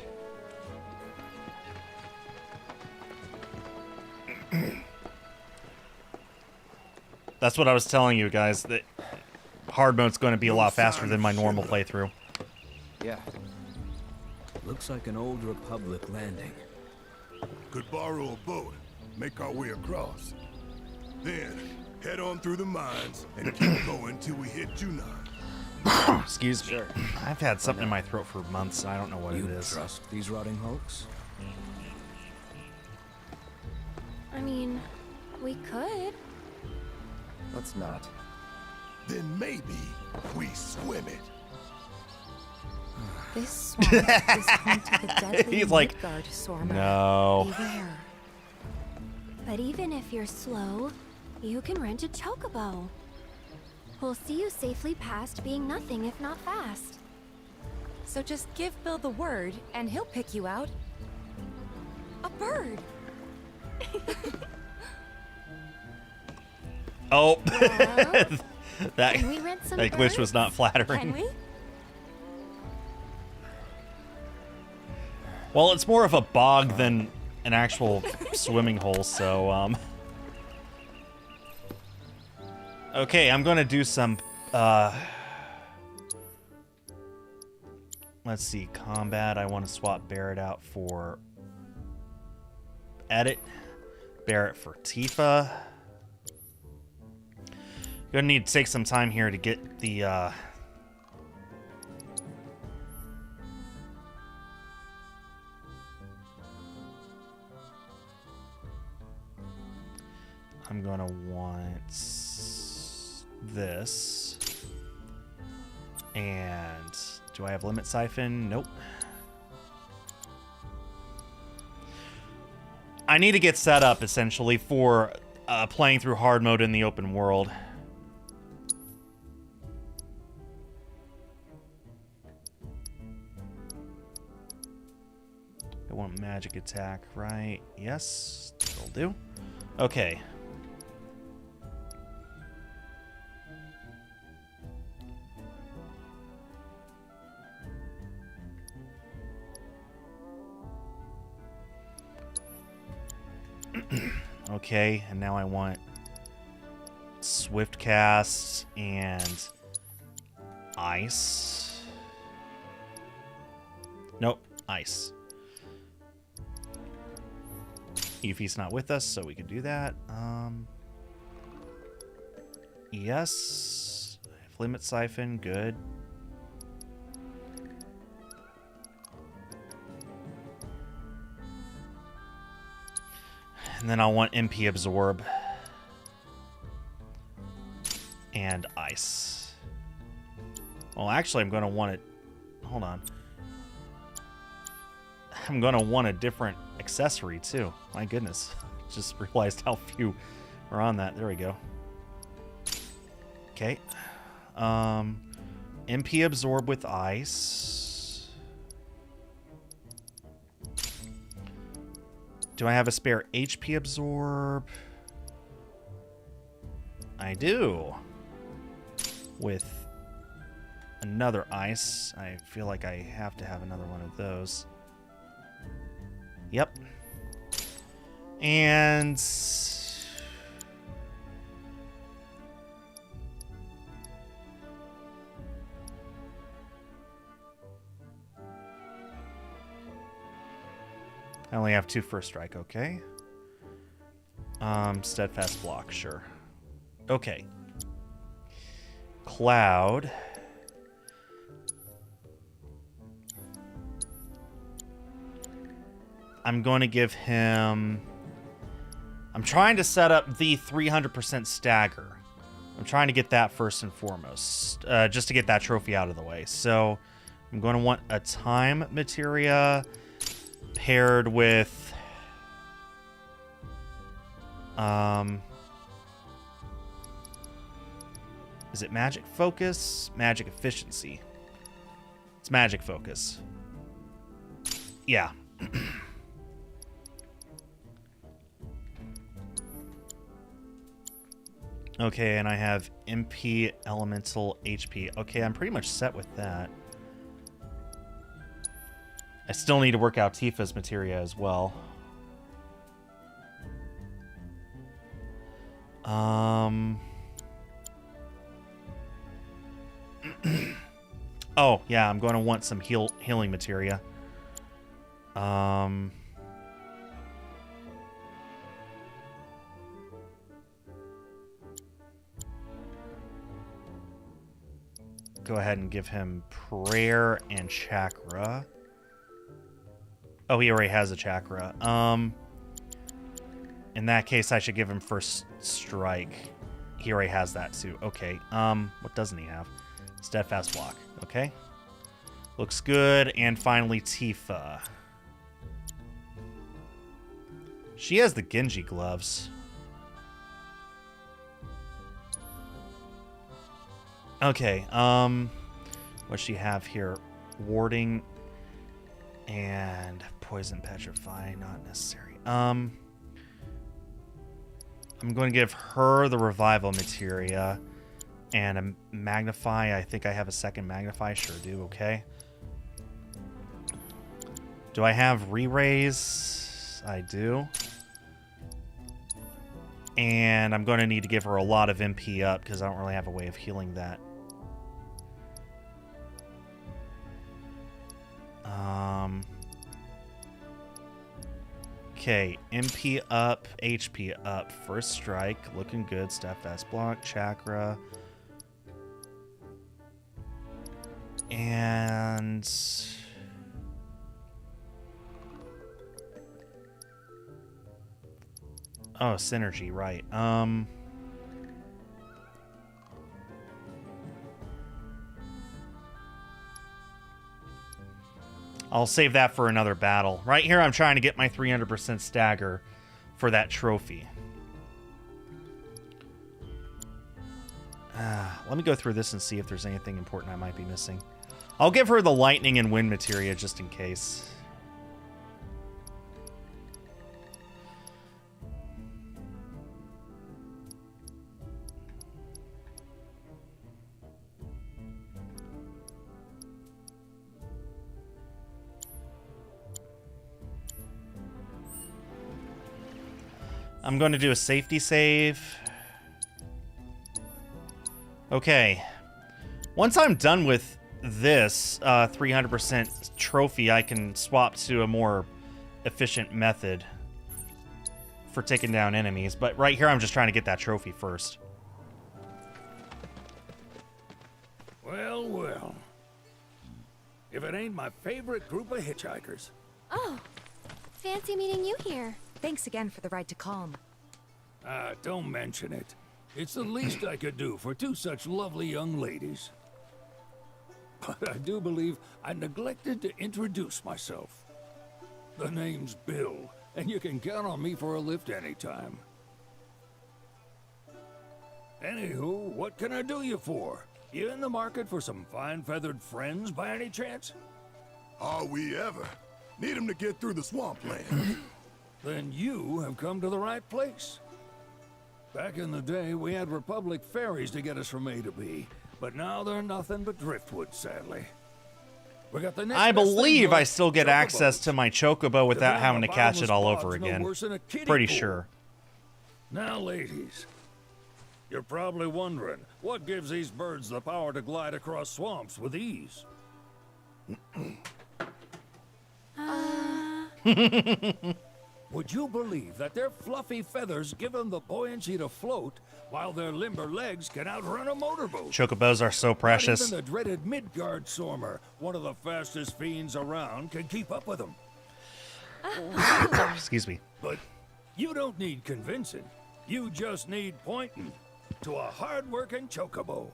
A: That's what I was telling you guys, that hard mode's going to be a lot faster than my normal playthrough.
J: Yeah.
B: Looks like an old Republic landing.
C: Could borrow a boat, make our way across. Then, head on through the mines and keep going till we hit Junon.
A: Excuse me. Sure. I've had something in my throat for months. I don't know what it is.
B: You trust these rotting hulks?
N: I mean, we could.
J: Let's not.
C: Then maybe we swim it.
F: This swamp is home to the deadly
A: He's like,
F: Midgard Swarmer.
A: no.
N: Beware. But even if you're slow, you can rent a Chocobo. We'll see you safely past being nothing if not fast.
F: So just give Bill the word, and he'll pick you out. A bird.
A: Oh.
N: Well,
A: that
N: can we rent some
A: glitch
N: birds?
A: was not flattering.
F: Can we?
A: Well, it's more of a bog than an actual swimming hole, so, okay, I'm gonna do some, let's see, combat. I want to swap Barrett out for edit. Barrett for Tifa. Gonna need to take some time here to get the, I'm gonna want this. And do I have limit siphon? Nope. I need to get set up essentially for playing through hard mode in the open world. want magic attack, right? Yes, that'll do. Okay. Okay, and now I want swift cast and ice. Nope, ice. Yuffie's not with us, so we can do that. Yes. Limit siphon, good. And then I'll want MP absorb. And ice. Well, actually, I'm going to want it... Hold on. I'm going to want a different accessory, too. My goodness. Just realized how few are on that. There we go. Okay. MP absorb with ice. Do I have a spare HP absorb? I do. With another ice. I feel like I have to have another one of those. Yep. And... I only have 2 first strike, okay. Steadfast block, sure. Okay. Cloud. I'm going to give him... I'm trying to set up the 300% stagger. I'm trying to get that first and foremost. Just to get that trophy out of the way. So, I'm going to want a time materia... paired with is it magic focus? Magic efficiency. It's magic focus. Yeah. Okay, and I have MP elemental HP. Okay, I'm pretty much set with that. I still need to work out Tifa's materia as well. Oh, yeah, I'm going to want some healing materia. Go ahead and give him prayer and chakra. Oh, he already has a chakra. In that case, I should give him first strike. He already has that too. Okay. What doesn't he have? Steadfast block. Okay. Looks good. And finally, Tifa. She has the Genji gloves. Okay. What's she have here? Warding and poison petrify, not necessary. I'm going to give her the revival materia and a magnify. I think I have a second magnify. Sure do. Okay. Do I have re-raise? I do. And I'm going to need to give her a lot of MP up because I don't really have a way of healing that. Okay, MP up, HP up, first strike, looking good, steadfast block, chakra. And... oh, synergy, right. I'll save that for another battle. Right here, I'm trying to get my 300% stagger for that trophy. Let me go through this and see if there's anything important I might be missing. I'll give her the lightning and wind materia just in case. I'm going to do a safety save. Okay. Once I'm done with this 300% trophy, I can swap to a more efficient method for taking down enemies. But right here, I'm just trying to get that trophy first.
M: Well, well. If it ain't my favorite group of hitchhikers.
N: Oh, fancy meeting you here.
F: Thanks again for the ride to Kalm.
M: Don't mention it. It's the least I could do for two such lovely young ladies. But I do believe I neglected to introduce myself. The name's Bill, and you can count on me for a lift anytime. Anywho, what can I do you for? You in the market for some fine-feathered friends by any chance?
C: Are we ever? Need them to get through the swampland.
M: Then you have come to the right place. Back in the day, we had Republic ferries to get us from A to B, but now they're nothing but driftwood, sadly. We got the next
A: I
M: best thing
A: believe I
M: going,
A: still get
M: Chocobos.
A: access to my Chocobo without
M: They're
A: having to
M: on a
A: catch it all
M: bottomless
A: over
M: pod's no
A: again.
M: worse than a kiddie
A: Pretty
M: pool.
A: sure.
M: Now, ladies, you're probably wondering, what gives these birds the power to glide across swamps with ease? Would you believe that their fluffy feathers give them the buoyancy to float, while their limber legs can outrun a motorboat?
A: Chocobos are so precious.
M: Not even the dreaded Midgard Sormer, one of the fastest fiends around, can keep up with them.
A: Excuse me.
M: But you don't need convincing. You just need pointing to a hard-working Chocobo.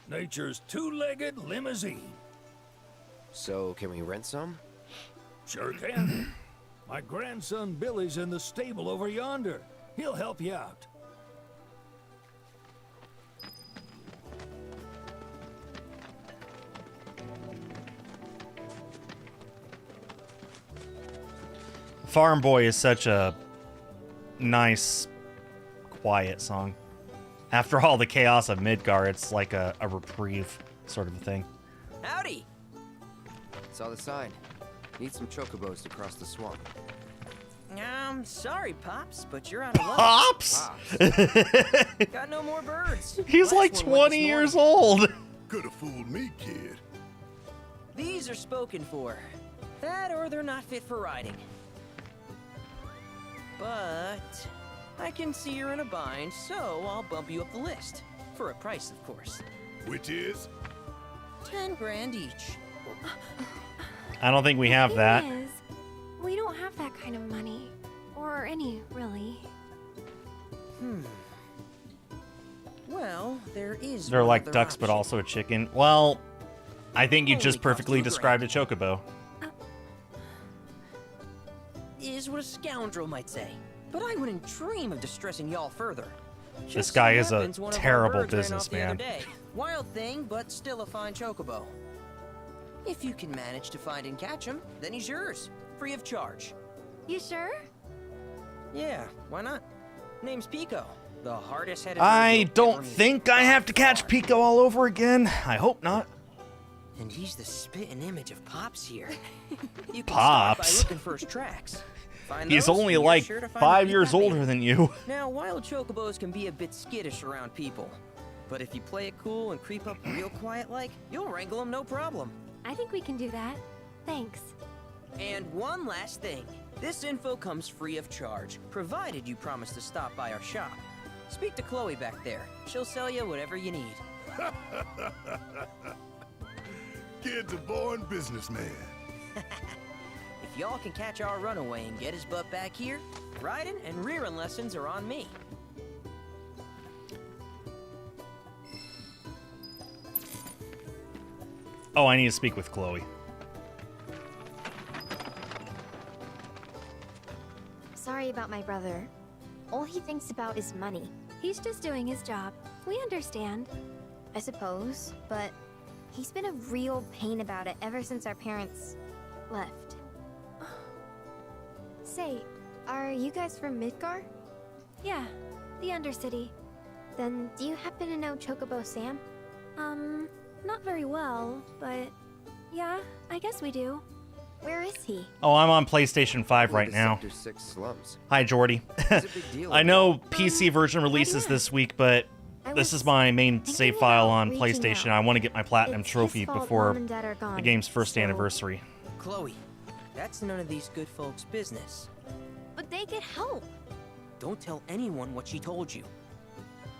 M: Nature's two-legged limousine.
G: So, can we rent some?
M: Sure can. My grandson Billy's in the stable over yonder. He'll help you out.
A: Farm Boy is such a nice, quiet song. After all the chaos of Midgar, it's like a reprieve sort of a thing.
G: Howdy!
J: Saw the sign. Need some chocobos to cross the swamp.
G: Sorry, Pops, but you're out of luck.
A: Pops?
G: Got no more birds.
A: He's like 20 years old.
C: Could have fooled me, kid.
G: These are spoken for. That or they're not fit for riding. But I can see you're in a bind, so I'll bump you up the list. For a price, of course.
C: Which is?
G: 10 grand each.
A: I don't think we have that.
N: Thing is, we don't have that kind of money. Or any, really.
G: Well, there is.
A: They're
G: one
A: like
G: other
A: ducks,
G: option.
A: but also a chicken. Well, I think you
G: Only
A: just
G: cost
A: perfectly
G: you $1
A: described a chocobo.
G: Is what a scoundrel might say. But I wouldn't dream of distressing y'all further.
A: This
G: Just
A: guy
G: so
A: is a
G: happens one of our
A: terrible
G: birds ran off the other
A: businessman.
G: day. Wild thing, but still a fine chocobo. If you can manage to find and catch him, then he's yours, free of charge.
N: You sure?
G: Yeah, why not? Name's Pico, the hardest-headed.
A: I don't think I have to catch Pico all over again. I hope not.
G: And he's the spitting image of Pops here. You can
A: Pops?
G: start by looking for his tracks. Find
A: He's
G: those,
A: only
G: and you're
A: like
G: sure to find
A: 5
G: a
A: years
G: happy.
A: older than you.
G: Now, wild chocobos can be a bit skittish around people. But if you play it cool and creep up real quiet-like, you'll wrangle them no problem.
N: I think we can do that. Thanks.
G: And one last thing. This info comes free of charge, provided you promise to stop by our shop. Speak to Chloe back there. She'll sell you whatever you need.
C: Kid's a born businessman.
G: If y'all can catch our runaway and get his butt back here, riding and rearing lessons are on me.
A: Oh, I need to speak with Chloe.
N: Sorry about my brother. All he thinks about is money. He's just doing his job. We understand. I suppose, but he's been a real pain about it ever since our parents left. Say, are you guys from Midgar? Yeah, the Undercity. Then do you happen to know Chocobo Sam? Not very well, but yeah, I guess we do. Where is he?
A: Oh, I'm on PlayStation 5 right now.
J: Sector 6 slums.
A: Hi, Jordy.
J: It's a big deal.
A: I know PC version releases this week, but this is my main save file on PlayStation. I want to get my Platinum trophy before the game's first anniversary.
G: Chloe, that's none of these good folks' business.
N: But they could help.
G: Don't tell anyone what she told you.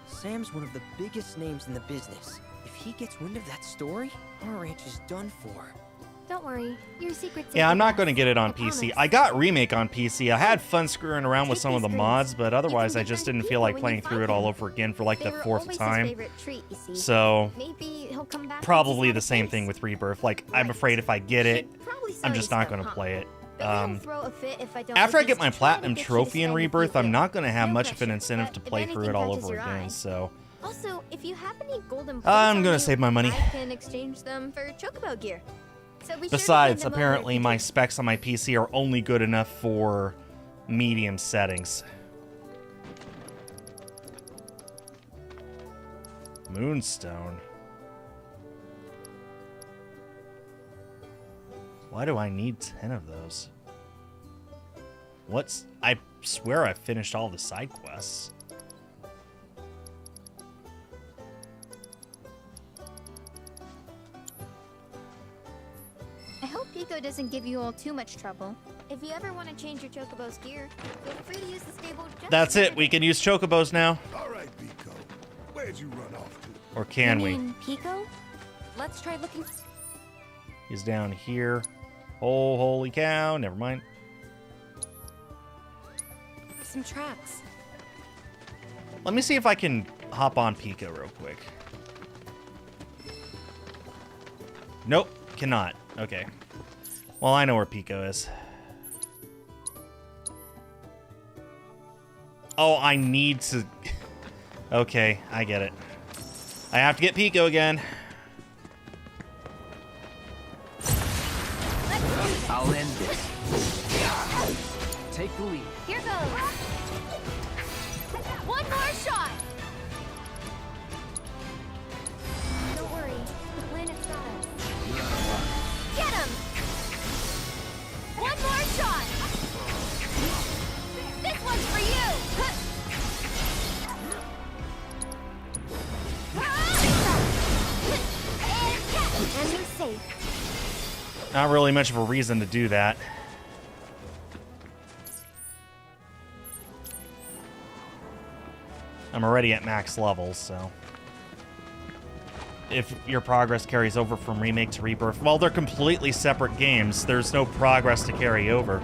G: Sam's one of the biggest names in the business. If he gets wind of that story, our ranch is done for.
N: Don't worry, your secret's
A: Yeah, I'm not going to get it on PC. I got Remake on PC. I had fun screwing around with some of the mods, but otherwise I just didn't feel like playing through it all over again for like the 4th time. So, probably the same thing with Rebirth. Like, I'm afraid if I get it, I'm just not going to play it. After I get my Platinum trophy in Rebirth, I'm not going to have much of an incentive to play through it all over again, so...
N: Also, if you have any golden
A: I'm going to save my money.
N: I can exchange them for Chocobo gear. So
A: Besides, apparently my specs on my PC are only good enough for medium settings. Moonstone. Why do I need 10 of those? I swear I finished all the side quests.
N: I hope Pico doesn't give you all too much trouble. If you ever want to change your Chocobo's gear, feel free to use the stable.
A: That's it. We can use Chocobos now.
C: All right, Pico. Where'd you run off to?
A: Or can we?
N: Pico? Let's try looking.
A: He's down here. Oh, holy cow. Never mind.
F: Some tracks.
A: Let me see if I can hop on Pico real quick. Nope, cannot. Okay. Well, I know where Pico is. Oh, I need to... Okay, I get it. I have to get Pico again.
J: I'll end this. Take the lead.
N: Here goes. One more shot. Don't worry, the planet's got us. Get him! One more shot. This one's for you. And you're safe.
A: Not really much of a reason to do that. I'm already at max levels, so... If your progress carries over from Remake to Rebirth... Well, they're completely separate games. There's no progress to carry over.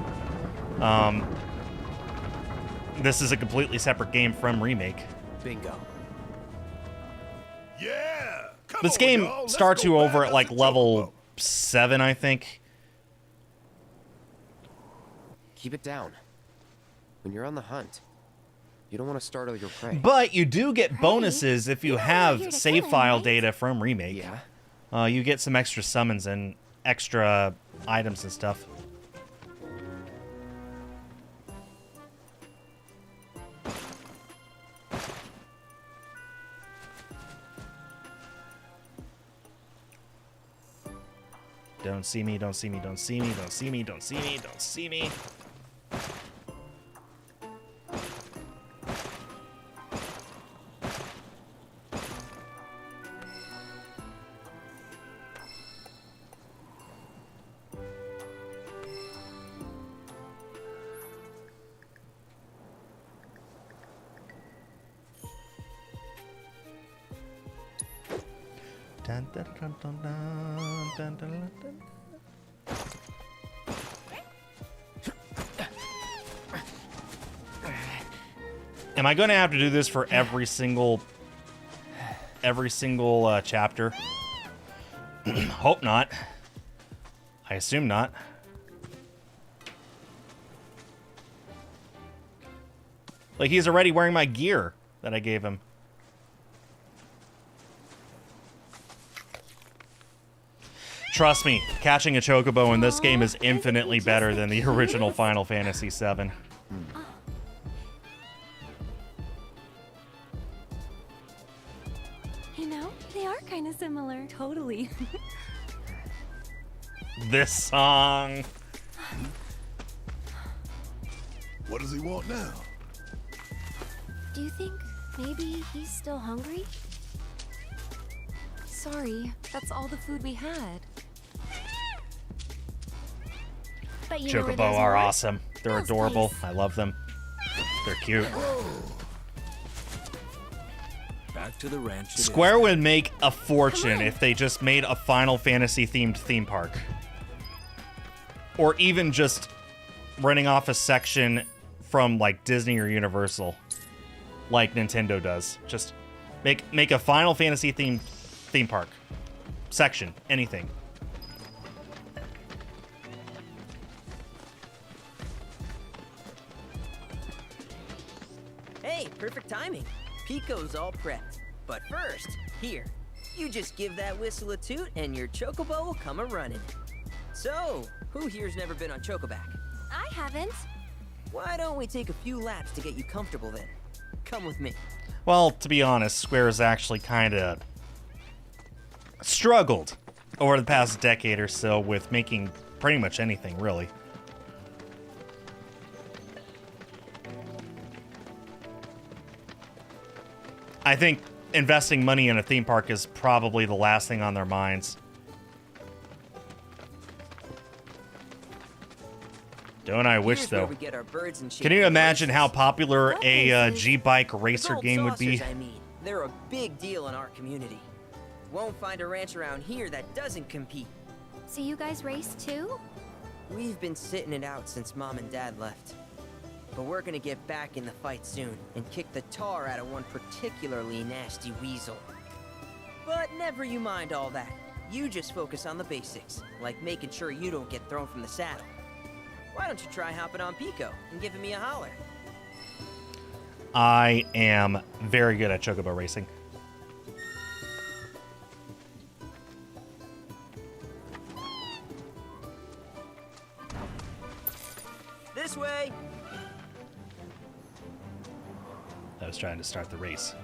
A: This is a completely separate game from Remake.
J: Bingo.
C: Yeah!
A: This game starts you over at, like, level 7, I think.
J: Keep it down. When you're on the hunt, you don't want to startle your prey.
A: But you do get bonuses if you have save file data from Remake.
J: Yeah.
A: You get some extra summons and extra items and stuff. Don't see me, don't see me, don't see me, don't see me, don't see me, don't see me. Dun, dun, dun, dun, dun, dun, dun, dun. Am I going to have to do this for every single chapter? Hope not. I assume not. Like, he's already wearing my gear that I gave him. Trust me, catching a Chocobo in this game is infinitely better than the original Final Fantasy VII.
P: You know, they are kind of similar. Totally.
A: This song.
C: What does he want now?
N: Do you think maybe he's still hungry?
F: Sorry, that's all the food we had.
N: But you know where
A: Chocobo
N: there's
A: are
N: more?
A: awesome. They're
N: Bill's
A: adorable.
N: place.
A: I love them. They're cute.
B: Back to the ranch. it is.
A: Square would make a fortune if they just made a Final Fantasy themed theme park. Or even just renting off a section from like Disney or Universal. Like Nintendo does. Just make a Final Fantasy themed theme park. Section. Anything.
G: Hey, perfect timing. Pico's all prepped. But first, here, you just give that whistle a toot and your Chocobo will come a-running. So, who here's never been on Chocoback?
N: I haven't.
G: Why don't we take a few laps to get you comfortable then? Come with me.
A: Well, to be honest, Square has actually kind of struggled over the past decade or so with making pretty much anything, really. I think investing money in a theme park is probably the last thing on their minds. Don't I wish,
G: Here's where
A: though.
G: we get our birds and
A: Can you
G: shaped
A: imagine how
G: races.
A: popular a
G: Races.
A: G-Bike
G: The
A: racer
G: gold
A: game would be?
G: saucers, I mean, they're a big deal in our community. Won't find a ranch around here that doesn't compete.
N: So you guys race too?
G: We've been sitting it out since Mom and Dad left. But we're gonna get back in the fight soon and kick the tar out of one particularly nasty weasel. But never you mind all that. You just focus on the basics, like making sure you don't get thrown from the saddle. Why don't you try hopping on Pico and giving me a holler?
A: I am very good at Chocobo racing.
G: This way!
A: I was trying to start the race.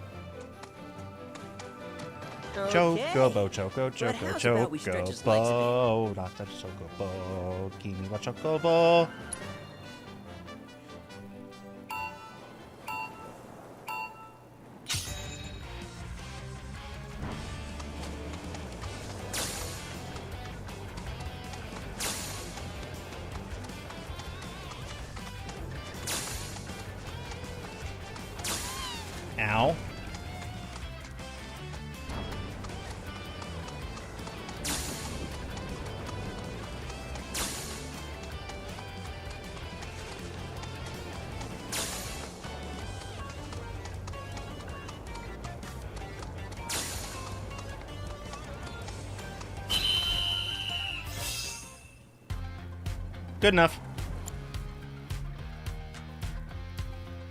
G: Okay.
A: Chocobo, Choco,
G: But
A: Choco,
G: how's about we stretch his legs a bit?
A: Chocobo. Not that Chocobo. Give me what Chocobo. Ow. Good enough.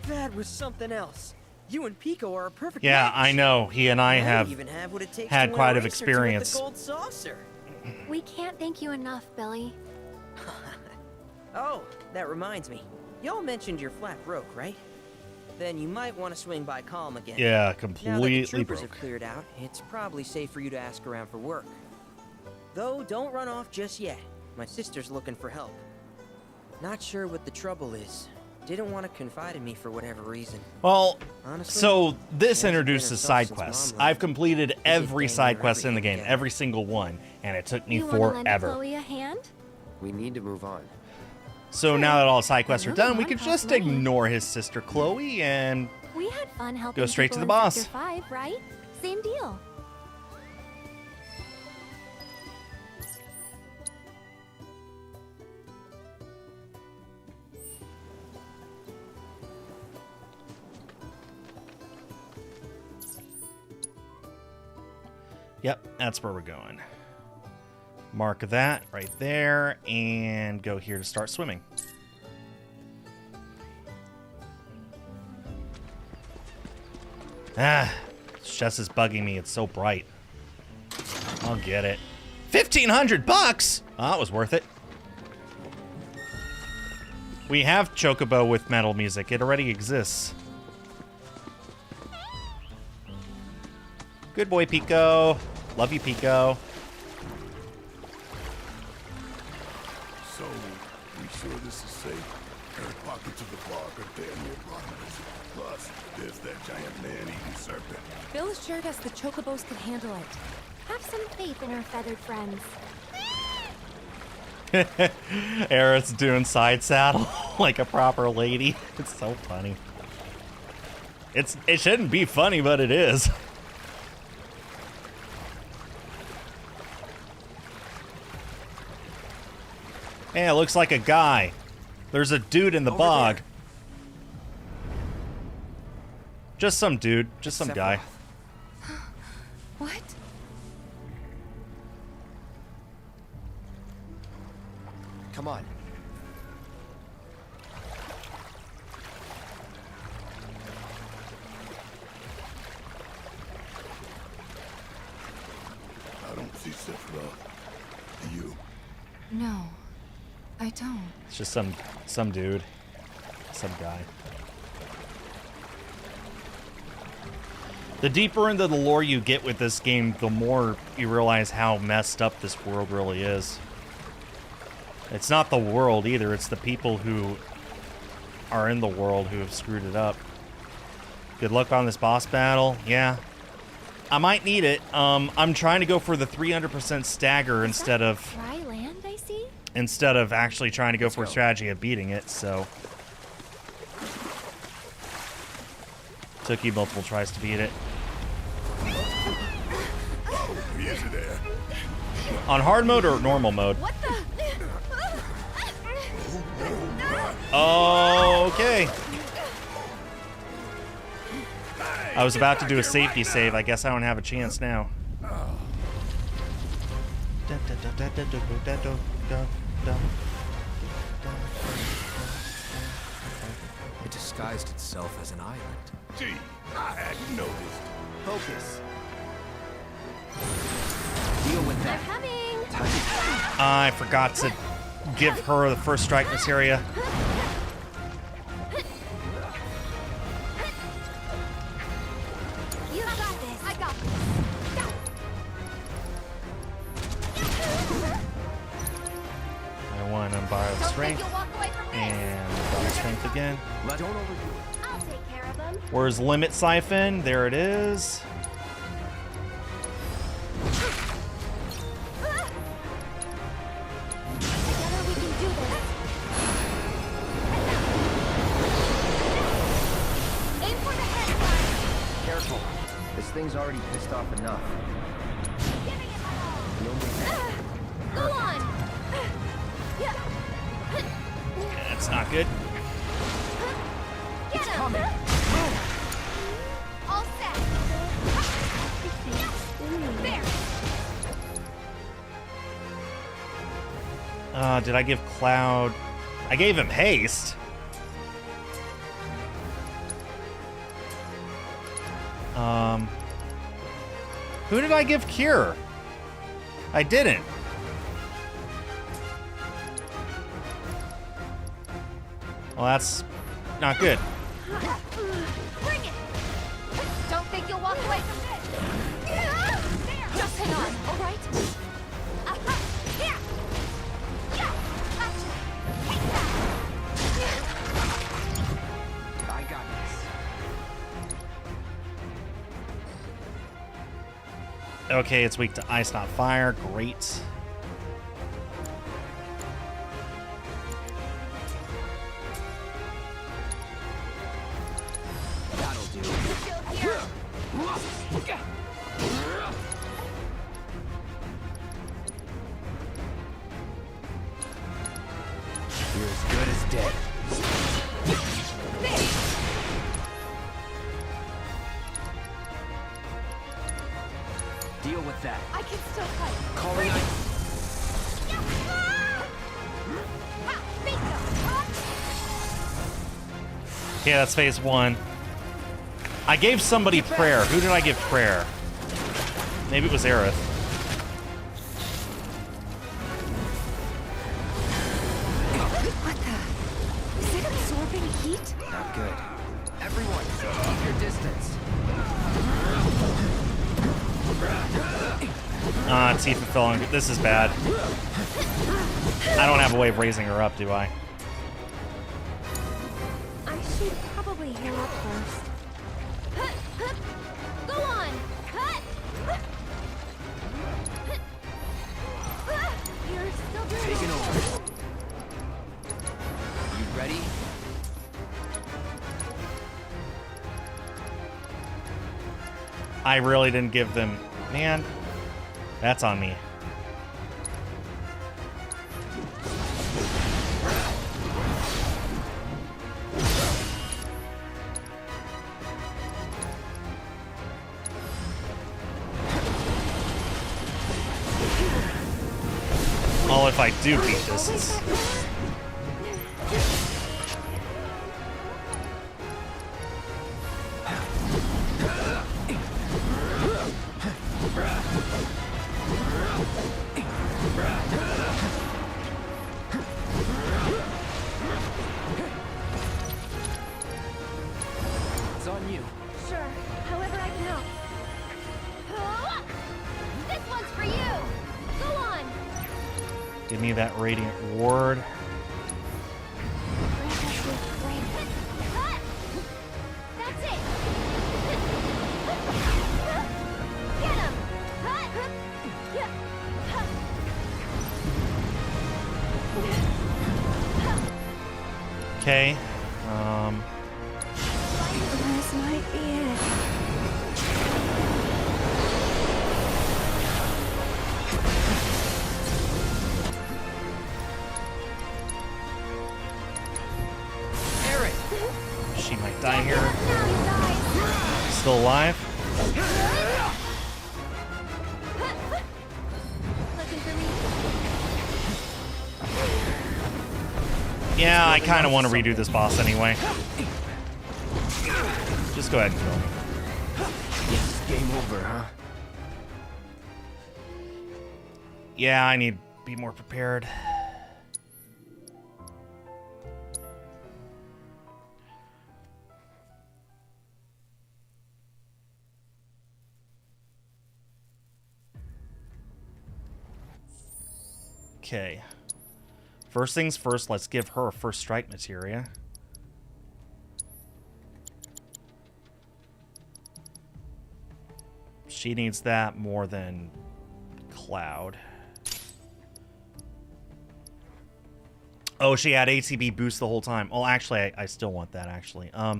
G: That was something else. You and Pico are a perfect
A: Yeah,
G: match.
A: I know. He and I have
G: even have what it takes
A: had
G: to win
A: quite
G: a
A: of
G: race or two with
A: experience.
G: the gold saucer.
N: We can't thank you enough, Billy.
G: Oh, that reminds me. Y'all mentioned you're flat broke, right? Then you might want to swing by Kalm again.
A: Yeah,
G: Now that
A: completely
G: the troopers
A: broke.
G: have cleared out, it's probably safe for you to ask around for work. Though, don't run off just yet. My sister's looking for help. Not sure what the trouble is. Didn't want to confide in me for whatever reason.
A: Well,
G: Honestly,
A: so this
G: she hasn't been
A: introduces
G: herself
A: side
G: since
A: quests.
G: Mom left.
A: I've completed
G: dang
A: every
G: near
A: side quest in the
G: everything
A: game,
G: together.
A: every single one, and it took me
N: You want to lend
A: forever.
N: Chloe a hand?
J: We need to move on.
A: So now that all side quests are
N: Another
A: done, we
N: one
A: can
N: costs
A: just
N: money.
A: ignore his sister Chloe and
N: We had fun helping
A: go straight to
N: people
A: the
N: in
A: boss.
N: Sector 5, right? Same deal.
A: Yep, that's where we're going. Mark that right there and go here to start swimming. Ah, this chest is bugging me. It's so bright. I'll get it. $1,500 bucks. Oh, that was worth it. We have Chocobo with metal music. It already exists. Good boy, Pico. Love you, Pico.
C: So, be sure this is safe. Her pockets of the bark are damn near bottomless. Plus, there's that giant man-eating serpent.
N: Bill assured us the Chocobos could handle it. Have some faith in our feathered friends.
A: Aerith's doing side saddle like a proper lady. It's so funny. It shouldn't be funny, but it is. Hey, it looks like a guy. There's a dude in the bog.
J: There.
A: Just some dude. Just some guy.
F: What?
J: Come on.
C: I don't see Sephiroth. Do you?
F: No, I don't.
A: It's just some dude. Some guy. The deeper into the lore you get with this game, the more you realize how messed up this world really is. It's not the world either, it's the people who are in the world who have screwed it up. Good luck on this boss battle. Yeah. I might need it. I'm trying to go for the 300% stagger instead of
N: dry land, I see?
A: Instead of actually trying to go for a strategy of beating it, so took you multiple tries to beat it.
C: Easy there.
A: On hard mode or normal mode?
N: What the?
A: Okay. I was about to do a safety save. I guess I don't have a chance now.
B: It disguised itself as an island.
C: Gee, I hadn't noticed.
J: Focus. Deal with that.
A: I forgot to give her the first strike in this area.
N: You got this. I got this.
A: I want to borrow strength and borrow strength again.
J: Don't overdo it.
N: I'll take care of them.
A: Where's Limit Siphon? There it is.
N: Together we can do this. Aim for the head, guys.
J: Careful. This thing's already pissed off enough.
N: Go on.
A: That's not good.
N: Get him. All set. There.
A: Did I give Cloud... I gave him haste. Who did I give Cure? I didn't. Well, that's not good.
N: Bring it. Don't think you'll walk away from this. There. Just hang on, all right? Here. Yeah. Gotcha. Take that.
J: I got this.
A: Okay, it's weak to ice, not fire. Great.
J: That'll do. You're as good as dead. Deal with that.
N: I can still fight.
J: Calling ice.
A: Okay, that's phase one. I gave somebody prayer. Who did I give prayer? Maybe it was Aerith.
N: What the? Is it absorbing heat?
J: Not good. Everyone, keep your distance.
A: Tifa fell on. This is bad. I don't have a way of raising her up, do I?
N: I should probably heal up first. Go on! You're still doing
J: Taking over. You ready?
A: I really didn't give them... Man, that's on me. All if I do beat this is...
J: It's on you.
N: Sure, however I can help. This one's for you! Go on!
A: Give me that radiant ward.
N: That's it! Get him!
A: Okay.
N: This might be it.
A: She might die here. Still alive?
N: Looking for me?
A: Yeah, I kind of want to redo this boss anyway. Just go ahead and kill me.
Q: It's game over, huh?
A: Yeah, I need to be more prepared. Okay. First things first, let's give her a first strike materia. She needs that more than Cloud. Oh, she had ATB boost the whole time. Well, actually, I still want that, actually. I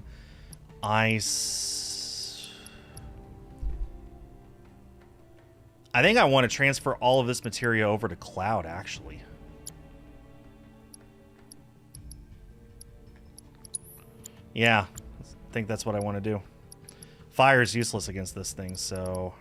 A: think I want to transfer all of this materia over to Cloud, actually. Yeah, I think that's what I want to do. Fire is useless against this thing, so...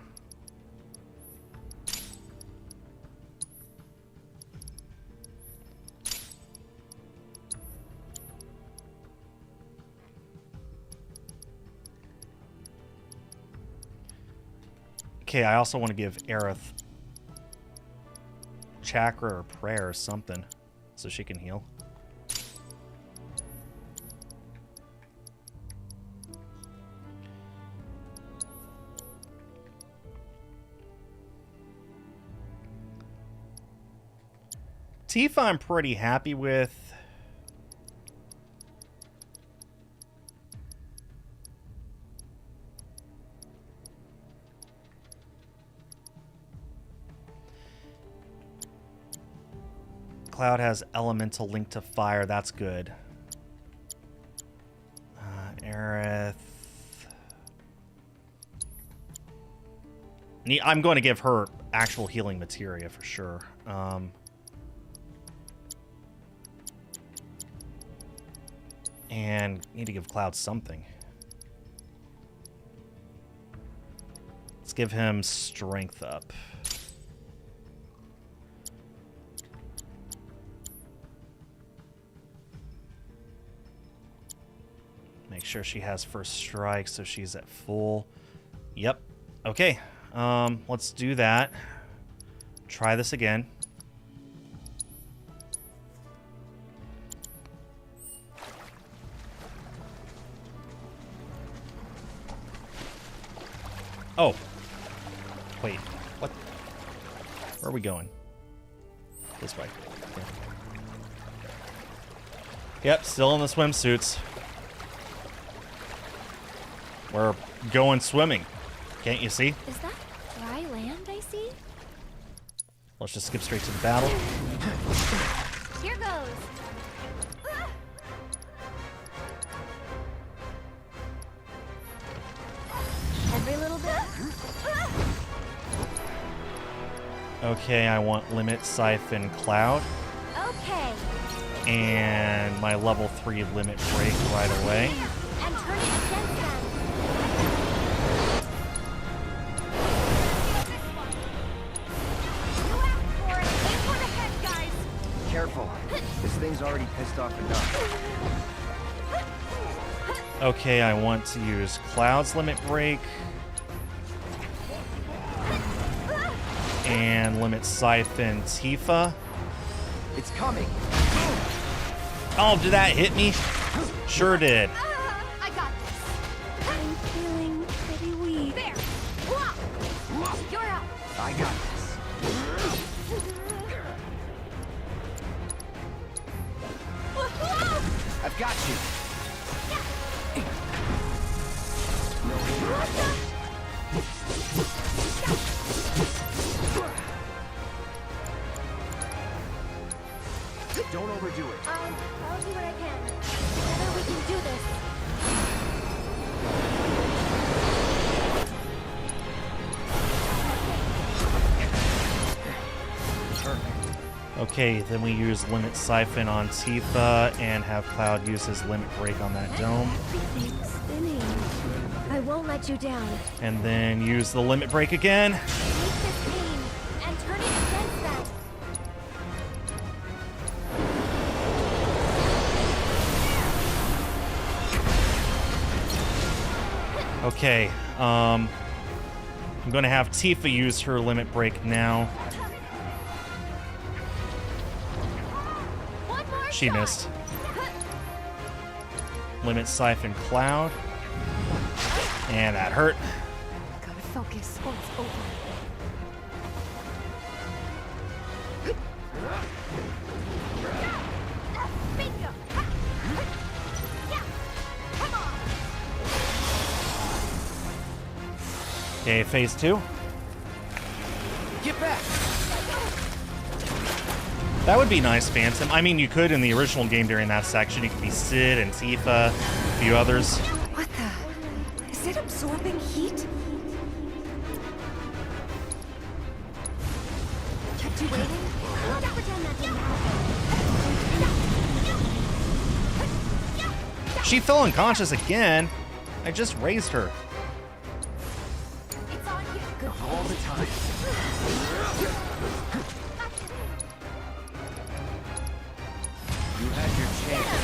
A: Okay, I also want to give Aerith chakra or prayer or something so she can heal. Tifa I'm pretty happy with. Cloud has elemental link to fire. That's good. Aerith. I'm going to give her actual healing materia for sure. And need to give Cloud something. Let's give him strength up. Make sure she has first strike so she's at full. Yep. Okay. Let's do that. Try this again. Oh. Wait. What? Where are we going? This way. Okay. Yep, still in the swimsuits. We're going swimming. Can't you see?
N: Is that dry land I see?
A: Let's just skip straight to the battle.
N: Here goes. Every little bit.
A: Okay, I want Limit, Siphon, Cloud.
N: Okay.
A: And my level 3 Limit Break right away.
N: And turn it against them.
J: Careful. This thing's already pissed off enough.
A: Okay, I want to use Cloud's Limit Break. And Limit Siphon Tifa.
J: It's coming.
A: Oh, did that hit me? Sure did.
N: I got this. I'm feeling pretty weak. There. You're up.
J: I got this. I've got you. Don't overdo it.
N: I'll do what I can. Together we can do this.
A: Okay, then we use Limit Siphon on Tifa and have Cloud use his Limit Break on that dome.
N: Everything's spinning. I won't let you down.
A: And then use the Limit Break again.
N: Take this pain and turn it against them.
A: Okay, I'm gonna have Tifa use her Limit Break now. She missed. Limit Siphon Cloud. And that hurt.
N: Gotta focus or it's over.
A: Okay, phase 2.
J: Get back.
A: That would be nice, Phantom. I mean, you could in the original game during that section. You could be Sid and Tifa, a few others.
N: What the? Is it absorbing heat? Kept you waiting? Let's pretend that didn't happen.
A: She fell unconscious again. I just raised her.
N: It's on you. Good.
J: All the time. You had your chance.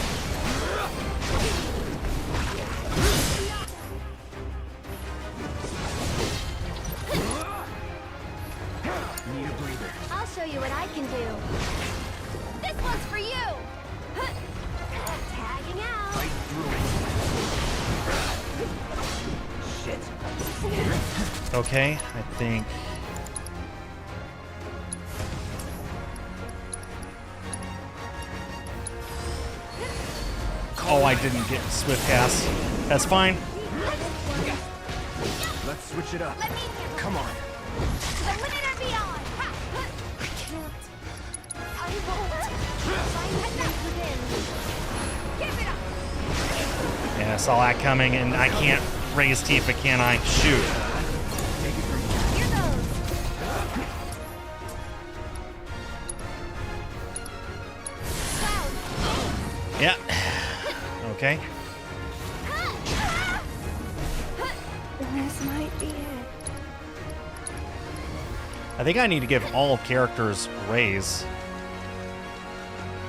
J: Need a breather.
N: I'll show you what I can do. This one's for you. Tagging out.
J: Right through it. Shit.
A: Okay, I think. Oh, I didn't get Swift Cast. That's fine.
J: Let's switch it up. Come on.
N: To the limit and beyond. I can't. I won't. Find enough within. Give it up.
A: Yeah, I saw that coming, and I can't raise Tifa, can I? Shoot.
N: Here goes. Cloud.
A: Yeah. Okay.
N: This might be it.
A: I think I need to give all characters raise.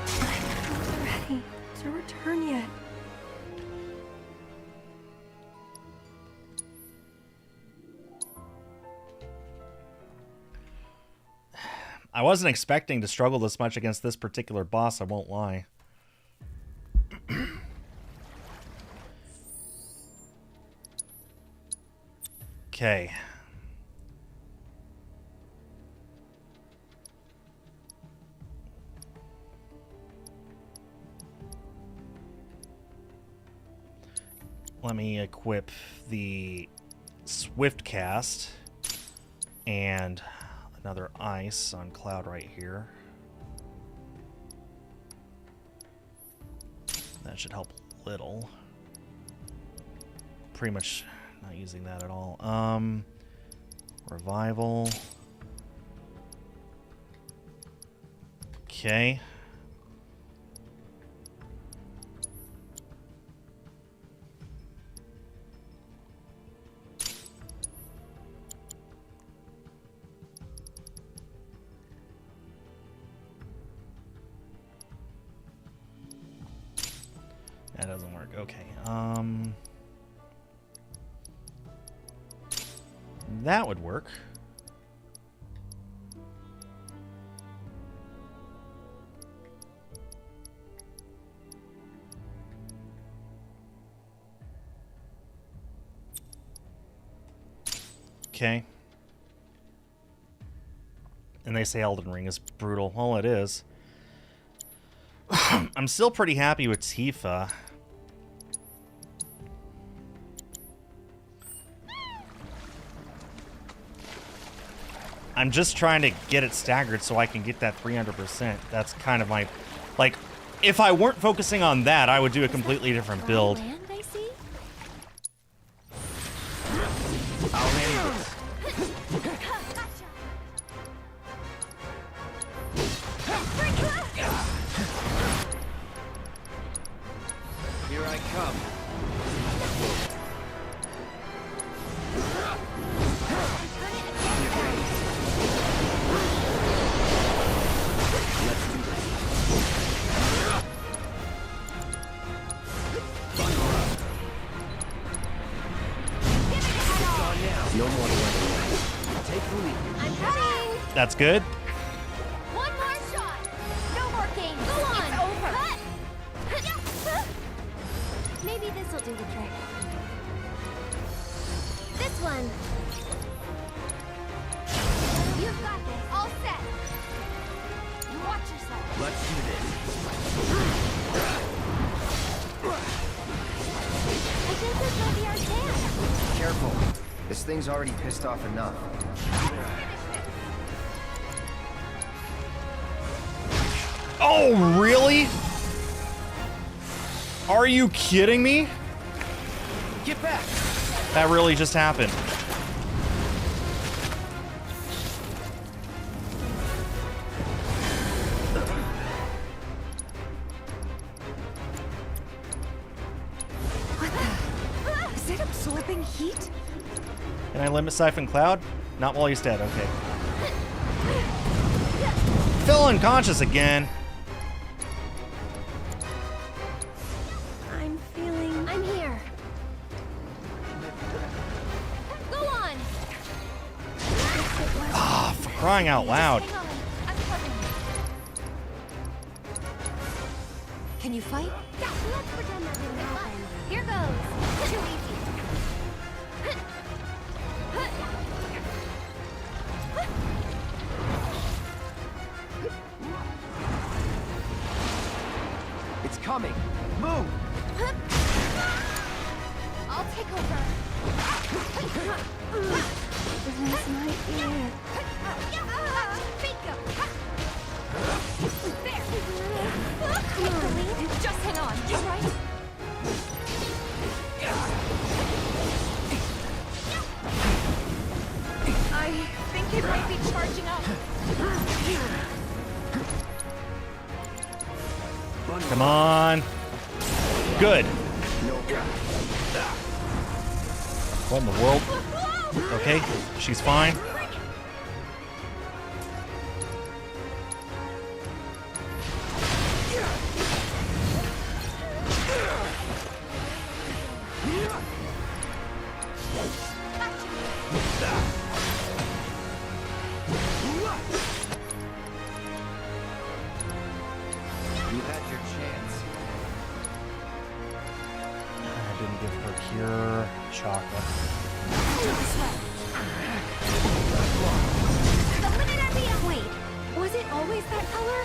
N: I'm not ready to return yet.
A: I wasn't expecting to struggle this much against this particular boss, I won't lie. Okay. let me equip the Swift Cast and another ice on Cloud right here. That should help a little. Pretty much not using that at all. Revival. Okay. That doesn't work. Okay. That would work. Okay. And they say Elden Ring is brutal. Well, it is. I'm still pretty happy with Tifa. I'm just trying to get it staggered so I can get that 300%. That's kind of my... Like, if I weren't focusing on that, I would do a completely different build.
J: I'll handle this. Here I come. Let's do this. No more running. Take the lead.
N: I'm coming.
A: That's good.
N: One more shot. No more games. Go on. It's over. Maybe this'll do the trick. This one. You've got this. All set. You watch yourself.
J: Let's do this.
N: I think this might be our chance.
J: Careful. This thing's already pissed off enough.
A: Oh, really? Are you kidding me?
J: Get back!
A: That really just happened.
P: Is it absorbing heat?
A: Can I limit Siphon Cloud? Not while he's dead, okay. Fell unconscious again.
N: I'm here. Go on.
A: Ah, for crying out loud.
N: Hang on. I'm covering you.
P: Can you fight?
N: Yeah, let's pretend that didn't happen. Here goes. Too easy.
J: It's coming. Move!
N: I'll take over. This might be it.
P: Come on, Lee. Just hang on. You right?
O: I think it might be charging up.
A: Come on. Good. What in the world? Okay, she's fine.
J: You had your chance.
A: I didn't give her pure chocolate.
N: Wait, was it always that color?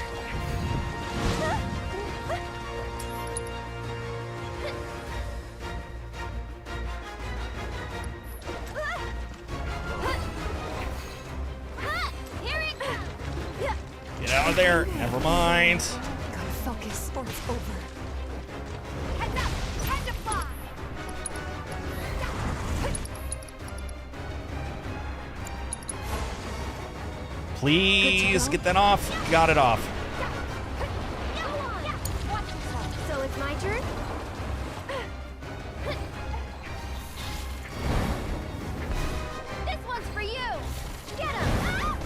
A: out of there. Never mind.
N: Gotta focus or it's over. Heads up! Time to fly!
A: Please get that off. Got it off.
N: So it's my turn? This one's for you! Get him!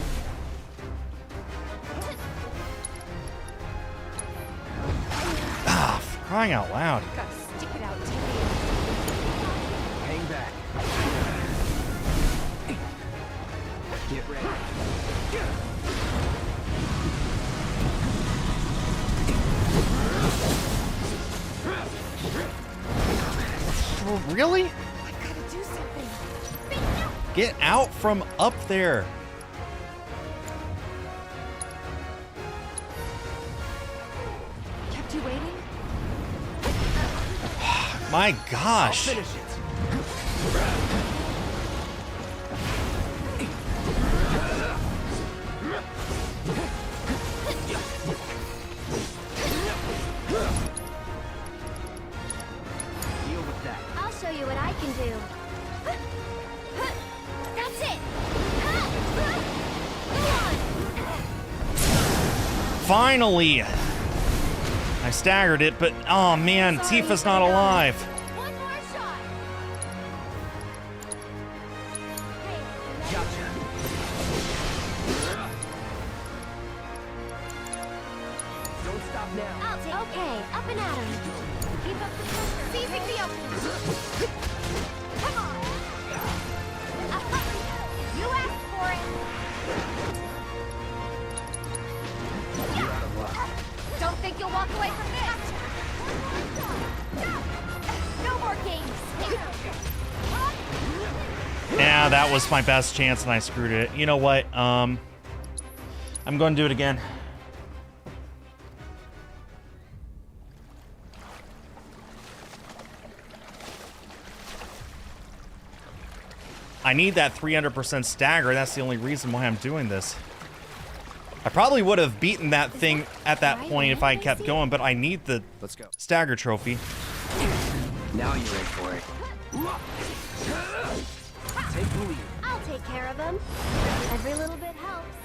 A: Ah, for crying out loud.
N: Gotta stick it out, TV.
J: Hang back. Get ready.
A: Really?
N: I gotta do something.
A: Get out from up there.
N: Kept you waiting?
A: My gosh.
N: I'll finish it.
J: Deal with that.
N: I'll show you what I can do. That's it.
A: Finally. I staggered it, but oh man, Tifa's not alive.
N: One more shot.
J: Gotcha. Don't stop now.
N: I'll take okay, up and at him. Keep up the pressure. Seizing the opening. Come on. You asked for it. Don't think you'll walk away from this. No more games.
A: Yeah, that was my best chance and I screwed it. You know what? I'm going to do it again. I need that 300% stagger. That's the only reason why I'm doing this. I probably would have beaten that thing at that point if I kept going, but I need the stagger trophy.
J: Now you're in for it. Take the lead.
N: I'll take care of him. Every little bit helps.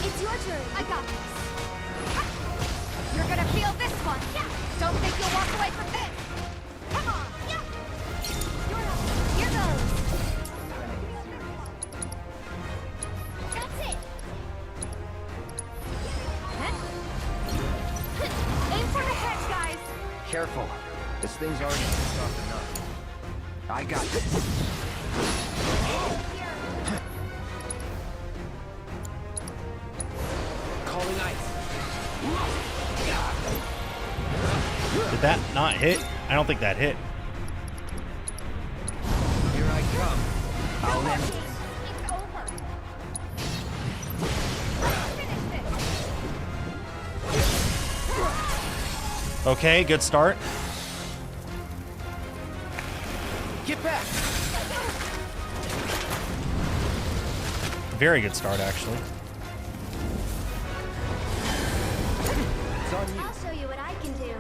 N: It's your turn. I got this. You're gonna feel this one. Don't think you'll walk away from this. Come on. Here goes. That's it. Aim for the head, guys.
J: Careful. This thing's already pissed off enough. I got this. Calling ice.
A: Did that not hit? I don't think that hit.
J: Here I come. I'll end this.
N: It's over. Finish this.
A: Okay, good start.
J: Get back.
A: Very good start, actually.
J: It's on you.
N: I'll show you what I can do.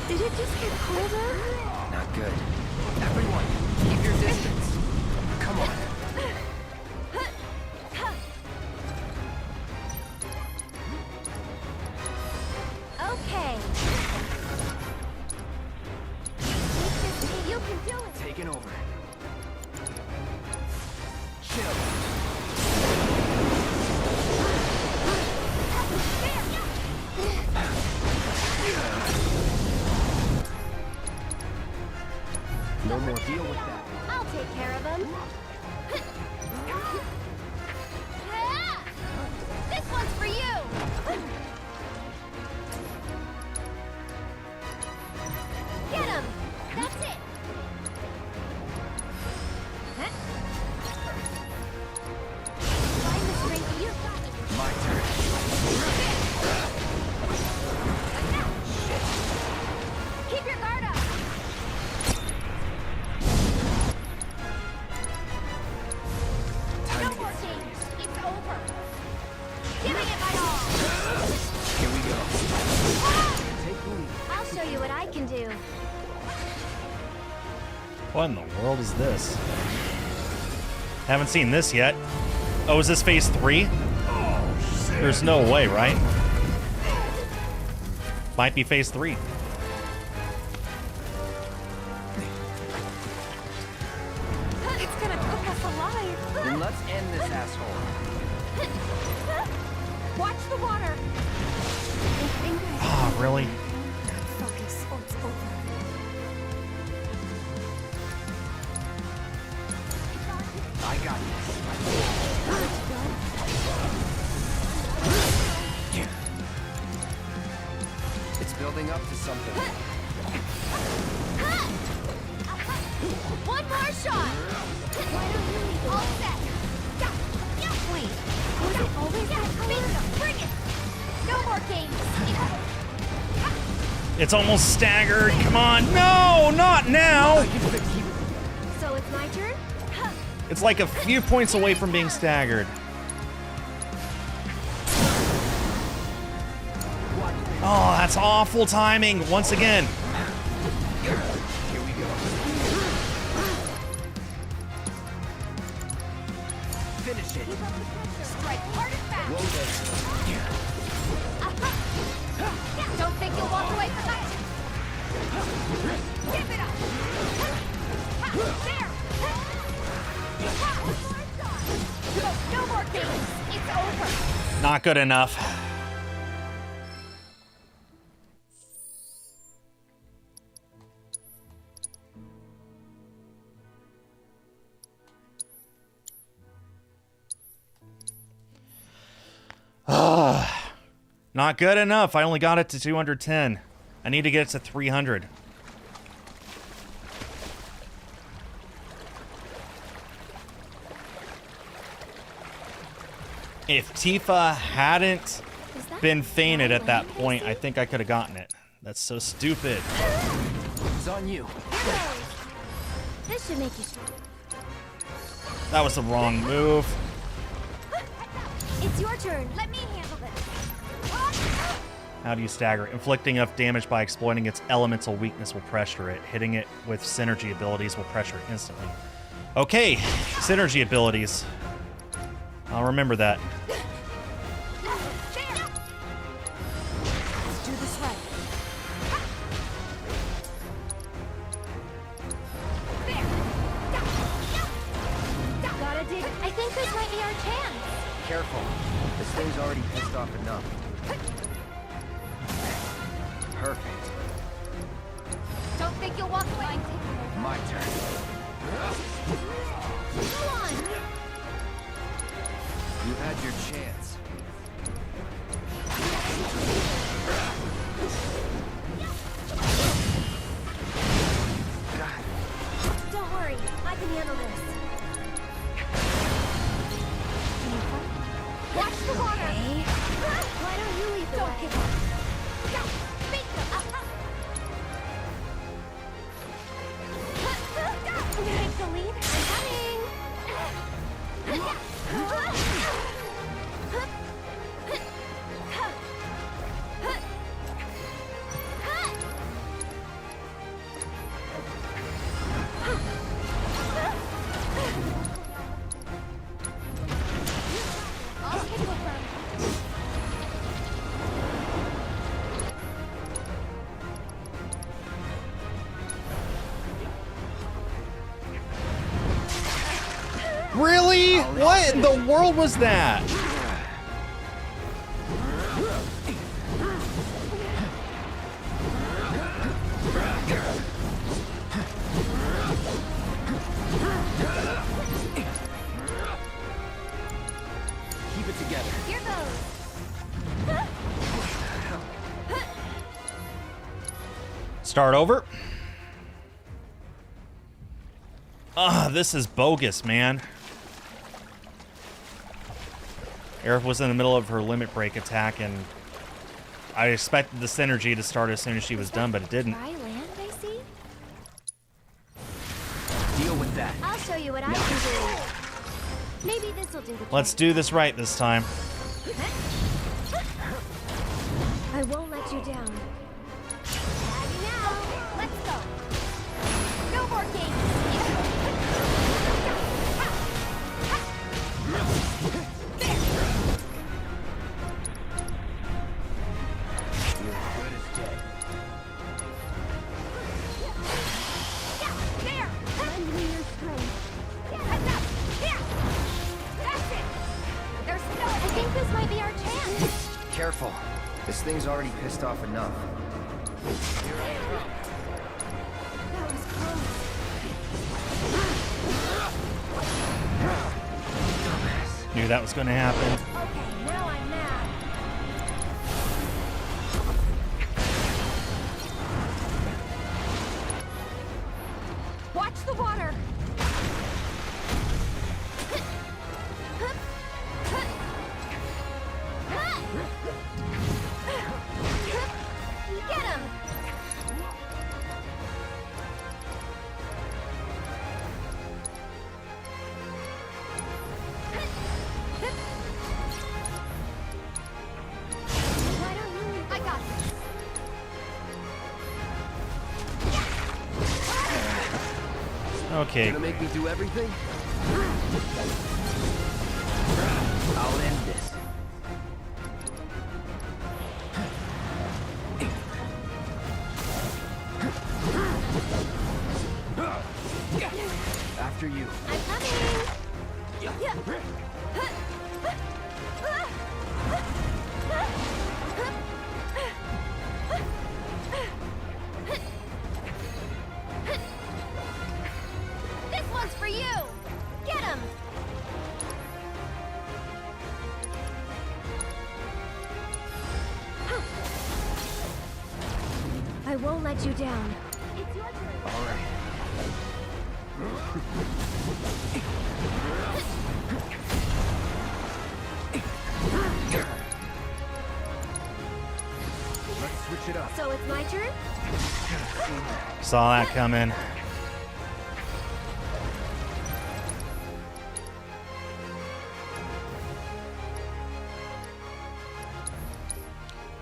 N: Did it just get colder?
J: Not good. Everyone, keep your distance. Come on.
N: Okay. You can do it.
J: Taking over. Chill. No more deal with that.
N: I'll take care of him. This one's for you. Get him. That's it. Find the strength you got.
J: My turn.
N: Keep Keep your guard up. No more games. It's over. Giving it my all.
J: Here we go.
N: Take me. I'll show you what I can do.
A: What in the world is this? Haven't seen this yet. Oh, is this phase 3? There's no way, right? Might be phase 3.
N: It's gonna cook us alive.
J: Then let's end this asshole.
N: Watch the water.
A: Ah, really?
N: Focus or it's over.
J: I got this. It's building up to something.
N: One more shot. All set. Wait, was it always that color? Bring it. No more games.
A: It's almost staggered. Come on. No, not now.
N: So it's my turn?
A: It's like a few points away from being staggered. Oh, that's awful timing once again.
J: Here we go. Finish it.
N: Strike hard and fast.
J: Whoa
N: Don't think you'll walk away from that. Give it up. There. No more games. It's over.
A: Not good enough. Not good enough. I only got it to 210. I need to get it to 300. If Tifa hadn't been fainted at that point, I think I could have gotten it. That's so stupid.
J: It's on you.
N: This should make you strong.
A: That was the wrong move.
N: It's your turn. Let me handle this.
A: How do you stagger? Inflicting enough damage by exploiting its elemental weakness will pressure it. Hitting it with synergy abilities will pressure it instantly. Okay, synergy abilities. I'll remember that.
N: Let's do this right. Gotta dig. I think this might be our chance.
J: Careful. This thing's already pissed off enough. Perfect.
N: Don't think you'll walk away.
J: My turn.
N: Go on.
J: You had your chance.
N: Don't worry. I can handle this. Watch the water. Okay. Why don't you lead the way? Give up. Take the lead. I'm coming. I'll take the front.
A: Really? What in the world was that?
J: Keep it together.
N: Here goes.
A: Start over. This is bogus, man. Aerith was in the middle of her limit break attack, and I expected the synergy to start as soon as she was done, but it didn't.
N: Dry landing?
J: Deal with that.
N: I'll show you what I can do. Maybe this'll do the
A: Let's do this right this time.
N: I won't let you down. Ready now. Let's go. No more games.
J: You're as good as dead.
N: There. Lend me your strength. Heads up. Here. That's it. There's no. I think this might be our chance.
J: Careful. This thing's already pissed off enough. Here I come.
N: That was close.
A: Knew that was going to happen.
N: Okay, now I'm mad. Watch the water. Get him. Why don't you? I got this.
A: Okay.
J: Gonna make me do everything? I'll end this. After you.
N: I'm coming. This one's for you. Get him. I won't let you down. It's your turn.
J: All right. Let's switch it up.
N: So it's my turn?
A: Saw that coming.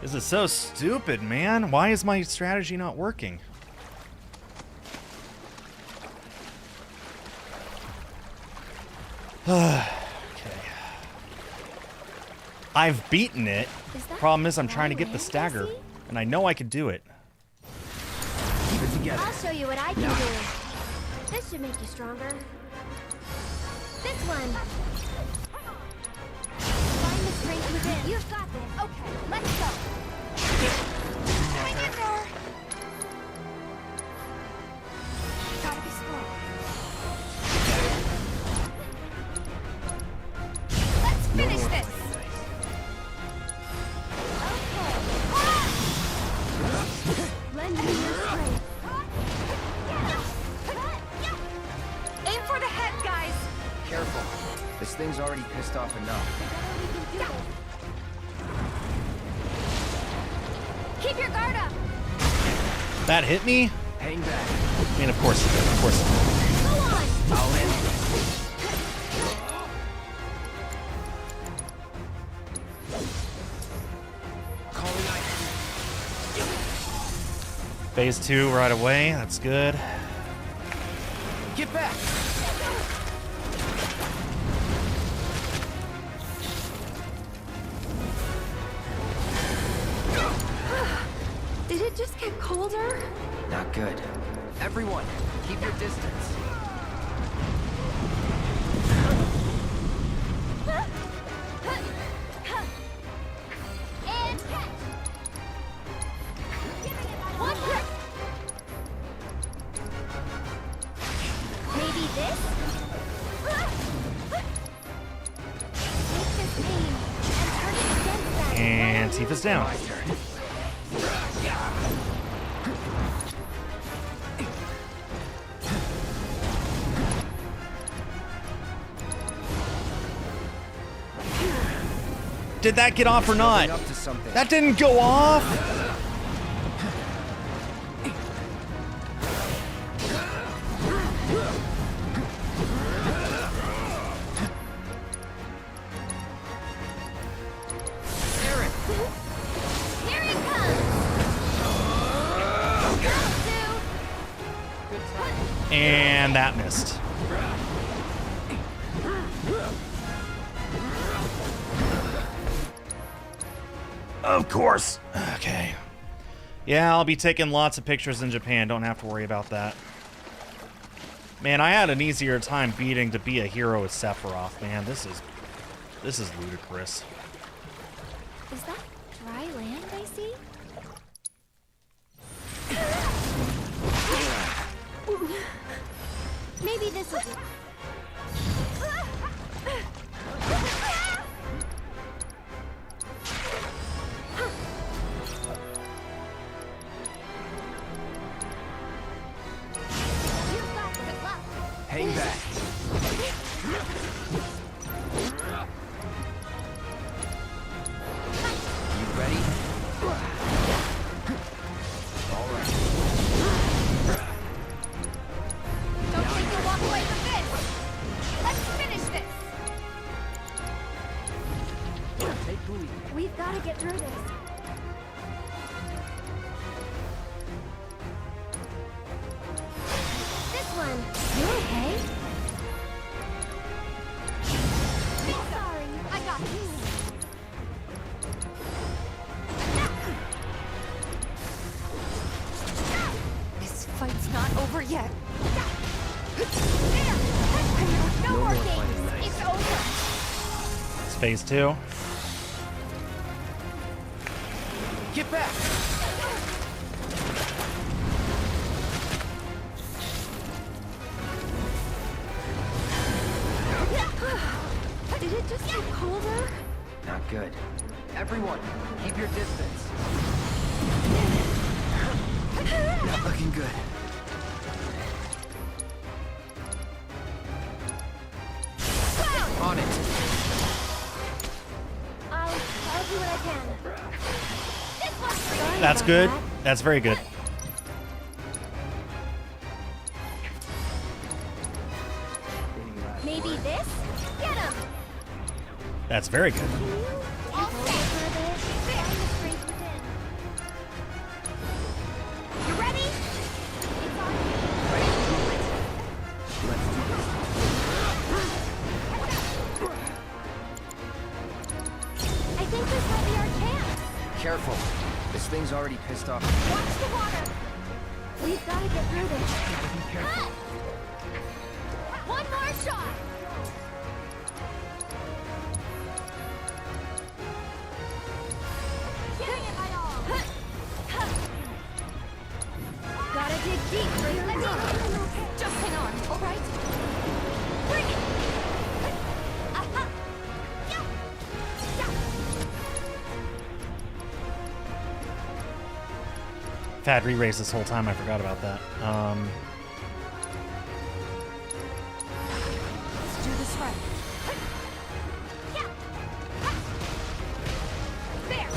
A: This is so stupid, man. Why is my strategy not working? Okay. I've beaten it. Problem is I'm trying to get the stagger, and I know I could do it.
J: Keep it together.
N: I'll show you what I can do. This should make you stronger. This one. Find the strength within. You've got this. Okay, let's go. Hang in there. Gotta be slow. Let's finish this. Okay. Lend me your strength. Aim for the head, guys.
J: Careful. This thing's already pissed off enough.
N: Keep your guard up.
A: That hit me?
J: Hang back.
A: I mean, of course it did. Of course it did.
N: Go on.
J: I'll end this. Calling ice.
A: Phase 2 right away. That's good.
J: Get back.
N: Did it just get colder?
J: Not good. Everyone, keep your distance.
N: And catch. One grip. Maybe this? Take this aim and turn it against that.
A: And Tifa's down.
J: My turn.
A: Did that get off or not?
J: Up to something.
A: That didn't go off. And that missed. Of course. Okay. Yeah, I'll be taking lots of pictures in Japan. Don't have to worry about that. Man, I had an easier time beating to be a hero with Sephiroth. Man, this is ludicrous.
N: Is that dry land I see? Maybe this is it.
J: Hang back. You ready? All right.
N: Don't think you'll walk away from this! Let's finish this!
S: Take the lead.
N: We've got to get through this. This one. You okay? Sorry, I got you. This fight's not over yet. No more games. It's over.
A: It's phase 2.
J: Get back!
N: Did it just get colder?
J: Not good. Everyone, keep your distance. Not looking good. On it.
N: I'll do what I can. This one's for you.
A: That's good. That's very good.
N: Maybe this? Get him!
A: That's very good.
N: I'll stay for a bit. There. You ready? It's on you.
J: Let's do this.
N: I think this might be our chance.
J: Careful. This thing's already pissed off.
N: Watch the water. We've got to get through this.
J: Be careful.
N: One more shot. Giving it my all. Gotta dig deep. Just hang on, all right? Bring it. Aha.
A: Fad re-race this whole time. I forgot about that.
N: Let's do this right. There.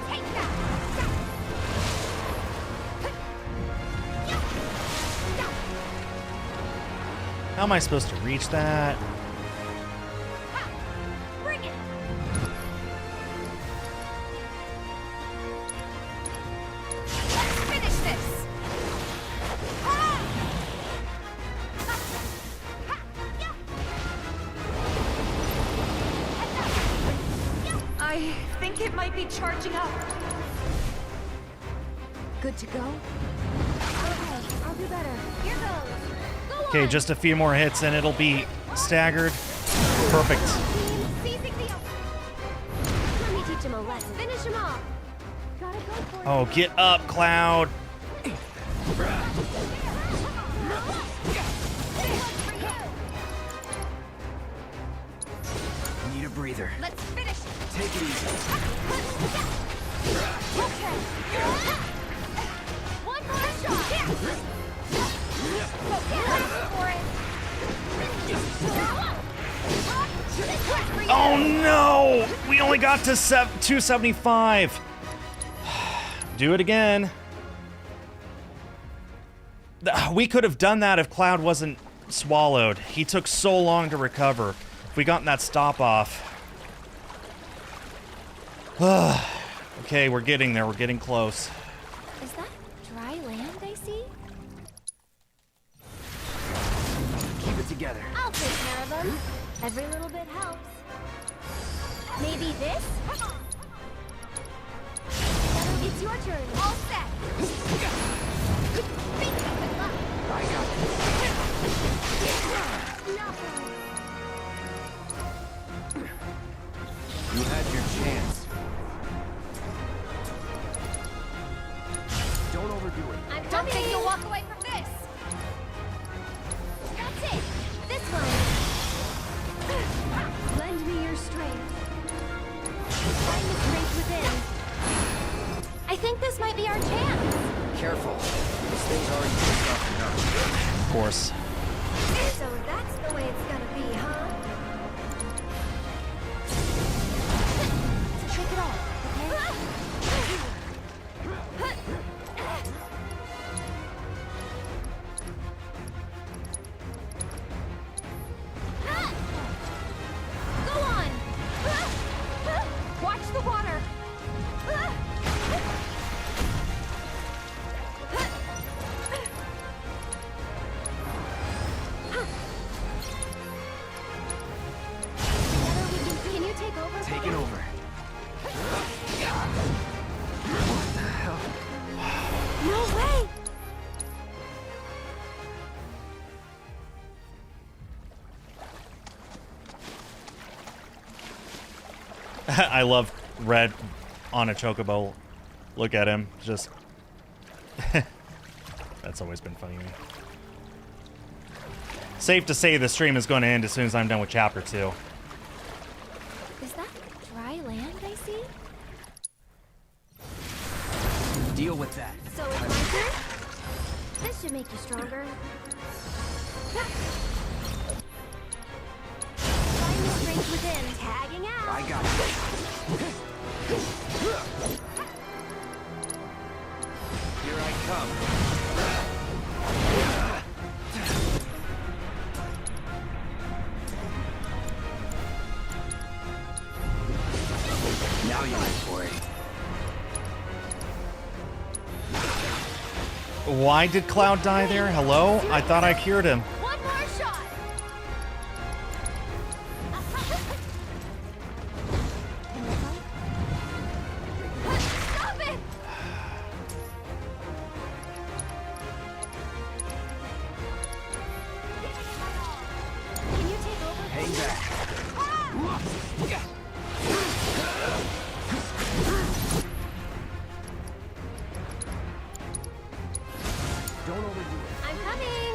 N: Take that.
A: How am I supposed to reach that?
N: Bring it. Let's finish this. I think it might be charging up. Good to go? Okay, I'll do better. Here goes. Go
A: Okay,
N: on.
A: just a few more hits and it'll be staggered. Perfect.
N: Seizing the... Let me teach him a lesson. Finish him off. Gotta go for it.
A: Oh, get up, Cloud.
J: Need a breather.
N: Let's finish it.
J: Take it easy.
N: Okay. One more shot. For it.
A: Oh no! We only got to 275. Do it again. We could have done that if Cloud wasn't swallowed. He took so long to recover. If we gotten that stop off. Okay, we're getting there. We're getting close.
N: Is that dry land I see?
J: Keep it together.
N: I'll take care of them. Every little bit helps. Maybe this? It's your turn. All set.
J: I got You had your chance. Don't overdo it.
N: I'm coming. Don't think you'll walk away from this. That's it. This one. Lend me your strength. Find the strength within. I think this might be our chance.
J: Careful. This thing's already pissed off enough.
A: Of course.
N: So that's the way it's gonna be, huh? Shake it off, Go on! Watch the water! Can you take over?
J: Take it over. What the hell?
N: No way!
A: I love Red on a Chocobo. Look at him. Just... That's always been funny to me. Safe to say the stream is going to end as soon as I'm done with Chapter 2.
N: Is that dry land I see?
J: Deal with that.
N: So it's my turn? This should make you stronger. Find the strength within. Tagging out.
J: I got it. Here I come. Now you're in for it.
A: Why did Cloud die there? Hello? I thought I cured him.
N: One more shot. Stop it! Can you take over?
J: Hang back. Don't overdo it.
N: I'm coming.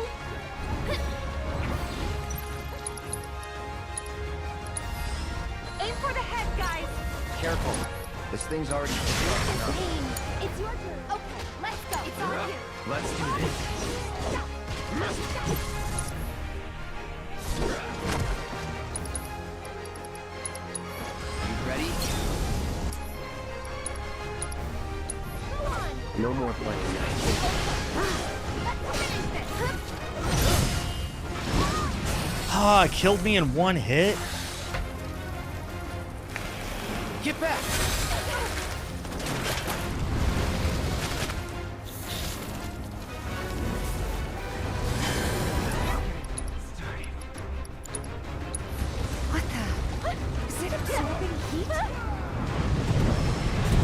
N: Aim for the head, guys.
J: Careful. This thing's already pissed off enough.
N: Aim. It's your turn. Okay, let's go. It's on you.
J: Let's do this. You ready?
N: Go on.
J: No more playing nice.
A: Ah, it killed me in one hit?
J: Get back!
N: What the? Is it absorbing heat?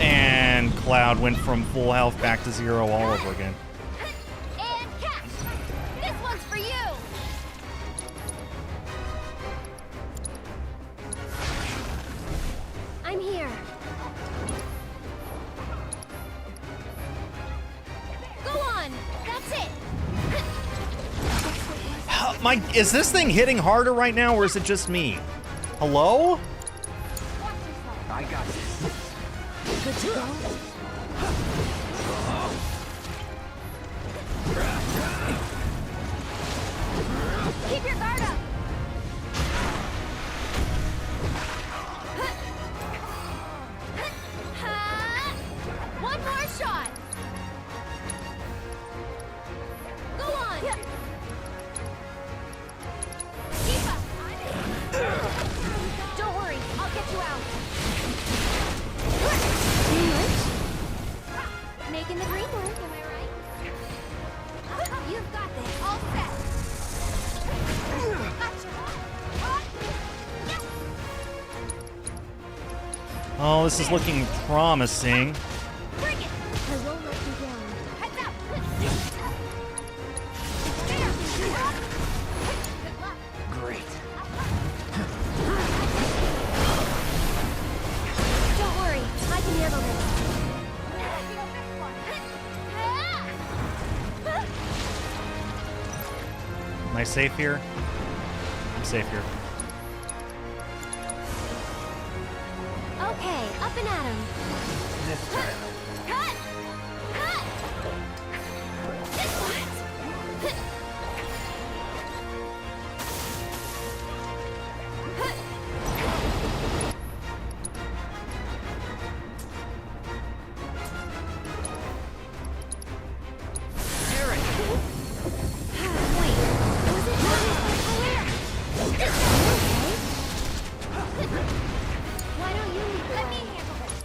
A: And Cloud went from full health back to 0 all over again.
N: And catch! This one's for you! I'm here. Go on! That's it!
A: Is this thing hitting harder right now, or is it just me? Hello?
J: I got this.
N: Good to go? Keep your guard up! One more shot! Go on! Tifa! Don't worry, I'll get you out.
A: Oh, this is looking promising.
N: Bring it! I won't let you down. Heads up!
J: Great.
N: Don't worry, I can handle this.
A: Am I safe here? I'm safe here.
N: Okay, up and at him.
M: This time.
N: Cut! Cut! What? Why don't you leave Let me handle this.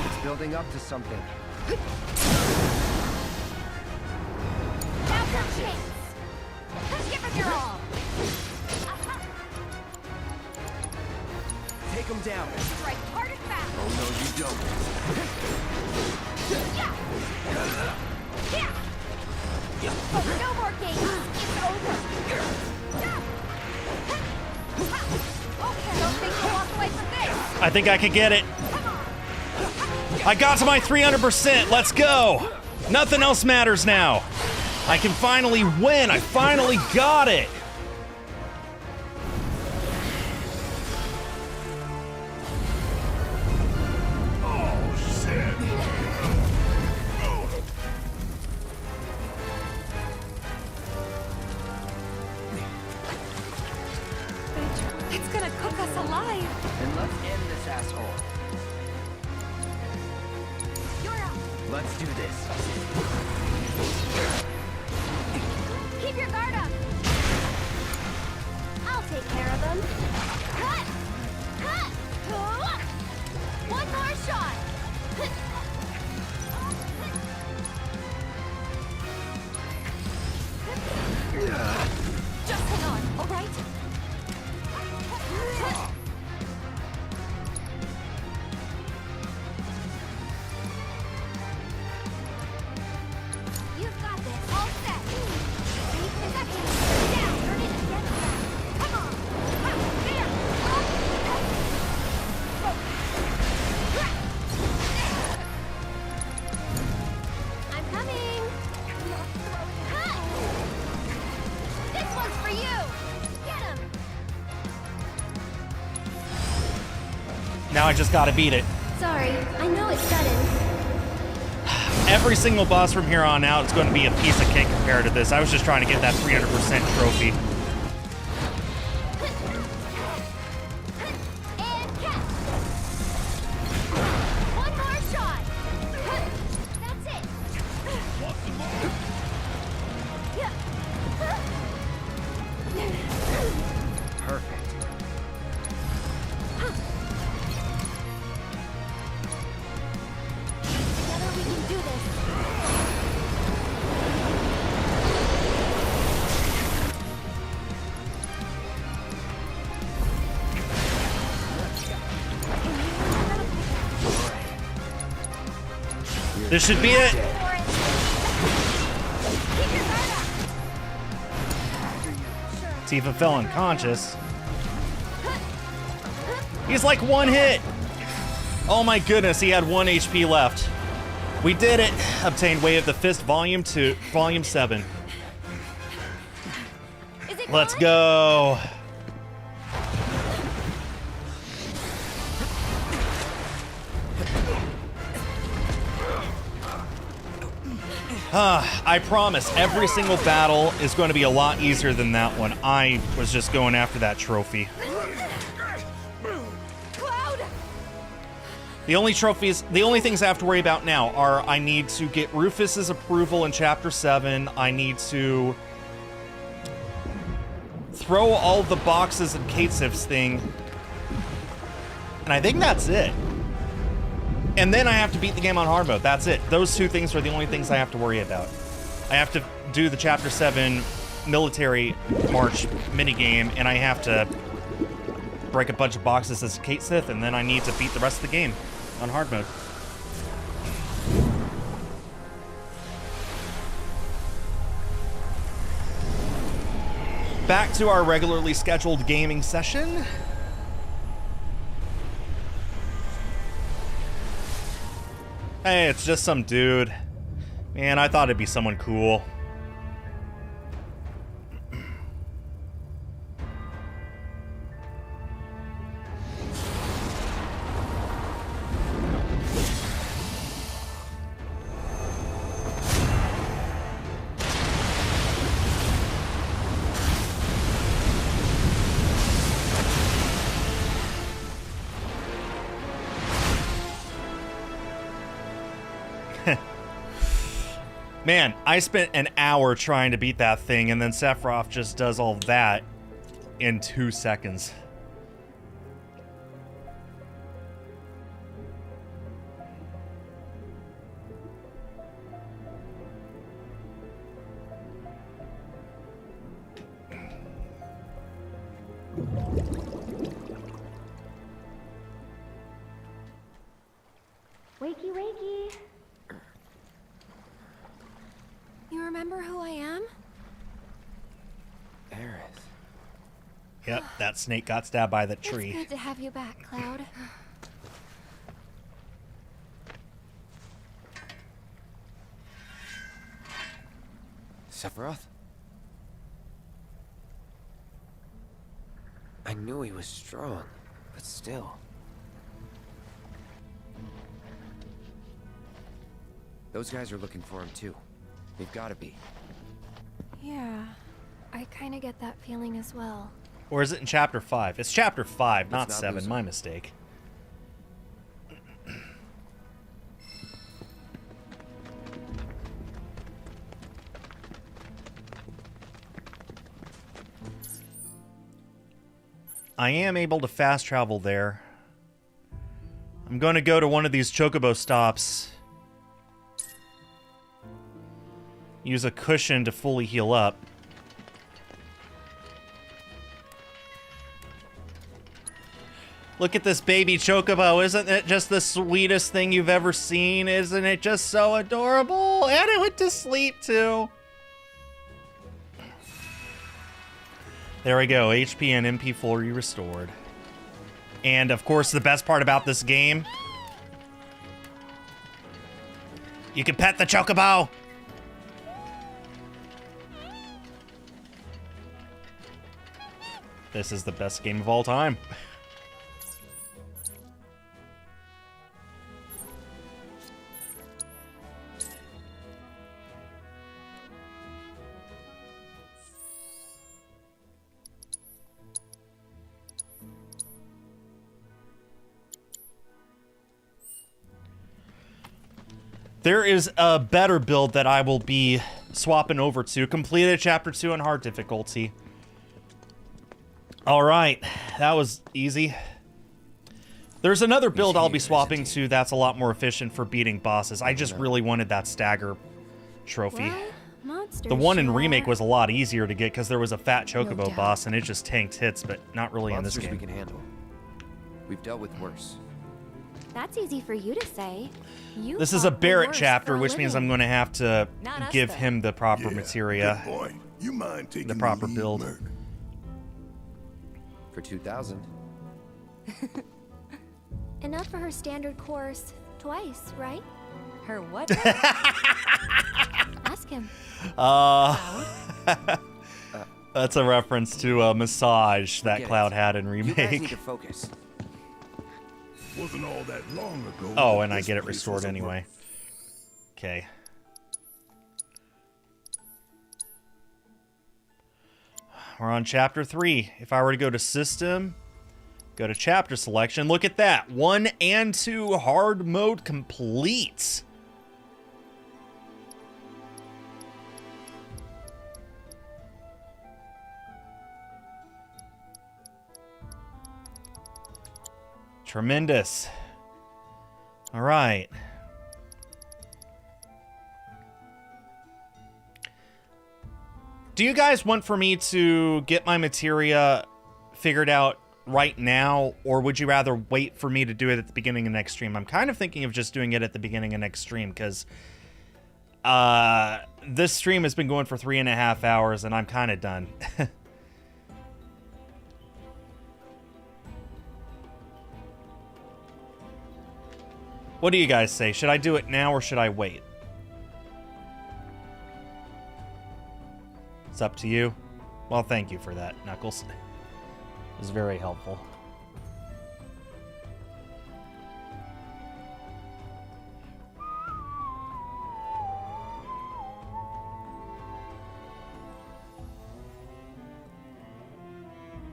J: It's building up to something.
N: Now come chase. Give it your all.
J: Take him down.
N: Strike hard and fast.
J: Oh no, you don't.
N: Yeah. No more games. It's over. Okay, don't think you'll walk away from this.
A: I think I could get it. I got to my 300%. Let's go. Nothing else matters now. I can finally win. I finally got it.
C: Oh, shit.
P: It's gonna cook us alive.
J: And let's end this asshole. Let's do this.
N: Keep your guard up. I'll take care of them. Cut! Cut! One more shot.
P: Just hang on, all right?
N: You've got this. All set. Second. Down. Turn it against that. Come on. There. I'm coming. Cut. This one's for you. Get him.
A: Now I just gotta beat it.
N: Sorry, I know it's sudden.
A: Every single boss from here on out is going to be a piece of cake compared to this. I was just trying to get that 300% trophy.
N: And catch. One more shot. That's it.
J: Perfect.
N: Together we can do this.
A: This should be it. Tifa fell unconscious. He's like one hit. Oh my goodness, he had 1 HP left. We did it. Obtained Way of the Fist Volume 2, Volume 7. Let's go. I promise, every single battle is going to be a lot easier than that one. I was just going after that trophy.
N: Cloud!
A: The only things I have to worry about now are I need to get Rufus's approval in Chapter 7. I need to throw all the boxes and Katesif's thing. And I think that's it. And then I have to beat the game on hard mode. That's it. Those two things are the only things I have to worry about. I have to do the Chapter 7 military march minigame, and I have to break a bunch of boxes as Katesith, and then I need to beat the rest of the game on hard mode. Back to our regularly scheduled gaming session. Hey, it's just some dude. Man, I thought it'd be someone cool. Man, I spent an hour trying to beat that thing, and then Sephiroth just does all that in 2 seconds.
N: Wakey, wakey. You remember who I am?
J: Aerith.
A: Yep, that snake got stabbed by that tree.
N: It's good to have you back, Cloud.
J: Sephiroth? I knew he was strong, but still. Those guys are looking for him too. They've got to be.
N: Yeah, I kind of get that feeling as well.
A: Or is it in Chapter 5? It's Chapter 5, not
J: Let's not
A: 7.
J: lose
A: My
J: him.
A: mistake. I am able to fast travel there. I'm going to go to one of these Chocobo stops. Use a cushion to fully heal up. Look at this baby Chocobo. Isn't it just the sweetest thing you've ever seen? Isn't it just so adorable? And it went to sleep too. There we go. HP and MP fully restored. And of course, the best part about this game, you can pet the Chocobo. This is the best game of all time. There is a better build that I will be swapping over to. Completed Chapter 2 on hard difficulty. All right, that was easy. There's another build I'll be swapping to that's a lot more efficient for beating bosses. I just really wanted that stagger trophy. The one in Remake was a lot easier to get because there was a fat Chocobo boss and it just tanked hits, but not really in this game.
J: We can handle. We've dealt with worse.
N: That's easy for you to say. You
A: This is a
N: fought the
A: Barrett
N: worst
A: chapter,
N: for a
A: which means I'm
N: living.
A: going to have to
N: Not us,
A: give
N: though.
A: him the proper
C: Yeah,
A: materia.
C: good boy. You mind taking
A: The proper
C: the lead,
A: build.
C: Merc?
J: For 2,000.
N: Enough for her standard course twice, right?
P: Her what?
N: Ask him.
A: That's a reference to a massage that
J: Get
A: Cloud
J: it.
A: had in
J: You guys need
A: Remake.
J: to focus.
C: Wasn't all that long ago.
A: Oh,
C: that
A: and I
C: this
A: get it
C: place
A: restored
C: was a
A: anyway. Okay. We're on Chapter 3. If I were to go to System, go to Chapter Selection, look at that. 1 and 2 hard mode complete. Tremendous. All right. Do you guys want for me to get my materia figured out right now, or would you rather wait for me to do it at the beginning of next stream? I'm kind of thinking of just doing it at the beginning of next stream, because this stream has been going for 3.5 hours, and I'm kind of done. What do you guys say? Should I do it now, or should I wait? It's up to you. Well, thank you for that, Knuckles. It was very helpful.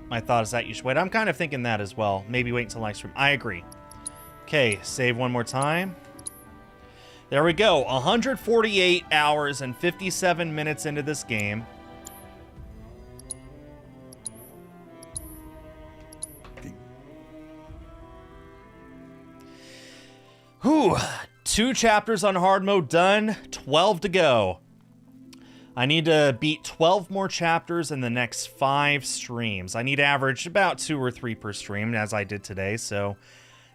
A: My thought is that you should wait. I'm kind of thinking that as well. Maybe wait until next stream. I agree. Okay, save one more time. There we go. 148 hours and 57 minutes into this game. Whew. 2 chapters on hard mode done. 12 to go. I need to beat 12 more chapters in the next 5 streams. I need to average about 2 or 3 per stream, as I did today. So,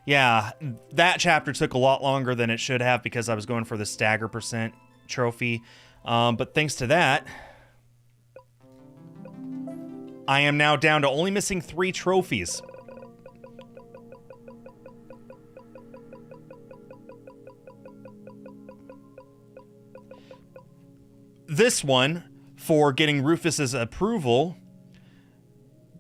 A: yeah, that chapter took a lot longer than it should have because I was going for the stagger percent trophy. But thanks to that, I am now down to only missing 3 trophies. This one, for getting Rufus's approval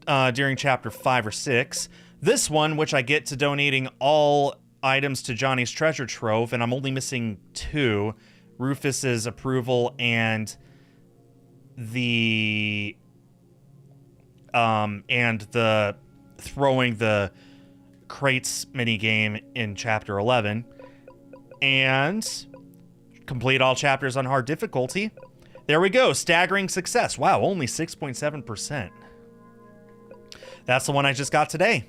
A: during chapter 5 or 6. This one, which I get to donating all items to Johnny's treasure trove, and I'm only missing 2. Rufus's approval and the throwing the crates minigame in chapter 11. And complete all chapters on hard difficulty. There we go. Staggering success. Wow, only 6.7%. That's the one I just got today.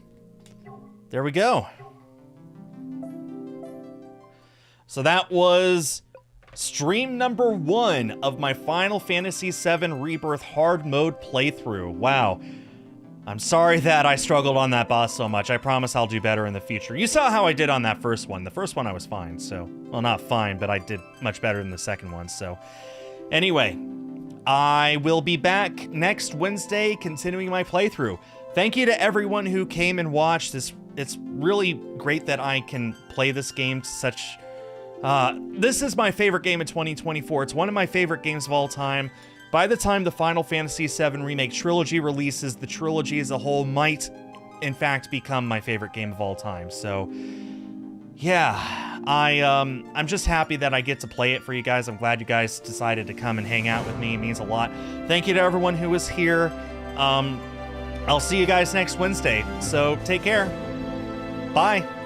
A: There we go. So that was stream number 1 of my Final Fantasy VII Rebirth hard mode playthrough. Wow. I'm sorry that I struggled on that boss so much. I promise I'll do better in the future. You saw how I did on that first one. The first one I was fine, so... Well, not fine, but I did much better than the second one, so... Anyway, I will be back next Wednesday continuing my playthrough. Thank you to everyone who came and watched this. It's really great that I can play this game to such... this is my favorite game of 2024. It's one of my favorite games of all time. By the time the Final Fantasy VII Remake Trilogy releases, the trilogy as a whole might, in fact, become my favorite game of all time. So, yeah, I'm just happy that I get to play it for you guys. I'm glad you guys decided to come and hang out with me. It means a lot. Thank you to everyone who was here. I'll see you guys next Wednesday. So, take care. Bye.